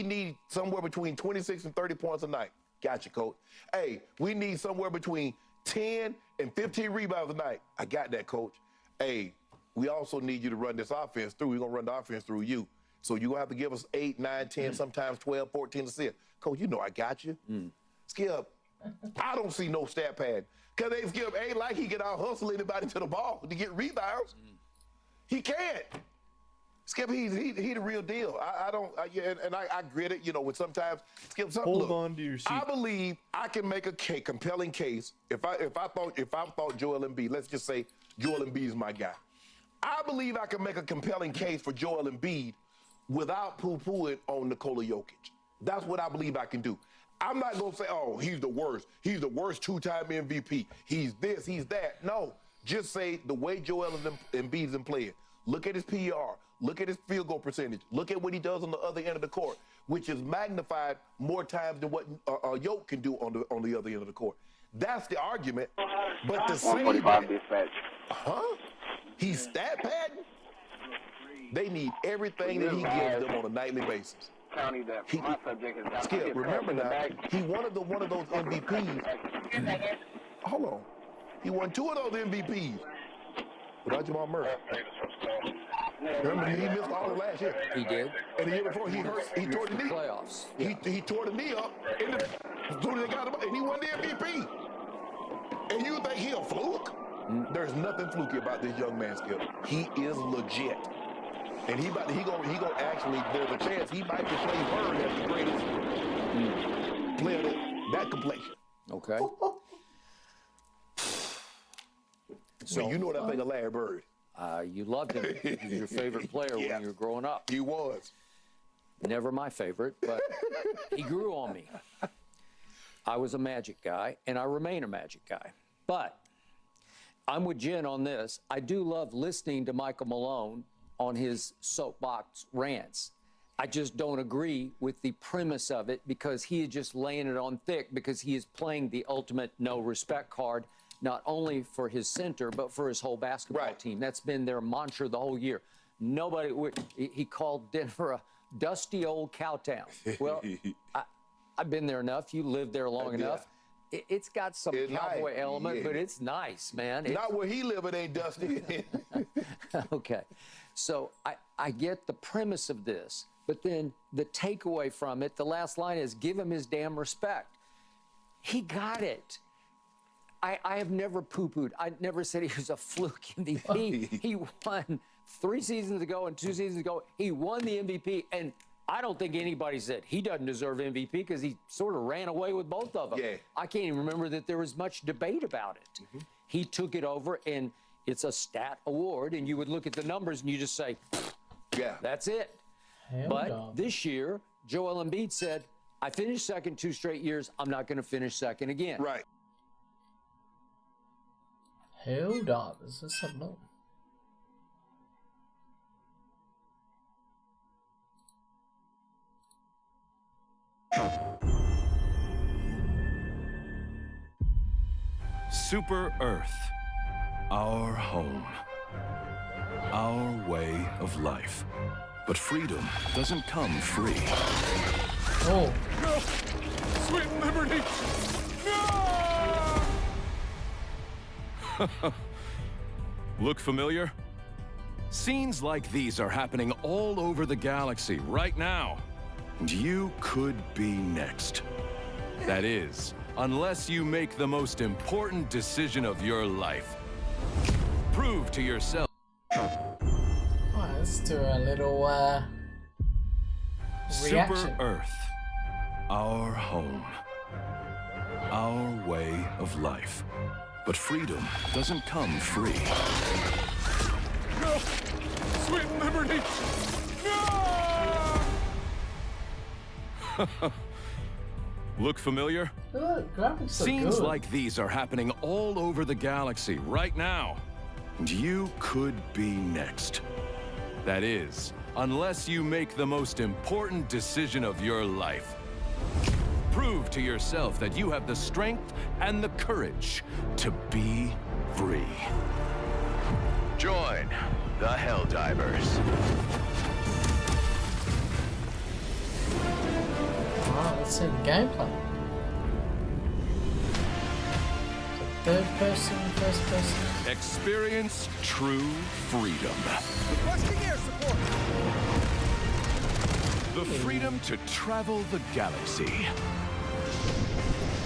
[SPEAKER 23] need somewhere between 26 and 30 points a night. Gotcha, coach. Hey, we need somewhere between 10 and 15 rebounds a night. I got that, coach. Hey, we also need you to run this offense through. We're going to run the offense through you. So you're going to have to give us 8, 9, 10, sometimes 12, 14 assists. Coach, you know I got you. Skip, I don't see no stat pad. Because Skip ain't like he can out-hustle anybody to the ball to get rebounds. He can't. Skip, he the real deal. I grit it, when sometimes Skip something.
[SPEAKER 14] Hold on to your seat.
[SPEAKER 23] I believe I can make a compelling case if I thought Joel Embiid. Let's just say Joel Embiid is my guy. I believe I can make a compelling case for Joel Embiid without poo-pooing on Nikola Jokic. That's what I believe I can do. I'm not gonna say, oh, he's the worst. He's the worst 2-time MVP. He's this, he's that. No, just say the way Joel Embiid's been playing. Look at his PER. Look at his field goal percentage. Look at what he does on the other end of the court, which is magnified more times than what Jokic can do on the other end of the court. That's the argument. But to say that, he's stat padding, they need everything that he gives them on a nightly basis. Skip, remember now, he wanted one of those MVPs. Hold on. He won 2 of those MVPs without Jamal Murray. Remember, he missed all of last year.
[SPEAKER 9] He did.
[SPEAKER 23] And the year before, he tore the knee.
[SPEAKER 9] Playoffs.
[SPEAKER 23] He tore the knee up, and he won the MVP. And you think he a fluke? There's nothing fluky about this young man, Skip. He is legit. And he gonna actually, there's a chance he might replace Bird as the greatest player that complexion.
[SPEAKER 9] Okay.
[SPEAKER 23] So you know what I think of Larry Bird.
[SPEAKER 9] You loved him. He was your favorite player when you were growing up.
[SPEAKER 23] He was.
[SPEAKER 9] Never my favorite, but he grew on me. I was a Magic guy, and I remain a Magic guy. But I'm with Jen on this. I do love listening to Michael Malone on his soapbox rants. I just don't agree with the premise of it because he is just laying it on thick because he is playing the ultimate no respect card, not only for his center, but for his whole basketball team. That's been their mantra the whole year. He called Denver a dusty old cowtown. Well, I've been there enough. You lived there long enough. It's got some cowboy element, but it's nice, man.
[SPEAKER 23] Not where he live, it ain't dusty.
[SPEAKER 9] Okay. So I get the premise of this, but then the takeaway from it, the last line is give him his damn respect. He got it. I have never poo-pooed. I never said he was a fluke MVP. He won 3 seasons ago and 2 seasons ago. He won the MVP, and I don't think anybody said he doesn't deserve MVP because he sort of ran away with both of them.
[SPEAKER 23] Yeah.
[SPEAKER 9] I can't even remember that there was much debate about it. He took it over, and it's a stat award, and you would look at the numbers and you just say, yeah, that's it. But this year, Joel Embiid said, I finished second 2 straight years. I'm not going to finish second again.
[SPEAKER 23] Right.
[SPEAKER 2] Hold on, this is something.
[SPEAKER 15] Super Earth, our home, our way of life. But freedom doesn't come free.
[SPEAKER 2] Oh.
[SPEAKER 15] No! Sweet liberty! No! Look familiar? Scenes like these are happening all over the galaxy right now. And you could be next. That is, unless you make the most important decision of your life. Prove to yourself.
[SPEAKER 2] Let's do a little reaction.
[SPEAKER 15] Super Earth. Our home. Our way of life. But freedom doesn't come free.
[SPEAKER 4] No! Sweet liberty! No!
[SPEAKER 15] Look familiar?
[SPEAKER 2] Good, graphics
[SPEAKER 15] Scenes
[SPEAKER 2] are good.
[SPEAKER 15] like these are happening all over the galaxy right now. And you could be next. That is, unless you make the most important decision of your life. Prove to yourself that you have the strength and the courage to be free. Join the Helldivers.
[SPEAKER 2] Alright, let's see the gameplay. Third person, first person.
[SPEAKER 15] Experience true freedom.
[SPEAKER 4] Requesting air support!
[SPEAKER 15] The freedom to travel the galaxy.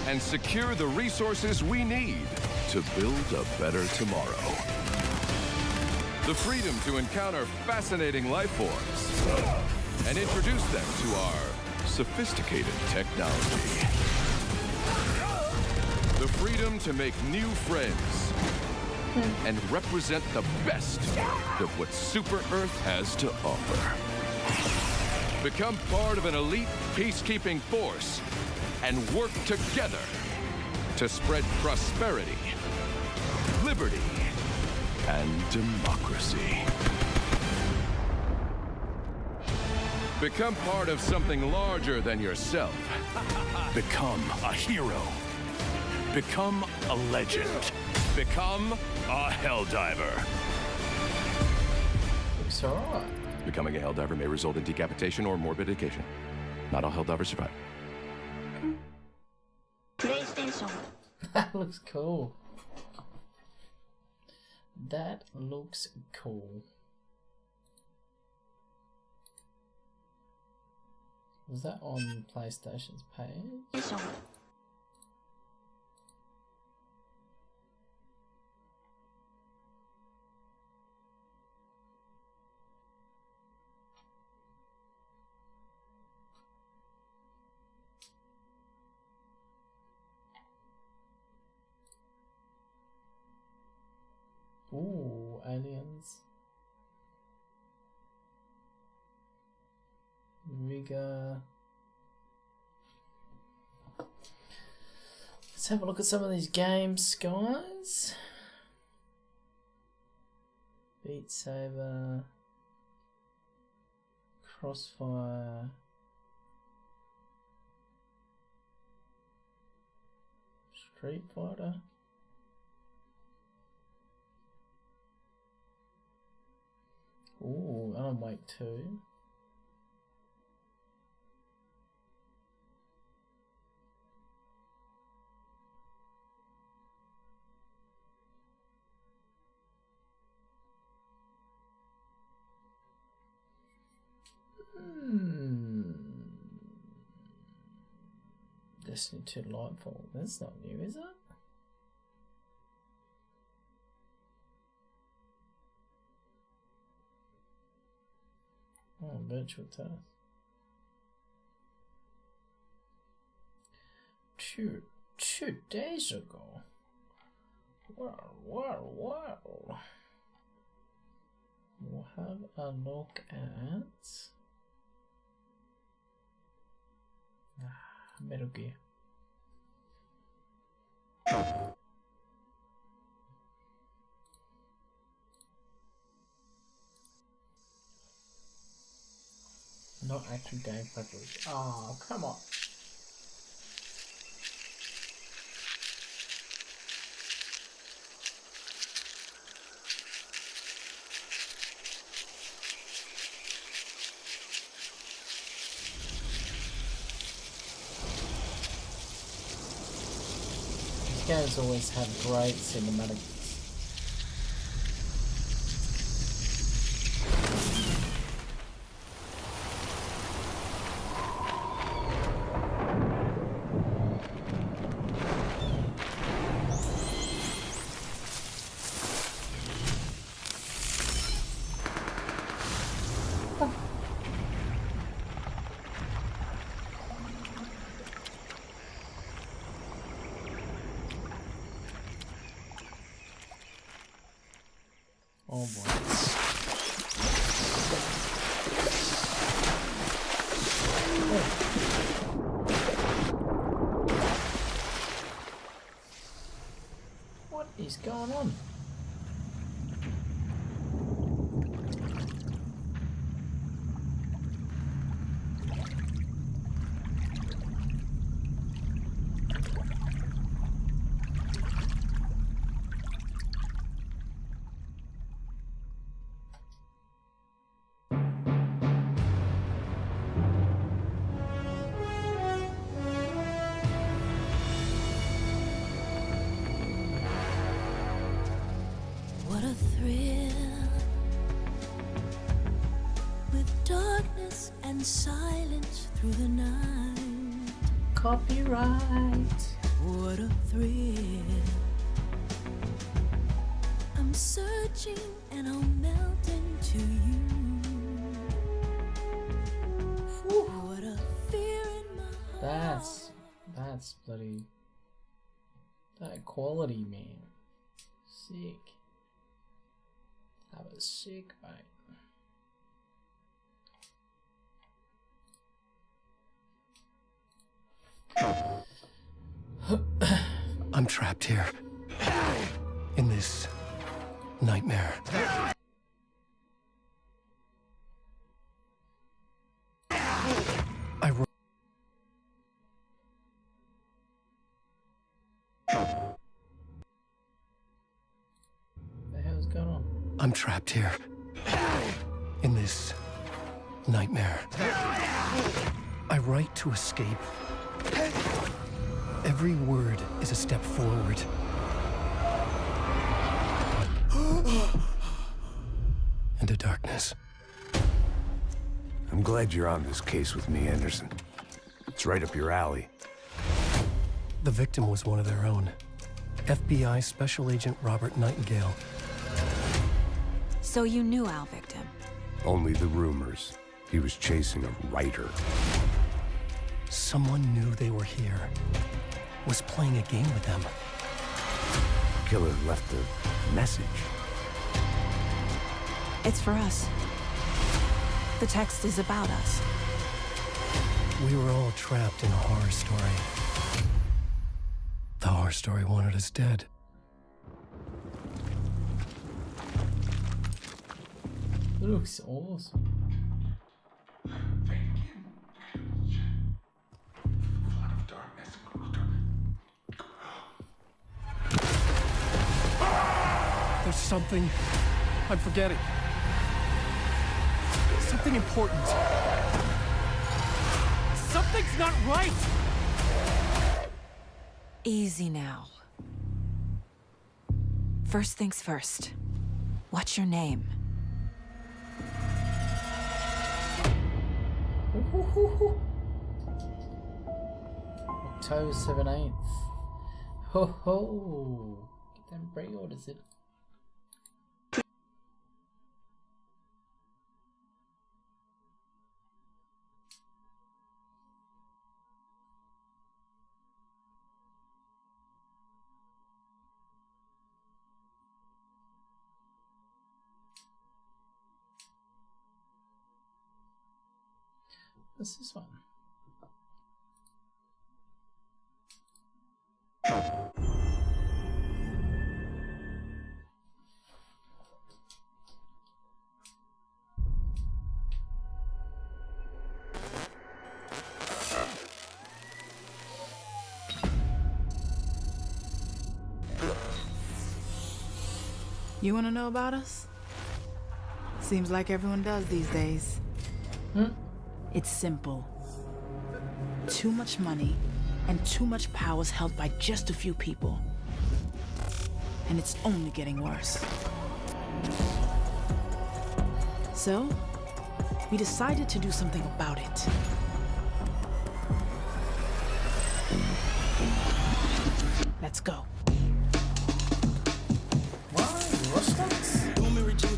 [SPEAKER 15] And secure the resources we need to build a better tomorrow. The freedom to encounter fascinating life forms and introduce them to our sophisticated technology. The freedom to make new friends and represent the best of what Super Earth has to offer. Become part of an elite peacekeeping force and work together to spread prosperity, liberty, and democracy. Become part of something larger than yourself. Become a hero. Become a legend. Become a Helldiver.
[SPEAKER 2] Looks alright.
[SPEAKER 15] Becoming a Helldiver may result in decapitation or mortification. Not all Helldivers survive.
[SPEAKER 2] PlayStation. That looks cool. That looks cool. Was that on PlayStation's page? Ooh, aliens. Rigger. Let's have a look at some of these games, guys. Beat Saber. Crossfire. Street Fighter. Ooh, Alan Wake 2. Destiny 2 Lightfall. That's not new, is it? Oh, virtual test. 2 days ago. Well. We'll have a look at Metal Gear. Not actual game preference. Oh, come on. These games always have great cinematics. What is going on?
[SPEAKER 12] What a thrill, with darkness and silence through the night.
[SPEAKER 2] Copyright.
[SPEAKER 12] What a thrill. I'm searching and I'll melt into you. What a fear in my heart.
[SPEAKER 2] That's bloody, that quality, man. Sick. That was sick, mate.
[SPEAKER 14] I'm trapped here in this nightmare.
[SPEAKER 2] The hell's going on?
[SPEAKER 14] I'm trapped here in this nightmare. I write to escape. Every word is a step forward. Into darkness.
[SPEAKER 16] I'm glad you're on this case with me, Anderson. It's right up your alley.
[SPEAKER 14] The victim was one of their own. FBI Special Agent Robert Nightingale.
[SPEAKER 24] So you knew our victim?
[SPEAKER 16] Only the rumors. He was chasing a writer.
[SPEAKER 14] Someone knew they were here. Was playing a game with them.
[SPEAKER 16] The killer left a message.
[SPEAKER 24] It's for us. The text is about us.
[SPEAKER 14] We were all trapped in a horror story. The horror story wanted us dead.
[SPEAKER 2] It looks awesome.
[SPEAKER 14] There's something I'm forgetting. Something important. Something's not right!
[SPEAKER 24] Easy now. First things first. What's your name?
[SPEAKER 2] October 17th. Ho ho! Get them pre-orders in. What's this one?
[SPEAKER 25] You want to know about us? Seems like everyone does these days. It's simple. Too much money and too much power is held by just a few people. And it's only getting worse. So, we decided to do something about it. Let's go.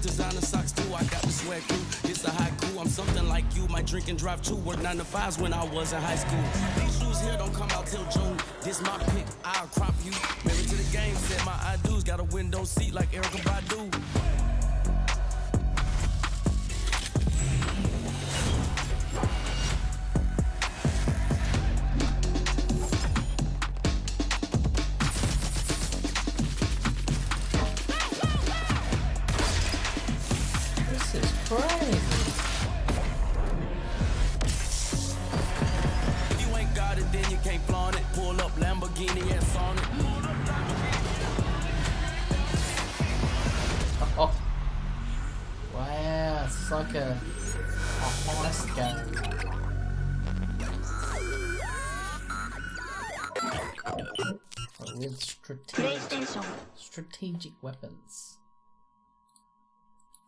[SPEAKER 26] Designer socks too, I got the sweat crew. It's a haiku, I'm something like you. My drink and drive too, work 9 to 5s when I was in high school. These shoes here don't come out till June. This my pick, I'll crop you. Married to the game, said my I do's. Got a window seat like Erykah Badu.
[SPEAKER 2] Oh, let's go. With strategic weapons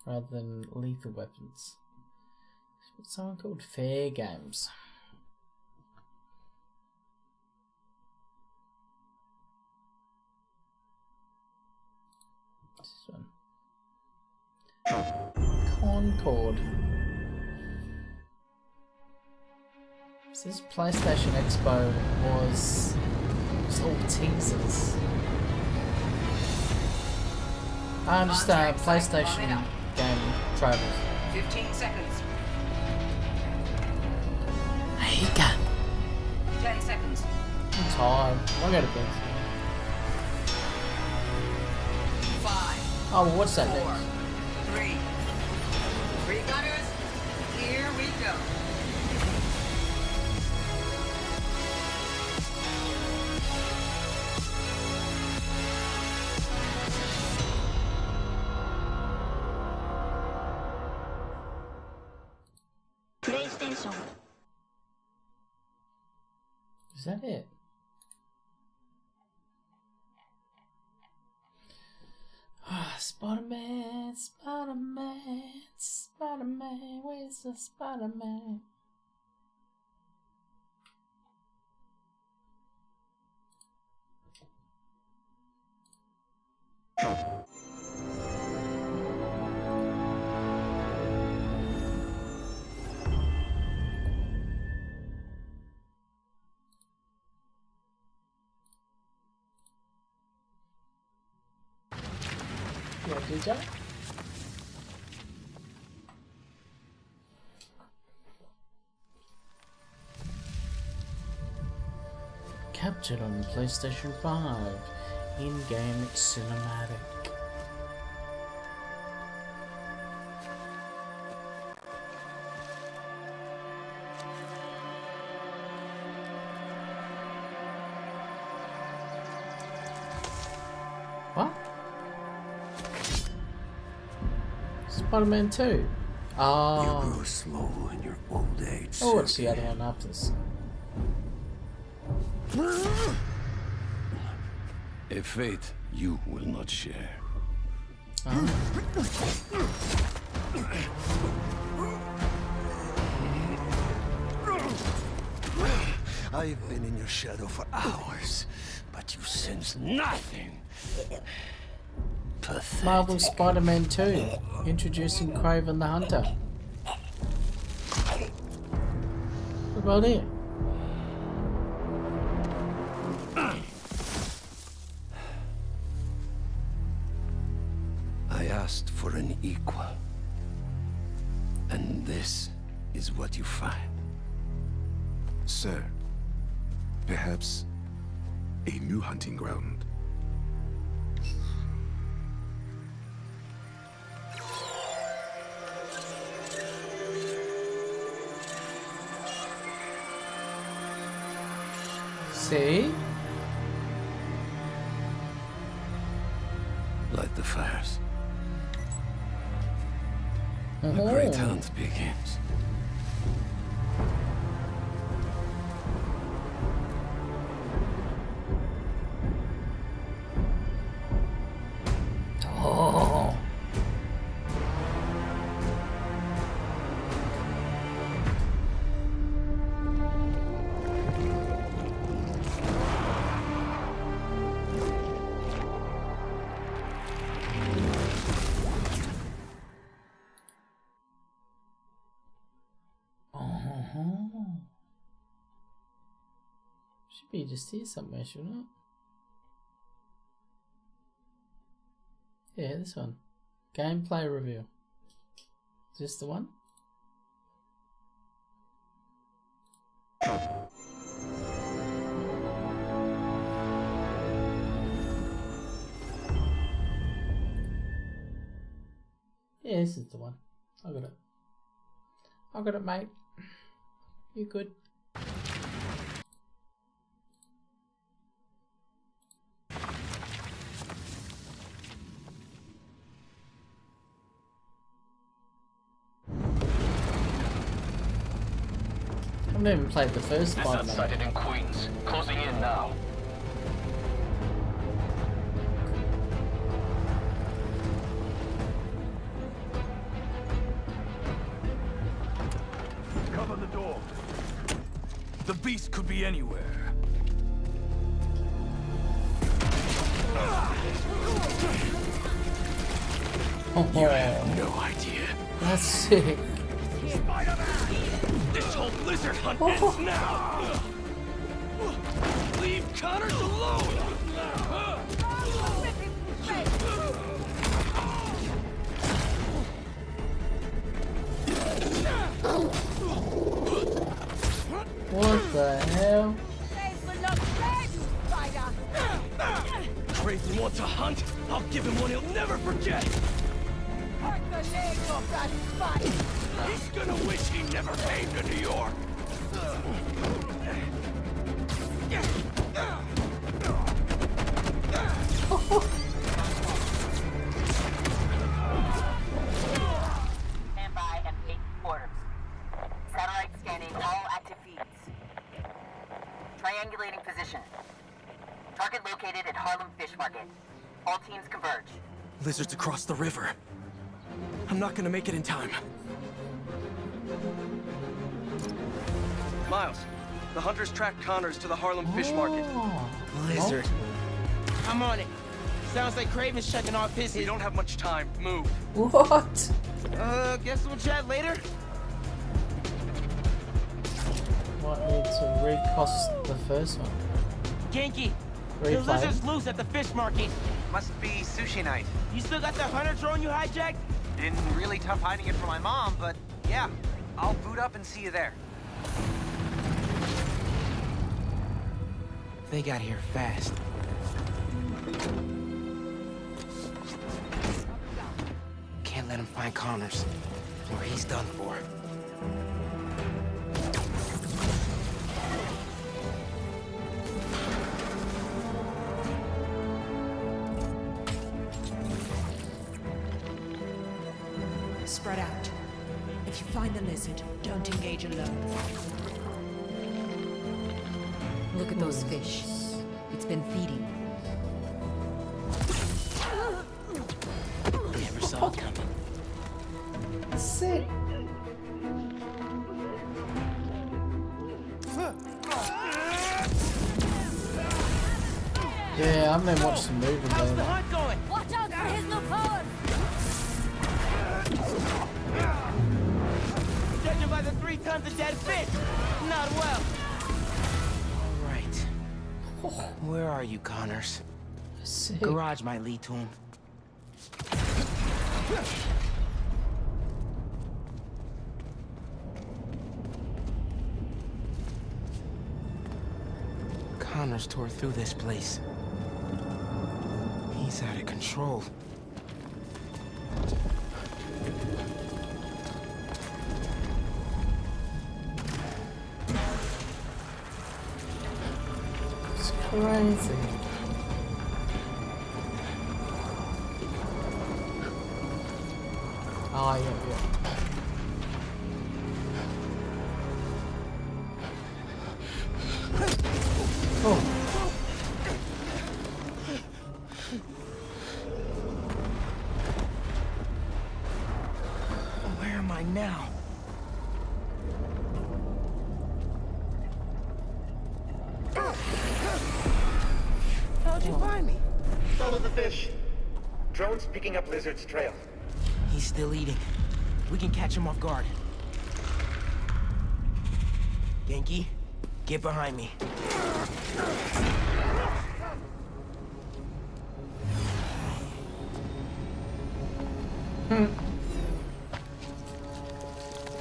[SPEAKER 2] rather than lethal weapons. It's something called Fair Games. This one. Concord. So this PlayStation Expo was all teasers. I understand PlayStation game trailers.
[SPEAKER 3] 15 seconds.
[SPEAKER 2] There you go.
[SPEAKER 3] 10 seconds.
[SPEAKER 2] I'm tired. I'll go to bed.
[SPEAKER 3] 5.
[SPEAKER 2] Oh, well, what's that
[SPEAKER 3] 4,
[SPEAKER 2] next?
[SPEAKER 3] 3. Gunners, here we go.
[SPEAKER 2] PlayStation. Is that it? Ah, Spider-Man, Spider-Man, Spider-Man, where's the Spider-Man? Yeah, did ya? Captured on PlayStation 5 in-game cinematic. What? Spider-Man 2? Oh.
[SPEAKER 16] You grow slow in your old age.
[SPEAKER 2] Oh, what's the other one after this?
[SPEAKER 16] A fate you will not share. I've been in your shadow for hours, but you sense nothing. Pathetic.
[SPEAKER 2] Marvel Spider-Man 2, introducing Kraven the Hunter. What about it?
[SPEAKER 16] I asked for an equal, and this is what you find.
[SPEAKER 7] Sir, perhaps a new hunting ground.
[SPEAKER 2] See?
[SPEAKER 16] Light the fires. The
[SPEAKER 2] Oh.
[SPEAKER 16] great hunt begins.
[SPEAKER 2] Oh. Should be just here somewhere, shouldn't it? Yeah, this one. Gameplay review. Is this the one? Yeah, this is the one. I got it. I got it, mate. You good? I've never even played the first Spider-Man.
[SPEAKER 6] sighted in Queens. Closing in now.
[SPEAKER 4] Cover the door. The beast could be anywhere.
[SPEAKER 2] You
[SPEAKER 6] have no idea.
[SPEAKER 2] That's sick.
[SPEAKER 6] This whole lizard hunt ends now. Leave Connors alone.
[SPEAKER 2] What the hell?
[SPEAKER 6] Craven wants a hunt? I'll give him one he'll never forget. He's gonna wish he never came to New York.
[SPEAKER 3] Stand by and take orders. Satellite scanning all active feeds. Triangulating position. Target located at Harlem Fish Market. All teams converge.
[SPEAKER 6] Lizards across the river. I'm not gonna make it in time. Miles, the hunters tracked Connors to the Harlem Fish Market.
[SPEAKER 3] Lizard. I'm on it. Sounds like Craven's checking off his.
[SPEAKER 6] We don't have much time. Move.
[SPEAKER 2] What?
[SPEAKER 3] Guess we'll chat later.
[SPEAKER 2] Might need to recost the first one.
[SPEAKER 3] Genki, the
[SPEAKER 2] Replay.
[SPEAKER 3] lizard's loose at the fish market.
[SPEAKER 10] Must be sushi night.
[SPEAKER 3] You still got the hunter drone you hijacked?
[SPEAKER 10] Been really tough hiding it from my mom, but yeah, I'll boot up and see you there.
[SPEAKER 3] They got here fast. Can't let him find Connors, or he's done for.
[SPEAKER 24] Spread out. If you find the lizard, don't engage alone. Look at those fish. It's been feeding.
[SPEAKER 3] Never saw it coming.
[SPEAKER 2] Sick. Yeah, I've never watched the movie
[SPEAKER 3] How's the
[SPEAKER 2] though.
[SPEAKER 3] hunt going?
[SPEAKER 12] Watch out for his new power!
[SPEAKER 3] Judging by the 3 tons of dead fish, not well. All right. Where are you, Connors?
[SPEAKER 2] Sick.
[SPEAKER 3] Garage might lead to him. Connors tore through this place. He's out of control.
[SPEAKER 2] It's crazy. Oh, yeah. Oh.
[SPEAKER 3] Where am I now? How'd you find me?
[SPEAKER 10] Follow the fish. Drone's picking up Lizard's trail.
[SPEAKER 3] He's still eating. We can catch him off guard. Genki, get behind me.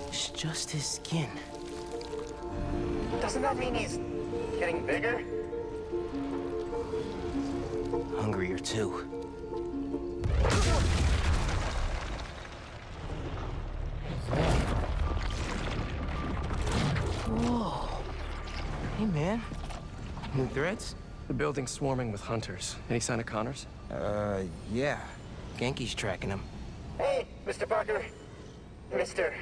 [SPEAKER 3] It's just his skin.
[SPEAKER 10] Doesn't that mean he's getting bigger?
[SPEAKER 3] Hungrier too. Whoa. Hey, man. New threats?
[SPEAKER 6] The building's swarming with hunters. Any sign of Connors?
[SPEAKER 3] Yeah. Genki's tracking him.
[SPEAKER 10] Hey, Mr. Parker. Mr.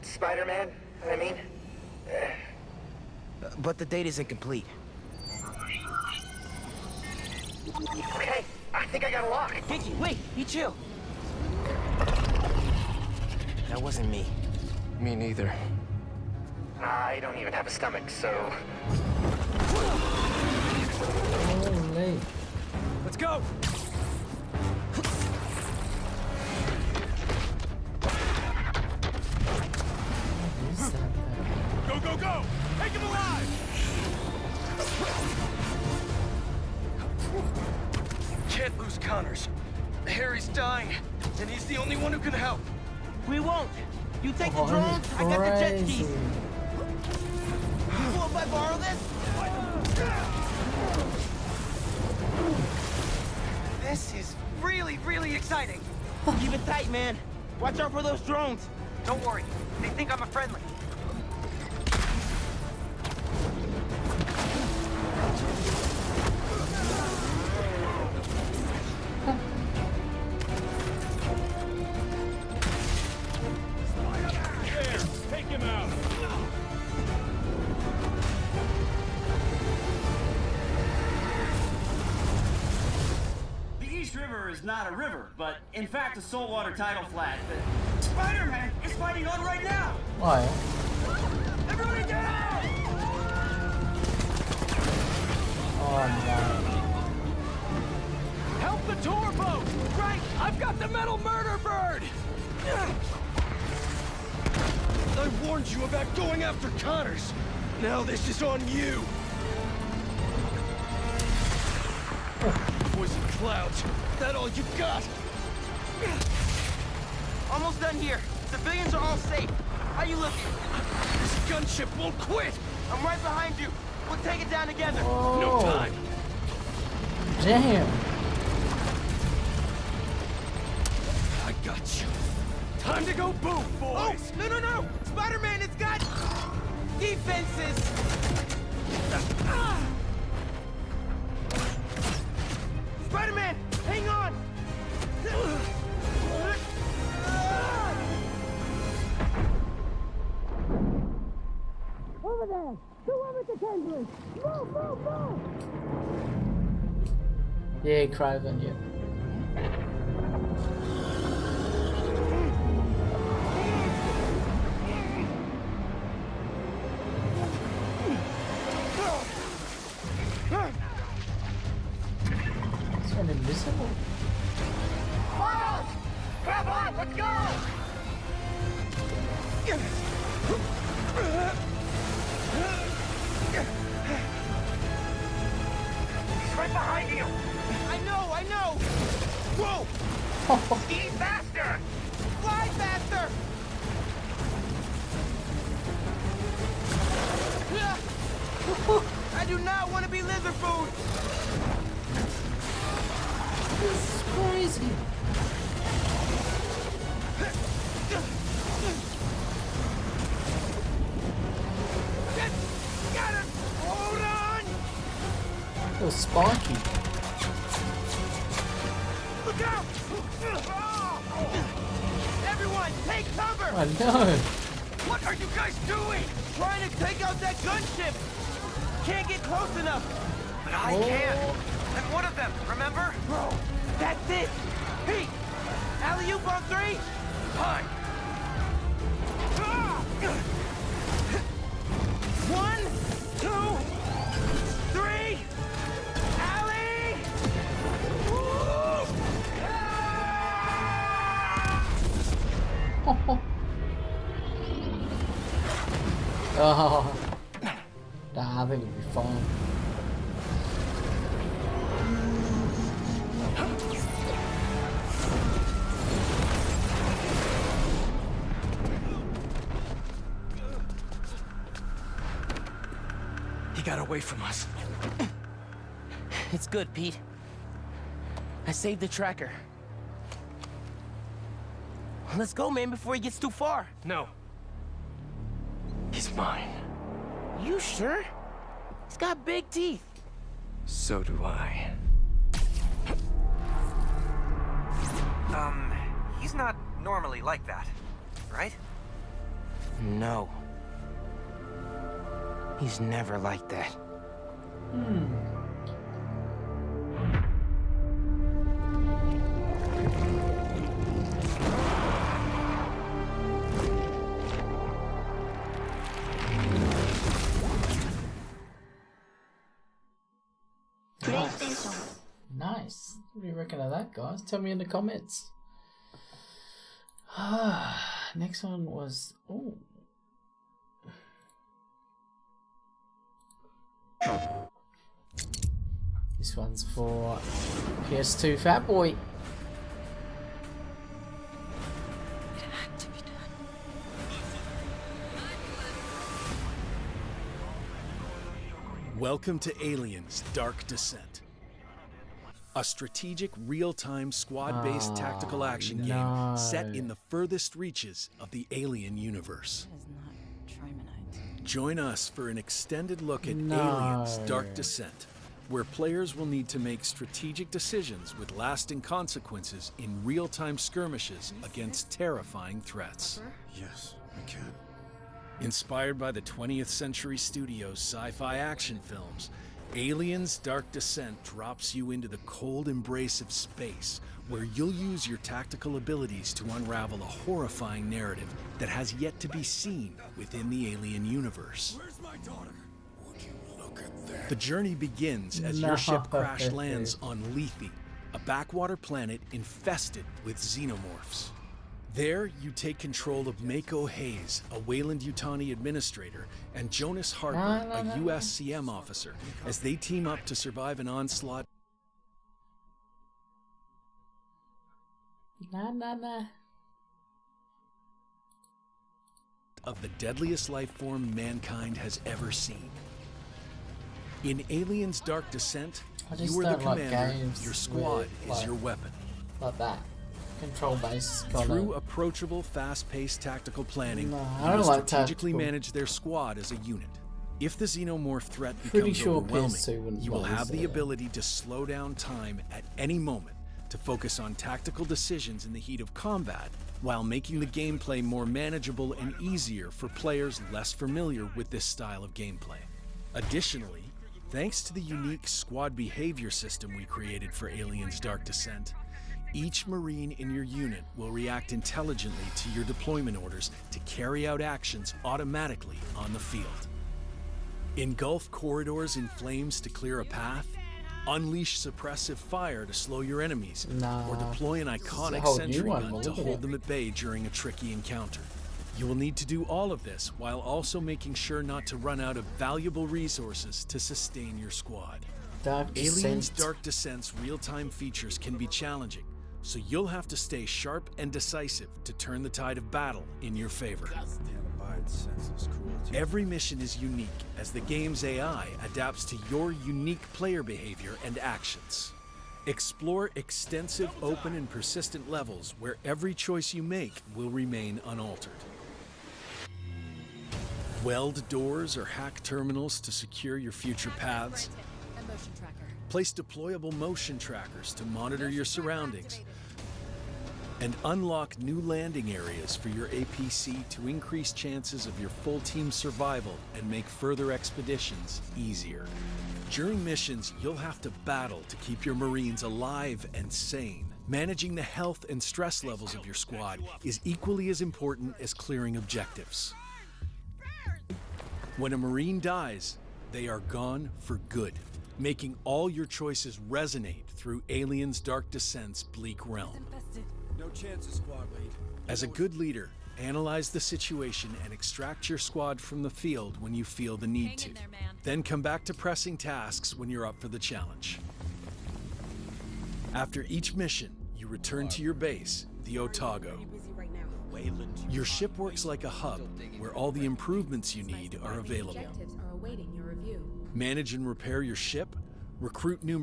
[SPEAKER 10] Spider-Man, I mean.
[SPEAKER 3] but the data isn't complete.
[SPEAKER 10] Okay, I think I got a lock.
[SPEAKER 3] Kiki, wait, you chill. That wasn't me.
[SPEAKER 10] Me neither. I don't even have a stomach, so...
[SPEAKER 2] Holy.
[SPEAKER 10] Let's go!
[SPEAKER 6] Go, go, go! Take him alive!
[SPEAKER 10] Can't lose Connors. Harry's dying, and he's the only one who can help.
[SPEAKER 3] We won't. You take the drones, I got the jet skis. Cool if I borrow this?
[SPEAKER 10] This is really, really exciting.
[SPEAKER 3] Keep it tight, man. Watch out for those drones.
[SPEAKER 10] Don't worry, they think I'm a friendly.
[SPEAKER 6] There, take him out.
[SPEAKER 1] The East River is not a river, but in fact a saltwater tidal flat. Spider-Man is fighting on right now!
[SPEAKER 2] Why?
[SPEAKER 1] Everybody down!
[SPEAKER 2] Oh no.
[SPEAKER 6] Help the tour boat! Right, I've got the metal murder bird!
[SPEAKER 10] I warned you about going after Connors. Now this is on you. Poison clouds. That all you got?
[SPEAKER 3] Almost done here. Civilians are all safe. How you looking?
[SPEAKER 10] This gunship won't quit.
[SPEAKER 3] I'm right behind you. We'll take it down together.
[SPEAKER 2] Oh.
[SPEAKER 10] No time.
[SPEAKER 2] Damn.
[SPEAKER 10] I got you. Time to go boom, boys.
[SPEAKER 3] Oh, no. Spider-Man has got defenses. Spider-Man, hang on.
[SPEAKER 12] Over there! Whoever the tenders! Move!
[SPEAKER 2] Yeah, Craven, yeah. Is one invisible?
[SPEAKER 10] Miles! Grab on, let's go! He's right behind you!
[SPEAKER 3] I know!
[SPEAKER 10] Whoa! Ski faster!
[SPEAKER 3] Fly faster! I do not want to be lizard food!
[SPEAKER 2] This is crazy.
[SPEAKER 3] Got him! Hold on!
[SPEAKER 2] So spunky.
[SPEAKER 3] Look out! Everyone, take cover!
[SPEAKER 2] I know.
[SPEAKER 3] What are you guys doing? Trying to take out that gunship! Can't get close enough!
[SPEAKER 10] But I can! I'm one of them, remember?
[SPEAKER 3] Bro, that's it! Pete! Alley-oop on 3?
[SPEAKER 10] Fine!
[SPEAKER 3] 1, 2, 3! Alley!
[SPEAKER 2] Oh. Nah, I think it'll be fun.
[SPEAKER 3] He got away from us. It's good, Pete. I saved the tracker. Let's go, man, before he gets too far.
[SPEAKER 10] No. He's mine.
[SPEAKER 3] You sure? He's got big teeth.
[SPEAKER 10] So do I. He's not normally like that, right?
[SPEAKER 3] No. He's never like that.
[SPEAKER 2] Nice. What do you reckon of that, guys? Tell me in the comments. Next one was this one's for PS2 Fat Boy.
[SPEAKER 6] Welcome to Aliens Dark Descent. A strategic, real-time, squad-based tactical action game set in the furthest reaches of the alien universe. Join us for an extended look at Aliens Dark Descent, where players will need to make strategic decisions with lasting consequences in real-time skirmishes against terrifying threats.
[SPEAKER 7] Yes, I can.
[SPEAKER 6] Inspired by the 20th Century Studios' sci-fi action films, Aliens Dark Descent drops you into the cold embrace of space, where you'll use your tactical abilities to unravel a horrifying narrative that has yet to be seen within the alien universe.
[SPEAKER 7] Where's my daughter? Would you look at that?
[SPEAKER 6] The journey begins as your ship crash lands on Lethe, a backwater planet infested with xenomorphs. There, you take control of Mako Hayes, a Weyland-Yutani administrator, and Jonas Harper, a USCM officer, as they team up to survive an onslaught of the deadliest life form mankind has ever seen. In Aliens Dark Descent, you are the commander, your squad is your weapon.
[SPEAKER 2] Like that. Control-based.
[SPEAKER 6] Through approachable, fast-paced tactical planning, you will strategically manage their squad as a unit. If the xenomorph threat becomes overwhelming, you will have the ability to slow down time at any moment to focus on tactical decisions in the heat of combat, while making the gameplay more manageable and easier for players less familiar with this style of gameplay. Additionally, thanks to the unique squad behavior system we created for Aliens Dark Descent, each Marine in your unit will react intelligently to your deployment orders to carry out actions automatically on the field. Engulf corridors in flames to clear a path, unleash suppressive fire to slow your enemies, or deploy an iconic sentry gun to hold them at bay during a tricky encounter. You will need to do all of this while also making sure not to run out of valuable resources to sustain your squad. Aliens Dark Descent's real-time features can be challenging, so you'll have to stay sharp and decisive to turn the tide of battle in your favor. Every mission is unique as the game's AI adapts to your unique player behavior and actions. Explore extensive, open, and persistent levels where every choice you make will remain unaltered. Weld doors or hack terminals to secure your future paths. Place deployable motion trackers to monitor your surroundings, and unlock new landing areas for your APC to increase chances of your full team survival and make further expeditions easier. During missions, you'll have to battle to keep your Marines alive and sane. Managing the health and stress levels of your squad is equally as important as clearing objectives. When a Marine dies, they are gone for good, making all your choices resonate through Aliens Dark Descent's bleak realm.
[SPEAKER 4] No chances, squad lead.
[SPEAKER 6] As a good leader, analyze the situation and extract your squad from the field when you feel the need to. Then come back to pressing tasks when you're up for the challenge. After each mission, you return to your base, the Otago. Your ship works like a hub where all the improvements you need are available. Manage and repair your ship, recruit new...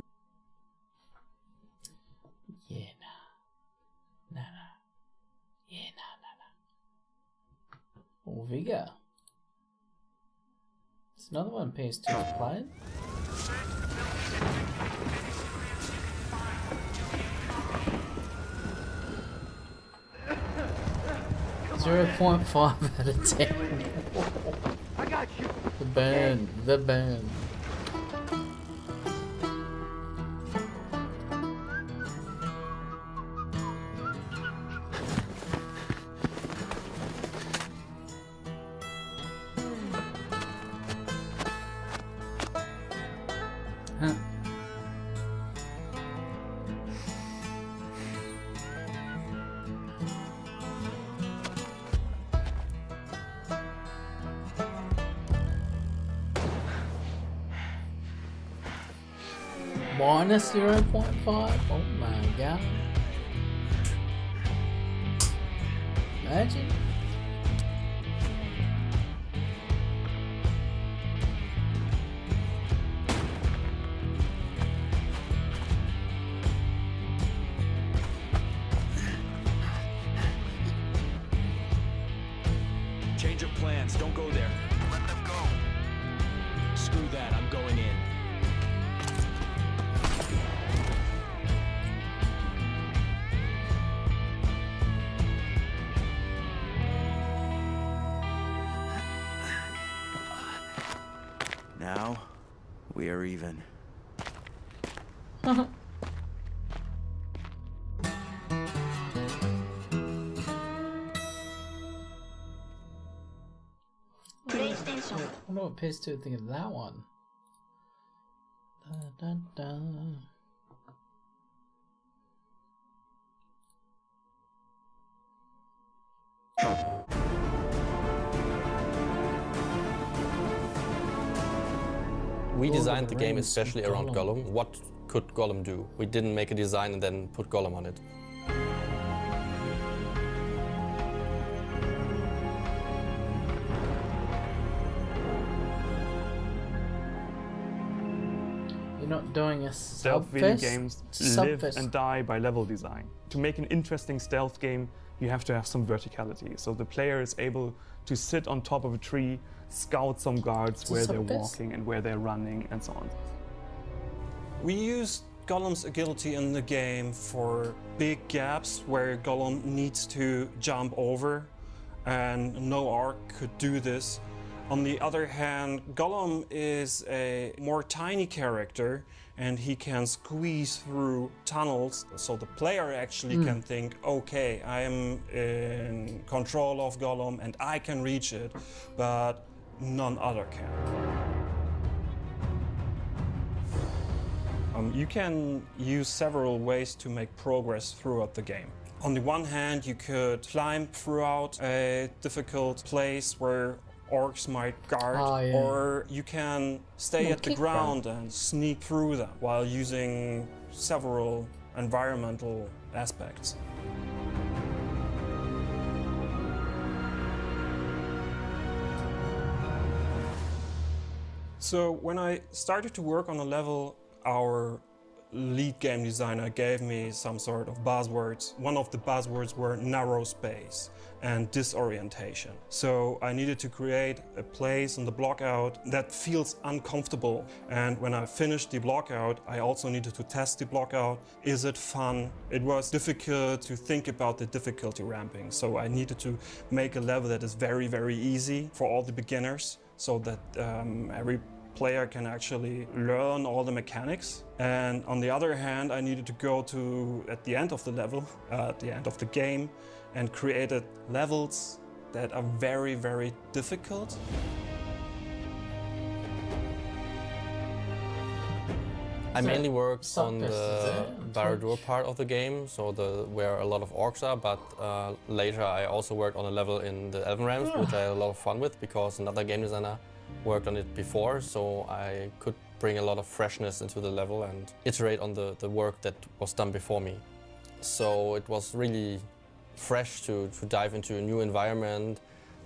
[SPEAKER 2] Or Vigor. It's another one PS2 playing. .5 out of 10.
[SPEAKER 10] I got you.
[SPEAKER 2] The burn, the burn. Huh. Minus 0.5? Oh my god. Imagine.
[SPEAKER 4] Change of plans. Don't go there. Let them go. Screw that. I'm going in. Now, we are even.
[SPEAKER 2] I wonder what PS2 would think of that one. Da, da, da.
[SPEAKER 11] We designed the game especially around Gollum. What could Gollum do? We didn't make a design and then put Gollum on it.
[SPEAKER 2] You're not doing a
[SPEAKER 17] Stealth video games live and die by level design. To make an interesting stealth game, you have to have some verticality. So the player is able to sit on top of a tree, scout some guards where they're walking and where they're running and so on.
[SPEAKER 18] We used Gollum's agility in the game for big gaps where Gollum needs to jump over, and no Orc could do this. On the other hand, Gollum is a more tiny character and he can squeeze through tunnels, so the player actually can think, okay, I am in control of Gollum and I can reach it, but none other can. You can use several ways to make progress throughout the game. On the one hand, you could climb throughout a difficult place where orcs might guard, or you can stay at the ground and sneak through them while using several environmental aspects. So when I started to work on a level, our lead game designer gave me some sort of buzzwords. One of the buzzwords were narrow space and disorientation. So I needed to create a place in the blockout that feels uncomfortable. And when I finished the blockout, I also needed to test the blockout. Is it fun? It was difficult to think about the difficulty ramping. So I needed to make a level that is very, very easy for all the beginners, so that every player can actually learn all the mechanics. And on the other hand, I needed to go to, at the end of the level, at the end of the game, and created levels that are very, very difficult.
[SPEAKER 11] I mainly worked on the Barad-dûr part of the game, so where a lot of orcs are, but later I also worked on a level in the Elven Realms, which I had a lot of fun with because another game designer worked on it before, so I could bring a lot of freshness into the level and iterate on the work that was done before me. So it was really fresh to dive into a new environment,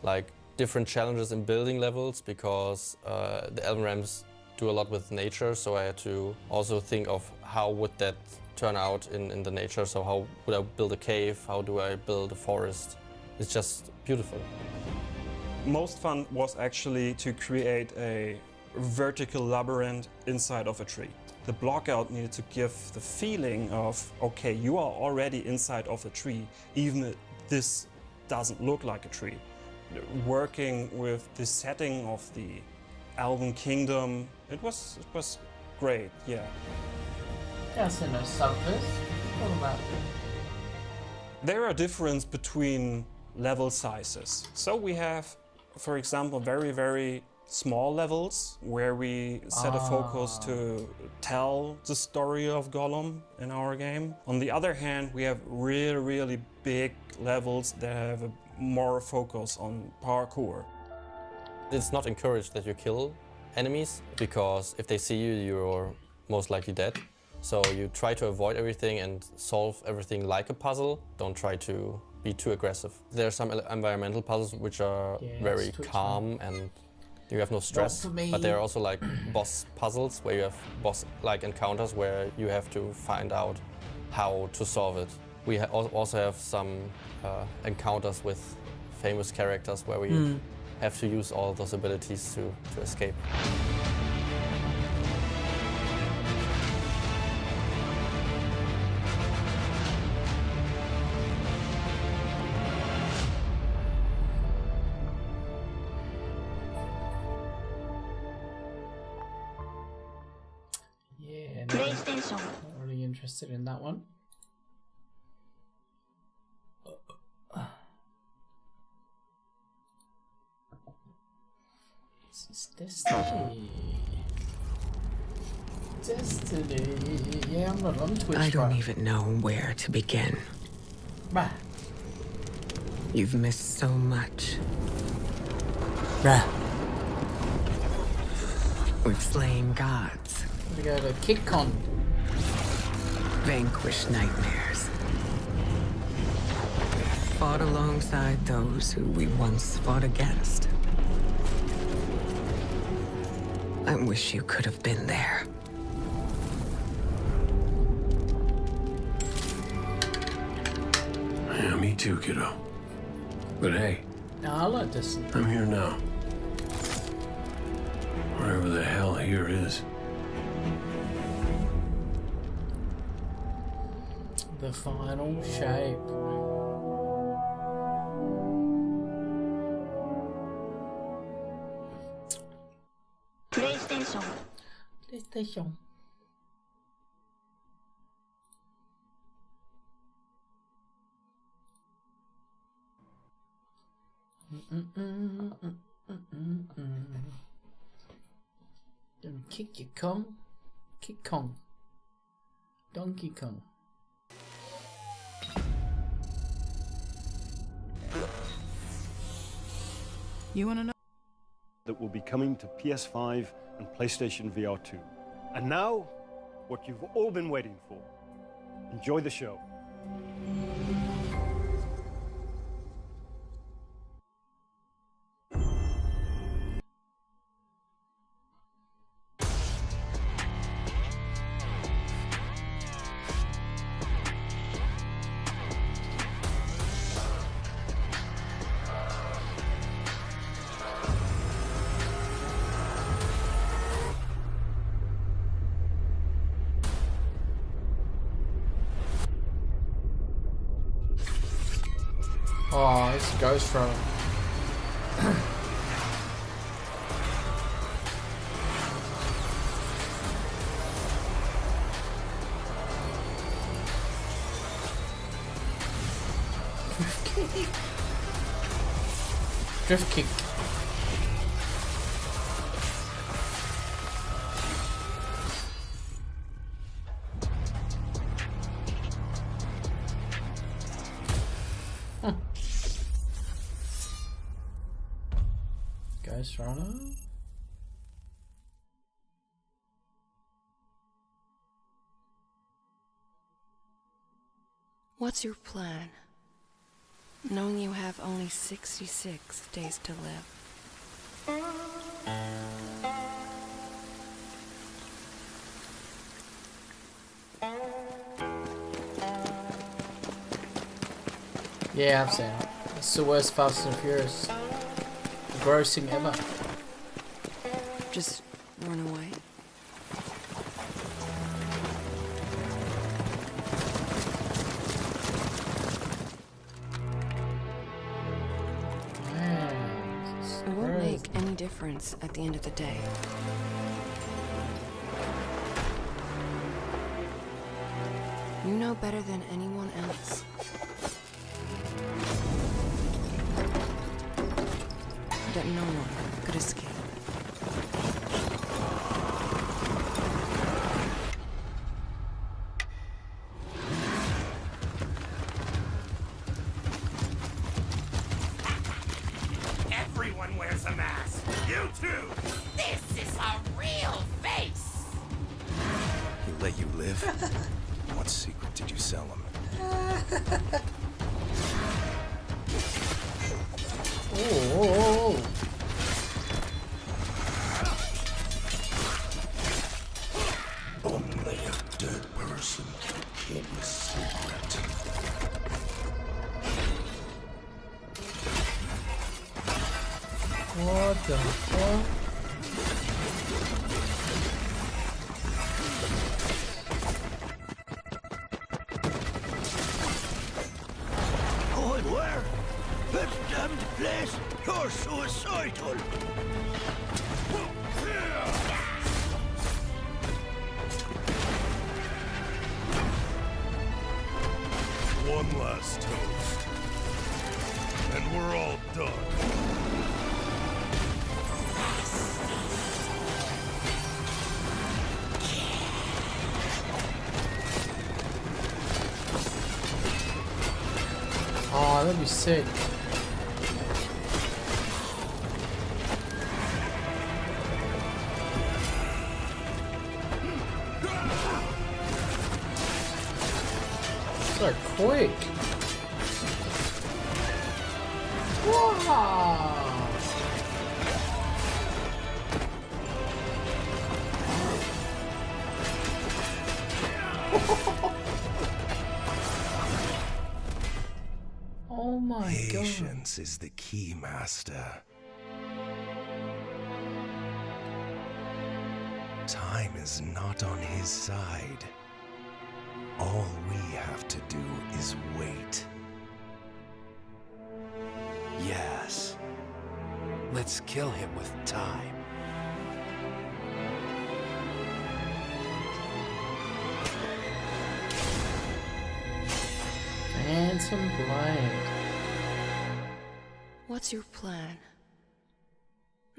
[SPEAKER 11] like different challenges in building levels, because the Elven Realms do a lot with nature, so I had to also think of how would that turn out in the nature. So how would I build a cave, how do I build a forest? It's just beautiful.
[SPEAKER 18] Most fun was actually to create a vertical labyrinth inside of a tree. The blockout needed to give the feeling of, okay, you are already inside of a tree, even if this doesn't look like a tree. Working with the setting of the Elven Kingdom. It was great, yeah.
[SPEAKER 2] That's in a surface. What about
[SPEAKER 18] There are differences between level sizes. So we have, for example, very small levels where we set a focus to tell the story of Gollum in our game. On the other hand, we have really big levels that have a more focus on parkour.
[SPEAKER 11] It's not encouraged that you kill enemies, because if they see you, you're most likely dead. So you try to avoid everything and solve everything like a puzzle. Don't try to be too aggressive. There are some environmental puzzles which are very calm and you have no stress. But there are also like boss puzzles where you have boss-like encounters where you have to find out how to solve it. We also have some encounters with famous characters where we have to use all those abilities to escape.
[SPEAKER 2] Yeah, not really interested in that one. Destiny. Destiny. Yeah, I'm not on Twitch.
[SPEAKER 5] I don't even know where to begin.
[SPEAKER 2] Bah.
[SPEAKER 5] You've missed so much. Bah. We've slain gods.
[SPEAKER 2] We go to KickCon.
[SPEAKER 5] Vanquished nightmares. Fought alongside those who we once fought against. I wish you could have been there.
[SPEAKER 7] Yeah, me too, kiddo. But hey,
[SPEAKER 2] no, I like this.
[SPEAKER 7] I'm here now. Wherever the hell here is.
[SPEAKER 2] The final shape. PlayStation. PlayStation. Don't kick your Kong. Kick Kong. Donkey Kong.
[SPEAKER 25] You wanna know?
[SPEAKER 13] That will be coming to PS5 and PlayStation VR 2. And now, what you've all been waiting for. Enjoy the show.
[SPEAKER 2] Oh, it's Ghost Runner. Drift kick. Ghost Runner.
[SPEAKER 19] What's your plan? Knowing you have only 66 days to live.
[SPEAKER 2] Yeah, I've seen it. It's the worst Fast and Furious. Grossing ever.
[SPEAKER 19] Just run away. It won't make any difference at the end of the day. You know better than anyone else that no one could escape.
[SPEAKER 8] Everyone wears a mask. You too. This is a real face.
[SPEAKER 16] He let you live? What secret did you sell him?
[SPEAKER 2] Oh.
[SPEAKER 16] Only a dead person can keep a secret.
[SPEAKER 2] What the fuck?
[SPEAKER 16] Going where? This damned place! You're suicidal!
[SPEAKER 8] One last toast. And we're all done.
[SPEAKER 2] Oh, that'd be sick. So quick. Wow. Oh my god.
[SPEAKER 16] Patience is the key, Master. Time is not on his side. All we have to do is wait. Yes. Let's kill him with time.
[SPEAKER 2] Phantom Blade.
[SPEAKER 19] What's your plan?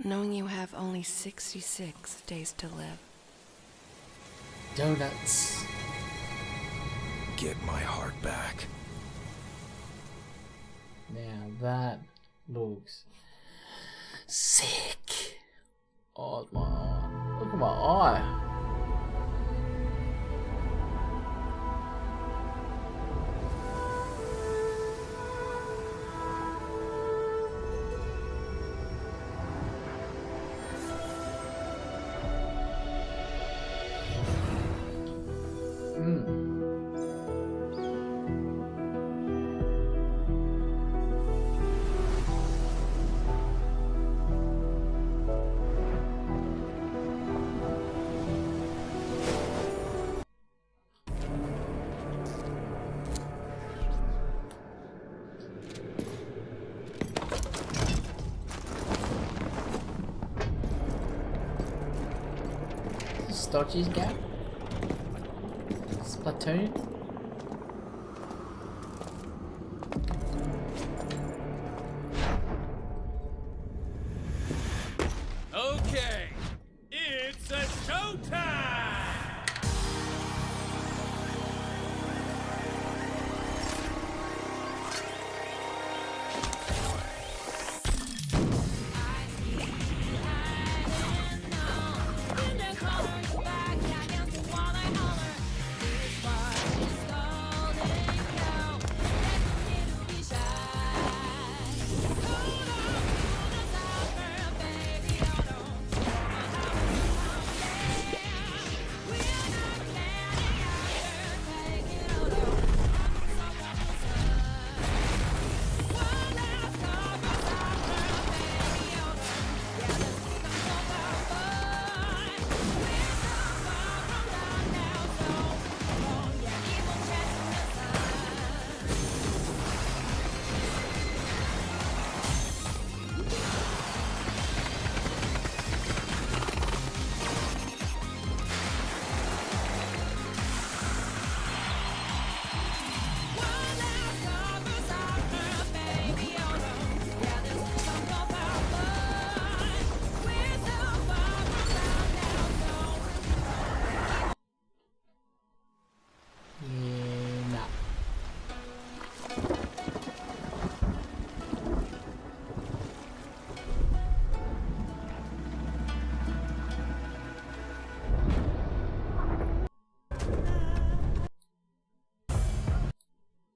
[SPEAKER 19] Knowing you have only 66 days to live.
[SPEAKER 2] Donuts.
[SPEAKER 16] Get my heart back.
[SPEAKER 2] Now that looks sick. Oh my eye. Look at my eye. Stodgy's gap? Splatoon?
[SPEAKER 8] Okay, it's a showtime!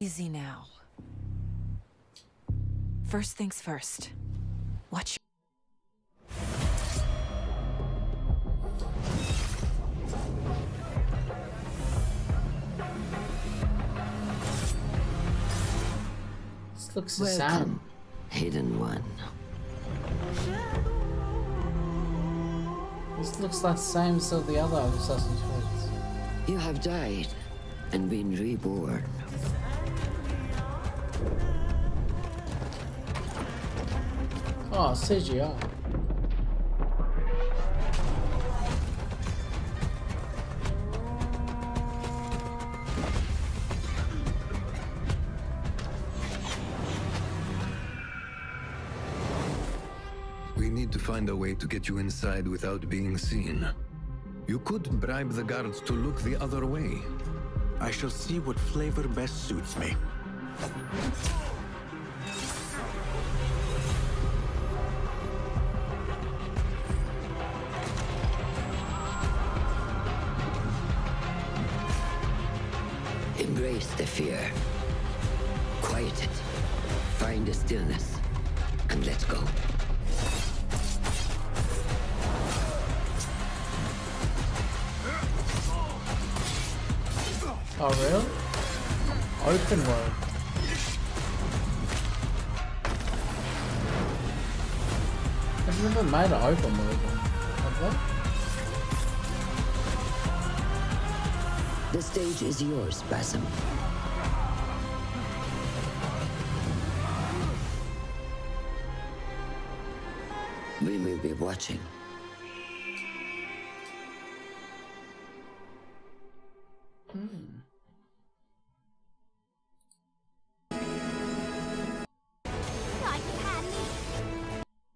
[SPEAKER 24] Easy now. First things first. Watch.
[SPEAKER 2] This looks the
[SPEAKER 5] Welcome,
[SPEAKER 2] same.
[SPEAKER 5] hidden one.
[SPEAKER 2] This looks like the same as the other Assassin's Creed.
[SPEAKER 5] You have died and been reborn.
[SPEAKER 2] Oh, CGI.
[SPEAKER 16] We need to find a way to get you inside without being seen. You could bribe the guards to look the other way.
[SPEAKER 9] I shall see what flavor best suits me.
[SPEAKER 5] Embrace the fear. Quiet it. Find the stillness. And let's go.
[SPEAKER 2] Oh, really? Open world. I've never made an open world one. Have
[SPEAKER 5] The stage is yours, Basim. We will be watching.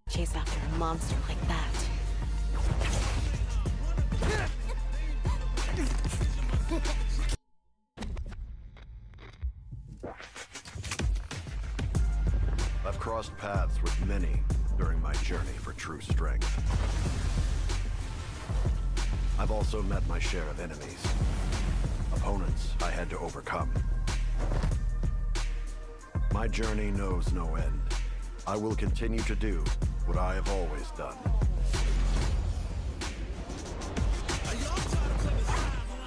[SPEAKER 19] Chase after a monster like that.
[SPEAKER 15] I've crossed paths with many during my journey for true strength. I've also met my share of enemies, opponents I had to overcome. My journey knows no end. I will continue to do what I have always done.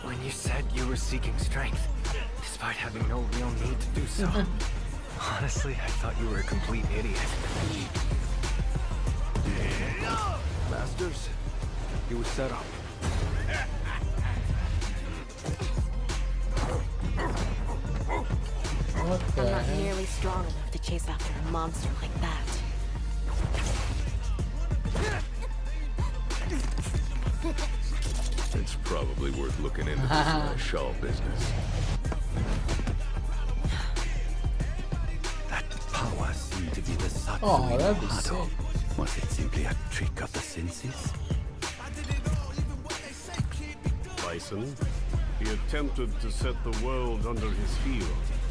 [SPEAKER 10] When you said you were seeking strength, despite having no real need to do so, honestly, I thought you were a complete idiot.
[SPEAKER 9] Masters, he was set up.
[SPEAKER 19] I'm not nearly strong enough to chase after a monster like that.
[SPEAKER 7] It's probably worth looking into this Shaw business.
[SPEAKER 9] That power seemed to be the Satsui
[SPEAKER 2] Oh, that'd be
[SPEAKER 9] Hado.
[SPEAKER 2] sick.
[SPEAKER 9] Was it simply a trick of the senses?
[SPEAKER 13] Bison, he attempted to set the world under his heel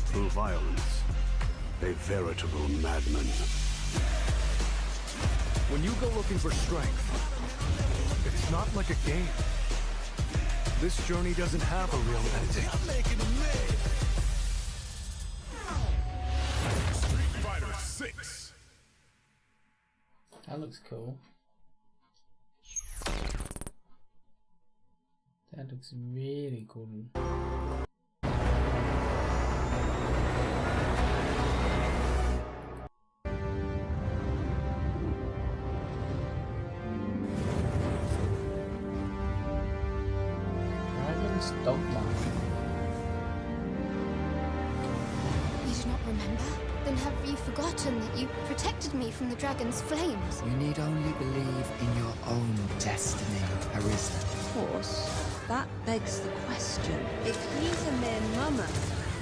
[SPEAKER 13] through violence. A veritable madman.
[SPEAKER 9] When you go looking for strength, it's not like a game. This journey doesn't have a real ending.
[SPEAKER 7] Street Fighter 6.
[SPEAKER 2] That looks cool. That looks really cool. Dragon's Dogma.
[SPEAKER 20] You do not remember? Then have you forgotten that you protected me from the dragon's flames?
[SPEAKER 21] You need only believe in your own destiny, Arisa.
[SPEAKER 22] Of course. That begs the question. If he's a mere mummer,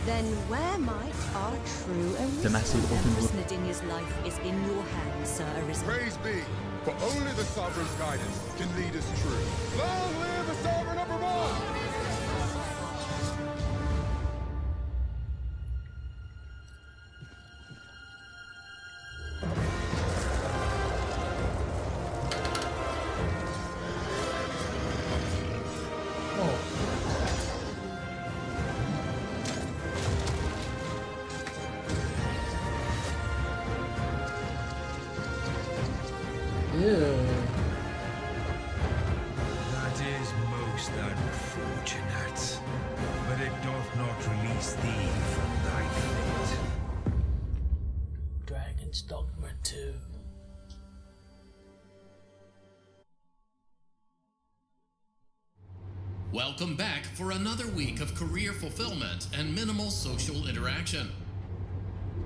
[SPEAKER 22] then where might our true Arisa?
[SPEAKER 23] The massive open world.
[SPEAKER 22] Nadinia's life is in your hands, Sir Arisa.
[SPEAKER 27] Praise be, for only the Sovereign's guidance can lead us true. Long live the Sovereign of Vermont!
[SPEAKER 1] Knowest thou fortunate, but it doth not release thee from thy fate.
[SPEAKER 2] Dragon's Dogma 2.
[SPEAKER 3] Welcome back for another week of career fulfillment and minimal social interaction.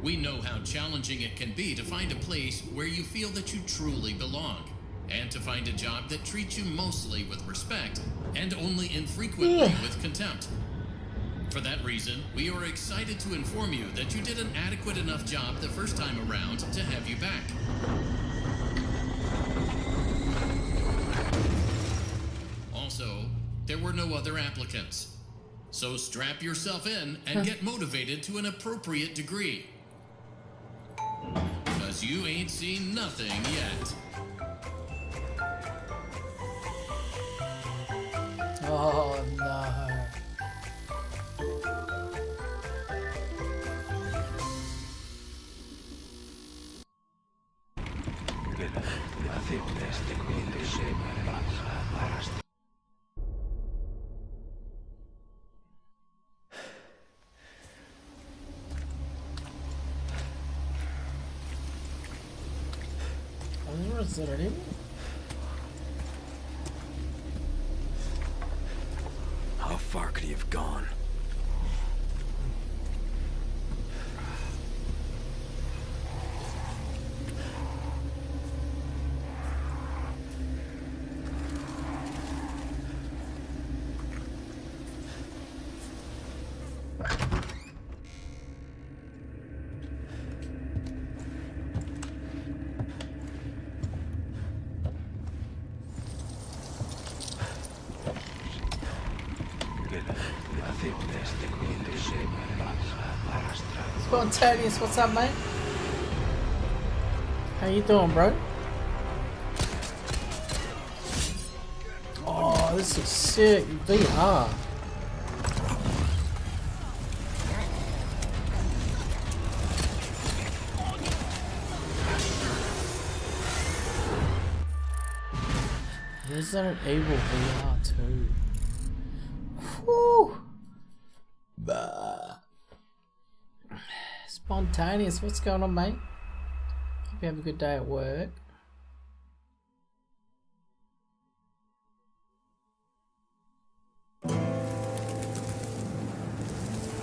[SPEAKER 3] We know how challenging it can be to find a place where you feel that you truly belong, and to find a job that treats you mostly with respect and only infrequently with contempt. For that reason, we are excited to inform you that you did an adequate enough job the first time around to have you back. Also, there were no other applicants. So strap yourself in and get motivated to an appropriate degree. Cause you ain't seen nothing yet.
[SPEAKER 2] Oh no. Is it ready?
[SPEAKER 10] How far could he have gone?
[SPEAKER 2] Spontaneous, what's up, mate? How you doing, bro? Oh, this is sick. VR. Resident Evil VR too. Whew. Bah. Spontaneous, what's going on, mate? Hope you have a good day at work.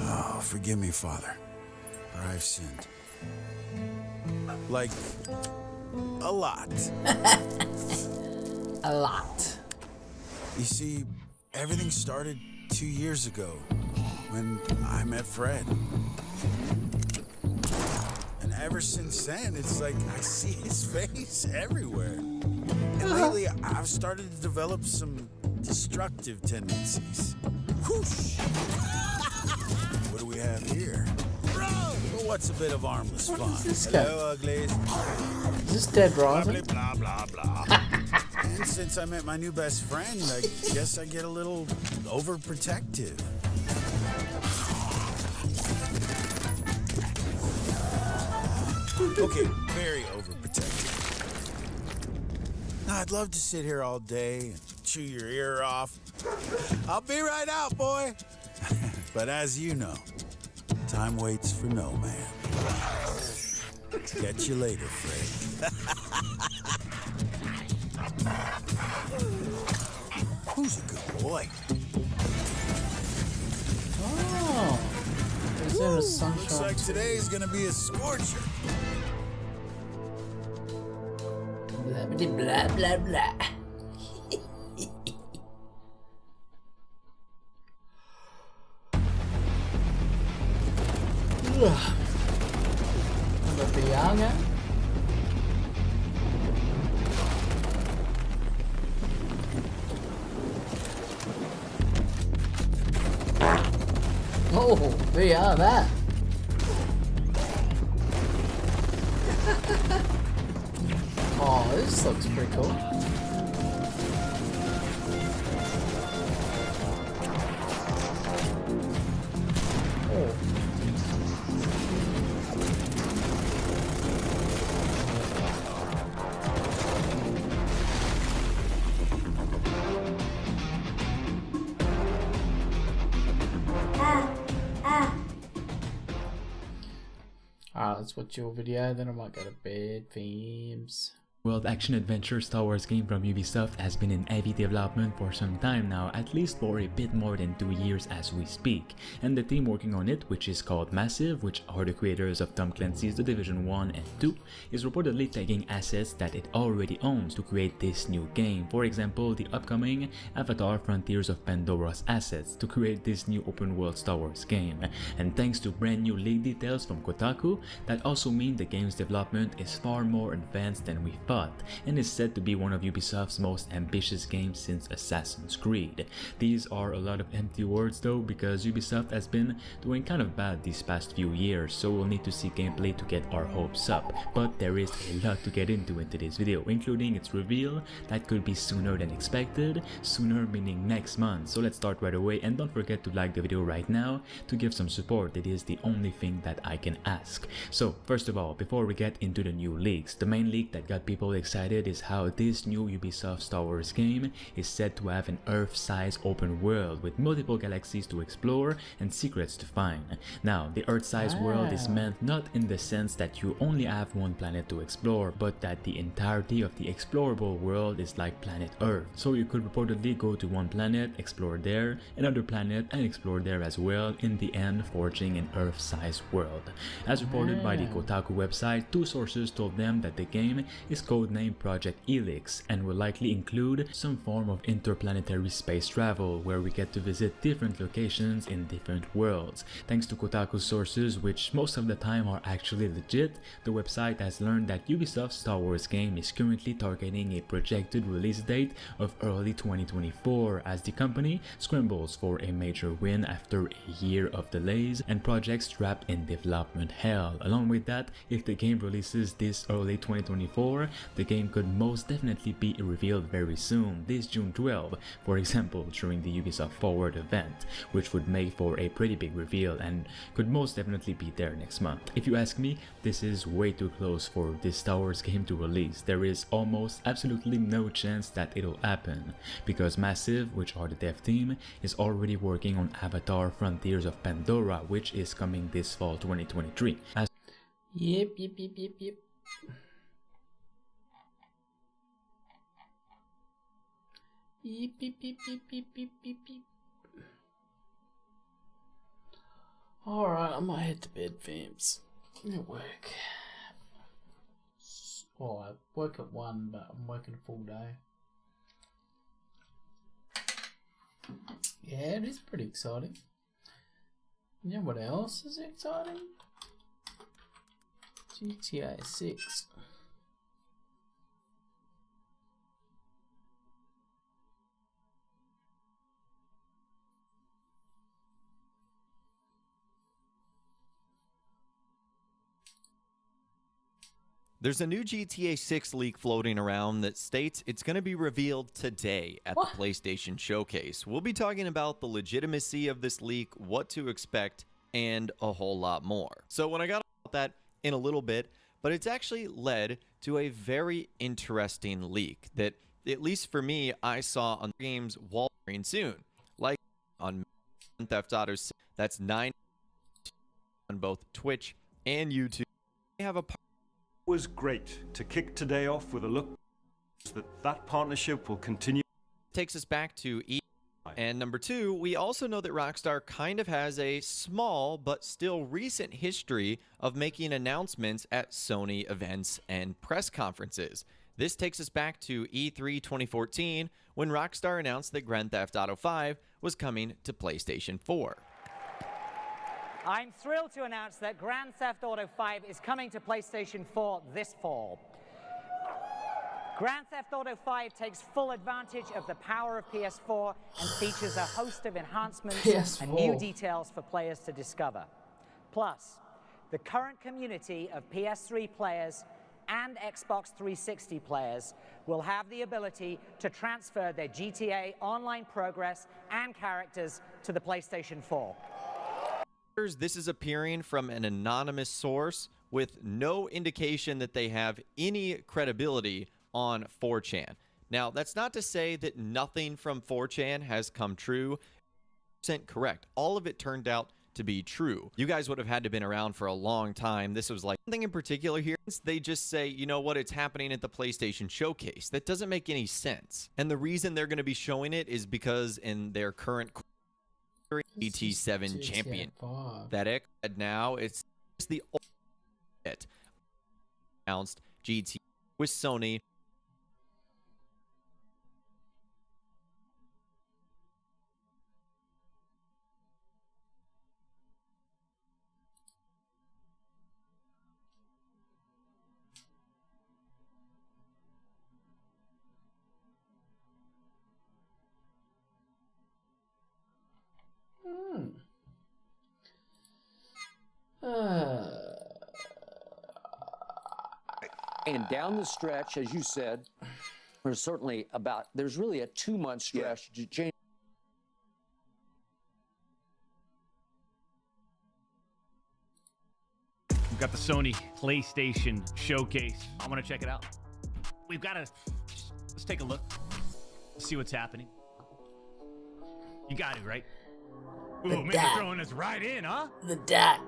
[SPEAKER 6] Oh, forgive me, Father, for I've sinned. Like, a lot.
[SPEAKER 2] A lot.
[SPEAKER 6] You see, everything started 2 years ago when I met Fred. And ever since then, it's like I see his face everywhere. And lately, I've started to develop some destructive tendencies. Whoosh! What do we have here? Well, what's a bit of armless fun? Hello, uglies.
[SPEAKER 2] Is this Dead Rising?
[SPEAKER 6] Blah, blah, blah, blah. And since I met my new best friend, I guess I get a little overprotective. Okay, very overprotective. Now, I'd love to sit here all day and chew your ear off. I'll be right out, boy. But as you know, time waits for no man. Catch you later, Fred. Who's a good boy?
[SPEAKER 2] Oh, is there a sunshine?
[SPEAKER 6] Looks like today's gonna be a scorcher.
[SPEAKER 2] Blah blah blah blah. Ada VR nggak? Oh, VR that. Oh, this looks pretty cool. Oh. let's watch your video, then I might go to bed, themes.
[SPEAKER 4] World action-adventure Star Wars game from Ubisoft has been in heavy development for some time now, at least for a bit more than 2 years as we speak. And the team working on it, which is called Massive, which are the creators of Tom Clancy's The Division 1 and 2, is reportedly taking assets that it already owns to create this new game. For example, the upcoming Avatar Frontiers of Pandora's assets to create this new open-world Star Wars game. And thanks to brand new leak details from Kotaku, that also mean the game's development is far more advanced than we thought, and is said to be one of Ubisoft's most ambitious games since Assassin's Creed. These are a lot of empty words though, because Ubisoft has been doing kind of bad these past few years, so we'll need to see gameplay to get our hopes up. But there is a lot to get into today's video, including its reveal that could be sooner than expected, sooner meaning next month. So let's start right away, and don't forget to like the video right now to give some support. It is the only thing that I can ask. So first of all, before we get into the new leaks, the main leak that got people excited is how this new Ubisoft Star Wars game is said to have an Earth-size open world with multiple galaxies to explore and secrets to find. Now, the Earth-size world is meant not in the sense that you only have one planet to explore, but that the entirety of the explorable world is like planet Earth. So you could reportedly go to one planet, explore there, another planet, and explore there as well, in the end forging an Earth-size world. As reported by the Kotaku website, 2 sources told them that the game is codenamed Project Helix and will likely include some form of interplanetary space travel where we get to visit different locations in different worlds. Thanks to Kotaku's sources, which most of the time are actually legit, the website has learned that Ubisoft's Star Wars game is currently targeting a projected release date of early 2024 as the company scrambles for a major win after a year of delays and projects trapped in development hell. Along with that, if the game releases this early 2024, the game could most definitely be revealed very soon, this June 12, for example, during the Ubisoft Forward event, which would make for a pretty big reveal and could most definitely be there next month. If you ask me, this is way too close for this Star Wars game to release. There is almost absolutely no chance that it'll happen, because Massive, which are the dev team, is already working on Avatar Frontiers of Pandora, which is coming this fall 2023.
[SPEAKER 2] Yep. Alright, I might head to bed, fams. At work. Well, I work at 1, but I'm working a full day. Yeah, it is pretty exciting. You know what else is exciting? GTA 6.
[SPEAKER 12] There's a new GTA 6 leak floating around that states it's going to be revealed today at the PlayStation Showcase. We'll be talking about the legitimacy of this leak, what to expect, and a whole lot more. So when I got about that in a little bit, but it's actually led to a very interesting leak that, at least for me, I saw on the game's wall soon. Like on Theft Auto 6, that's 9 on both Twitch and YouTube. They have a
[SPEAKER 13] was great to kick today off with a look that partnership will continue.
[SPEAKER 12] Takes us back to E. And number 2, we also know that Rockstar kind of has a small but still recent history of making announcements at Sony events and press conferences. This takes us back to E3 2014 when Rockstar announced that Grand Theft Auto 5 was coming to PlayStation 4.
[SPEAKER 14] I'm thrilled to announce that Grand Theft Auto 5 is coming to PlayStation 4 this fall. Grand Theft Auto 5 takes full advantage of the power of PS4 and features a host of enhancements and new details for players to discover. Plus, the current community of PS3 players and Xbox 360 players will have the ability to transfer their GTA Online progress and characters to the PlayStation 4.
[SPEAKER 12] This is appearing from an anonymous source with no indication that they have any credibility on 4chan. Now, that's not to say that nothing from 4chan has come true. 100% correct. All of it turned out to be true. You guys would have had to been around for a long time. This was like something in particular here. They just say, you know what, it's happening at the PlayStation Showcase. That doesn't make any sense. And the reason they're going to be showing it is because in their current GT7 champion that now it's just the ultimate announced GT with Sony.
[SPEAKER 8] And down the stretch, as you said, there's really a 2-month stretch to change.
[SPEAKER 11] We've got the Sony PlayStation Showcase. I want to check it out. We've got to, let's take a look. See what's happening. You got it, right? Ooh, man, they're throwing us right in, huh?
[SPEAKER 2] The deck.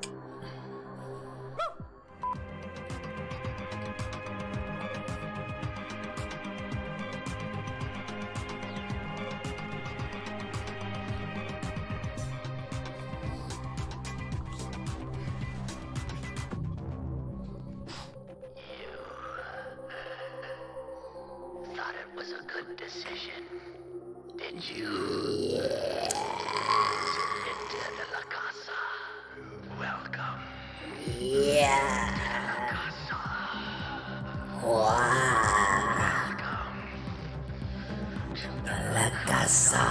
[SPEAKER 17] Thought it was a good decision, did you? Into la casa. Welcome. Yeah. La casa. Wow. Welcome to la casa.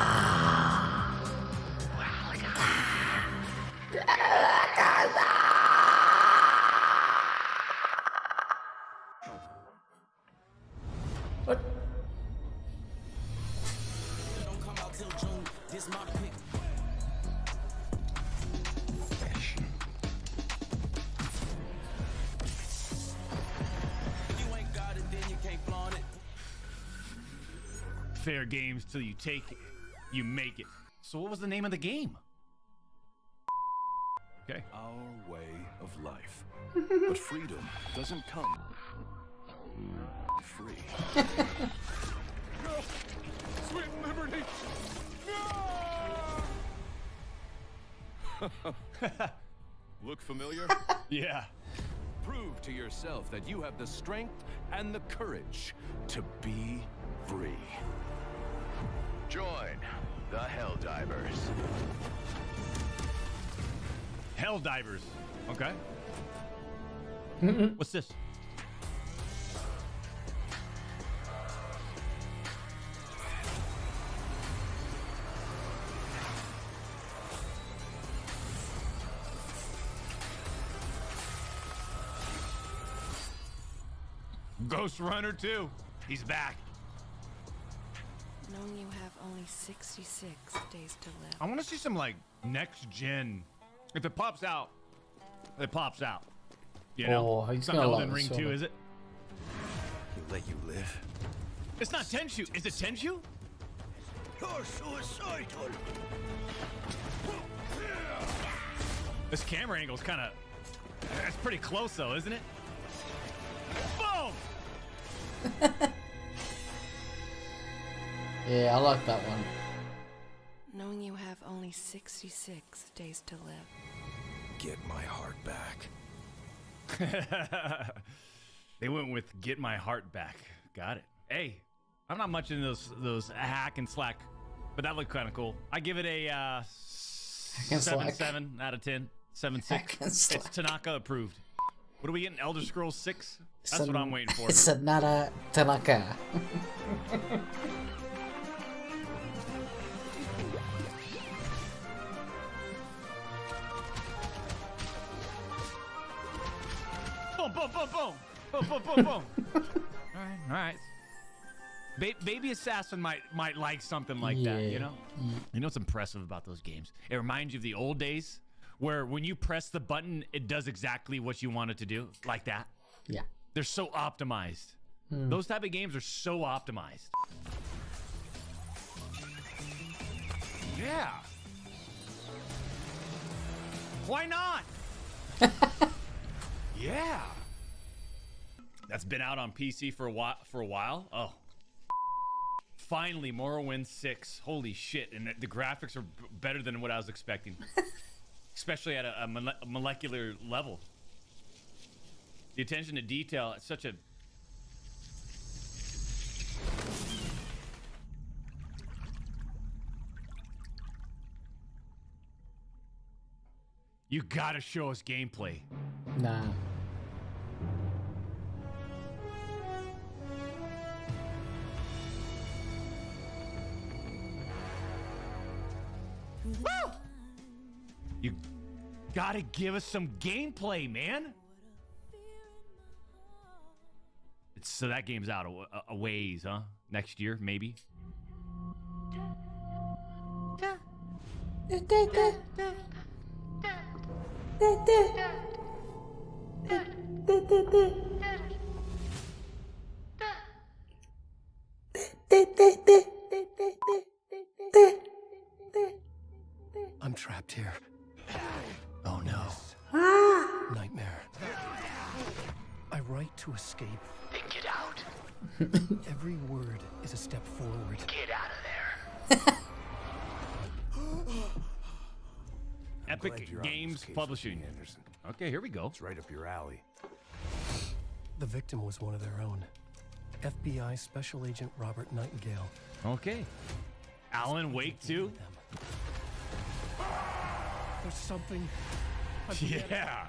[SPEAKER 11] Fair games till you take it, you make it. So what was the name of the game? Okay.
[SPEAKER 9] Our way of life. But freedom doesn't come free.
[SPEAKER 27] No! Sweet liberty! No!
[SPEAKER 9] Look familiar?
[SPEAKER 11] Yeah.
[SPEAKER 9] Prove to yourself that you have the strength and the courage to be free.
[SPEAKER 7] Join the Helldivers.
[SPEAKER 11] Helldivers. Okay. What's this? Ghost Runner 2. He's back.
[SPEAKER 19] Knowing you have only 66 days to live.
[SPEAKER 11] I want to see some like next gen. If it pops out, it pops out. You know,
[SPEAKER 2] he's
[SPEAKER 11] it's not
[SPEAKER 2] gonna
[SPEAKER 11] Elden
[SPEAKER 2] love
[SPEAKER 11] Ring
[SPEAKER 2] this
[SPEAKER 11] 2,
[SPEAKER 2] one.
[SPEAKER 11] is it?
[SPEAKER 9] He'll let you live.
[SPEAKER 11] It's not Tenshu. Is it Tenshu?
[SPEAKER 27] You're suicidal.
[SPEAKER 11] This camera angle is kind of. That's pretty close though, isn't it? Boom!
[SPEAKER 2] Yeah, I like that one.
[SPEAKER 19] Knowing you have only 66 days to live.
[SPEAKER 9] Get my heart back.
[SPEAKER 11] They went with "Get My Heart Back." Got it. Hey, I'm not much into those hack and slack, but that looked kind of cool. I give it a 7 out of 10. 7.6. It's Tanaka approved. What are we getting? Elder Scrolls 6? That's what I'm waiting for.
[SPEAKER 2] It's another Tanaka.
[SPEAKER 11] Boom, boom, boom, boom. Boom, boom, boom, boom. All right. Baby Assassin might like something like that, you know? You know what's impressive about those games? It reminds you of the old days where when you press the button, it does exactly what you want it to do, like that.
[SPEAKER 2] Yeah.
[SPEAKER 11] They're so optimized. Those type of games are so optimized. Yeah. Why not? Yeah. That's been out on PC for a while. Oh. Finally, Morrowind 6. Holy shit. And the graphics are better than what I was expecting. Especially at a molecular level. The attention to detail, it's such a... You gotta show us gameplay.
[SPEAKER 2] Nah.
[SPEAKER 11] Woo! You gotta give us some gameplay, man. So that game's out a ways, huh? Next year, maybe.
[SPEAKER 9] I'm trapped here. Oh no. Nightmare. I write to escape.
[SPEAKER 17] Then get out.
[SPEAKER 9] Every word is a step forward.
[SPEAKER 17] Get out of there.
[SPEAKER 11] Epic Games Publishing.
[SPEAKER 9] Anderson.
[SPEAKER 11] Okay, here we go.
[SPEAKER 9] It's right up your alley. The victim was one of their own. FBI Special Agent Robert Nightingale.
[SPEAKER 11] Okay. Alan Wake too?
[SPEAKER 9] There's something.
[SPEAKER 11] Yeah.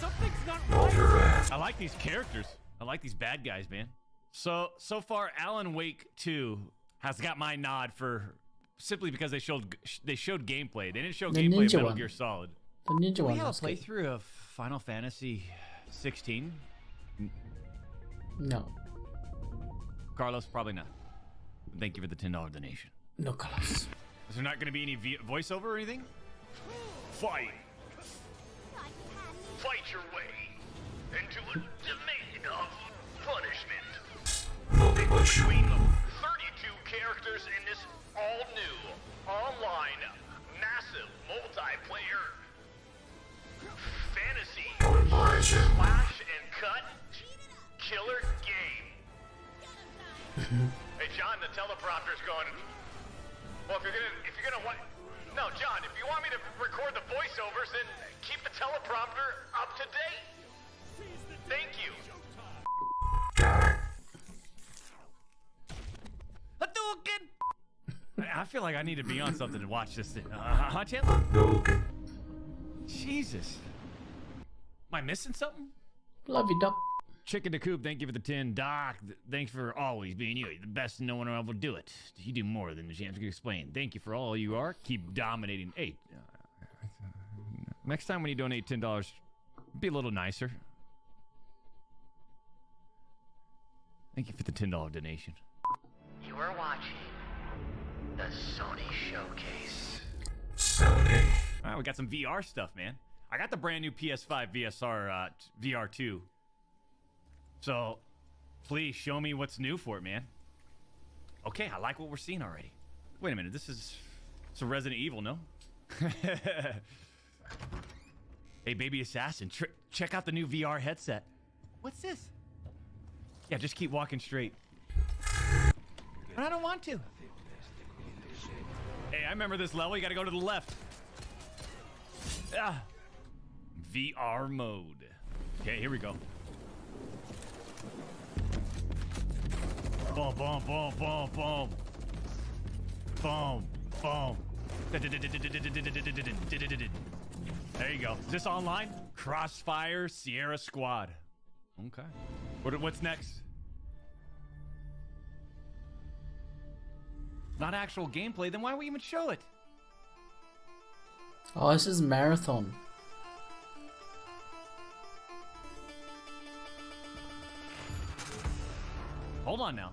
[SPEAKER 11] Something's not right. I like these characters. I like these bad guys, man. So far, Alan Wake 2 has got my nod for simply because they showed gameplay. They didn't show
[SPEAKER 2] The
[SPEAKER 11] gameplay of
[SPEAKER 2] ninja
[SPEAKER 11] Metal
[SPEAKER 2] one.
[SPEAKER 11] Gear Solid.
[SPEAKER 2] The ninja
[SPEAKER 11] Do we
[SPEAKER 2] one
[SPEAKER 11] have a
[SPEAKER 2] was good.
[SPEAKER 11] playthrough of Final Fantasy 16?
[SPEAKER 2] No.
[SPEAKER 11] Carlos, probably not. Thank you for the $10 donation.
[SPEAKER 2] No, Carlos.
[SPEAKER 11] Is there not going to be any voiceover or anything? Fight!
[SPEAKER 17] Fight your way into a domain of punishment. Between the 32 characters in this all-new, online, massive, multiplayer, fantasy, slash and cut, killer game. Hey, John, the teleprompter's going. Well, if you're gonna what? No, John, if you want me to record the voiceovers, then keep the teleprompter up to date. Thank you.
[SPEAKER 11] I feel like I need to be on something to watch this thing. Huh, Chandler? Jesus. Am I missing something?
[SPEAKER 2] Love you, Doc.
[SPEAKER 11] Chicken the Coop, thank you for the 10. Doc, thanks for always being you. You're the best and no one else will do it. You do more than the chance can explain. Thank you for all you are. Keep dominating. Hey, next time when you donate $10, be a little nicer. Thank you for the $10 donation.
[SPEAKER 17] You are watching the Sony Showcase.
[SPEAKER 11] All right, we got some VR stuff, man. I got the brand new PS5 VR 2. So, please show me what's new for it, man. Okay, I like what we're seeing already. Wait a minute, it's a Resident Evil, no? Hey, baby assassin, check out the new VR headset. What's this? Yeah, just keep walking straight. But I don't want to. Hey, I remember this level. You gotta go to the left. Ah. VR mode. Okay, here we go. Boom, boom, boom, boom, boom. Boom, boom. There you go. Is this online? Crossfire Sierra Squad. Okay. What's next? Not actual gameplay, then why don't we even show it?
[SPEAKER 2] Oh, this is Marathon.
[SPEAKER 11] Hold on now.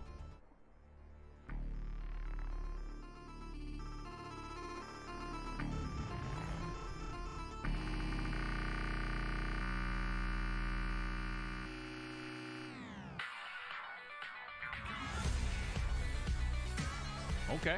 [SPEAKER 11] Okay.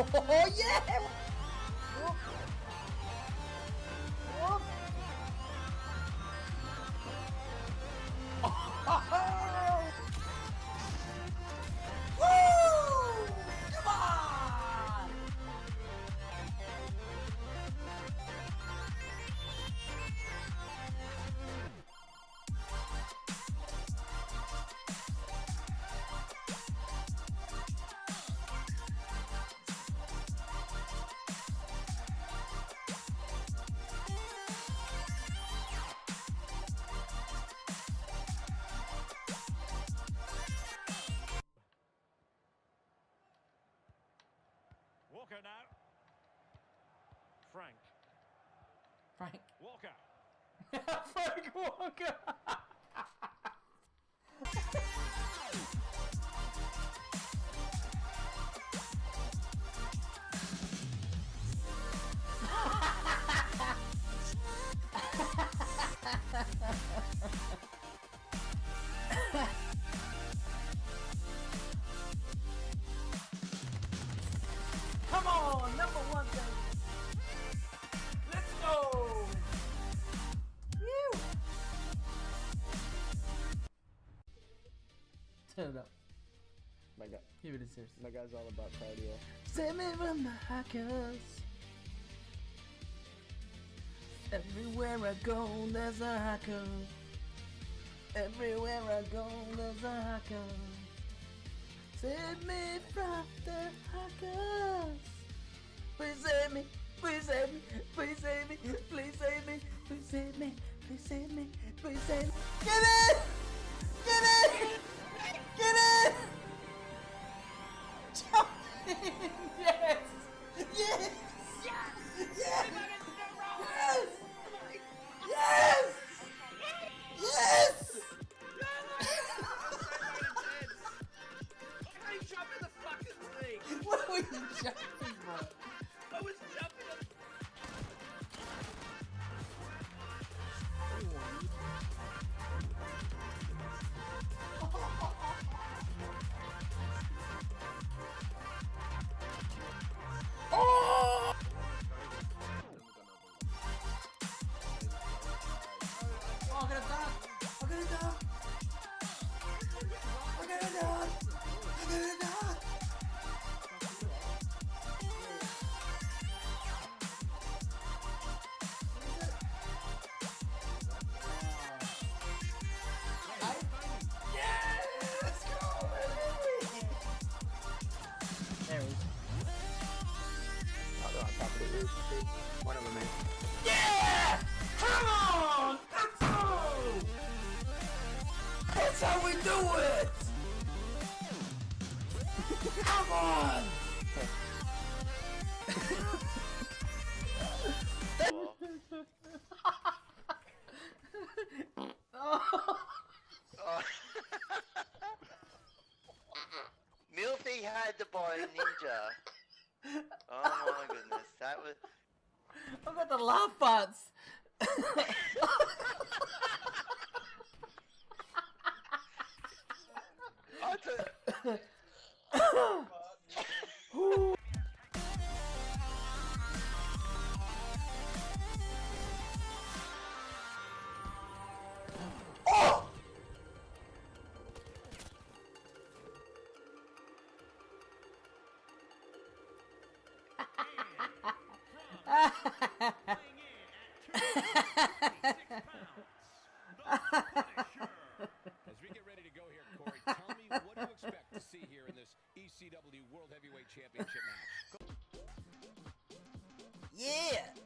[SPEAKER 2] Oh yeah! Whoop. Whoop. Oh. Woo! Come on!
[SPEAKER 15] Walker now. Frank.
[SPEAKER 2] Frank.
[SPEAKER 15] Walker.
[SPEAKER 2] Frank Walker. Come on, number one, baby. Let's go. Woo. Turn it up.
[SPEAKER 8] My guy.
[SPEAKER 2] Give it a serious.
[SPEAKER 8] My guy's all about cardio.
[SPEAKER 2] Save me from the hackers. Everywhere I go, there's a hacker. Everywhere I go, there's a hacker. Save me from the hackers. Please save me. Please save me. Please save me. Please save me. Please save me. Please save me. Please save me. Get it! Get it! Get it! Jump in! Yes! Yes! Yes! Yes! Yes! Yes!
[SPEAKER 5] Why are you jumping the fucking thing?
[SPEAKER 2] What were you jumping for?
[SPEAKER 5] I was jumping.
[SPEAKER 2] Oh! Oh, I'm gonna die! I'm gonna die! I'm gonna die! I'm gonna die! Yes! Go, baby! There he is.
[SPEAKER 8] Oh, they're on top of the roof. One of them is.
[SPEAKER 2] Yeah! Come on! Let's go! That's how we do it! Come on!
[SPEAKER 16] Milty had the boy ninja. Oh my goodness, that was.
[SPEAKER 2] I've got the laugh butts.
[SPEAKER 15] As we get ready to go here, Corey, tell me what do you expect to see here in this ECW World Heavyweight Championship match?
[SPEAKER 5] Yeah!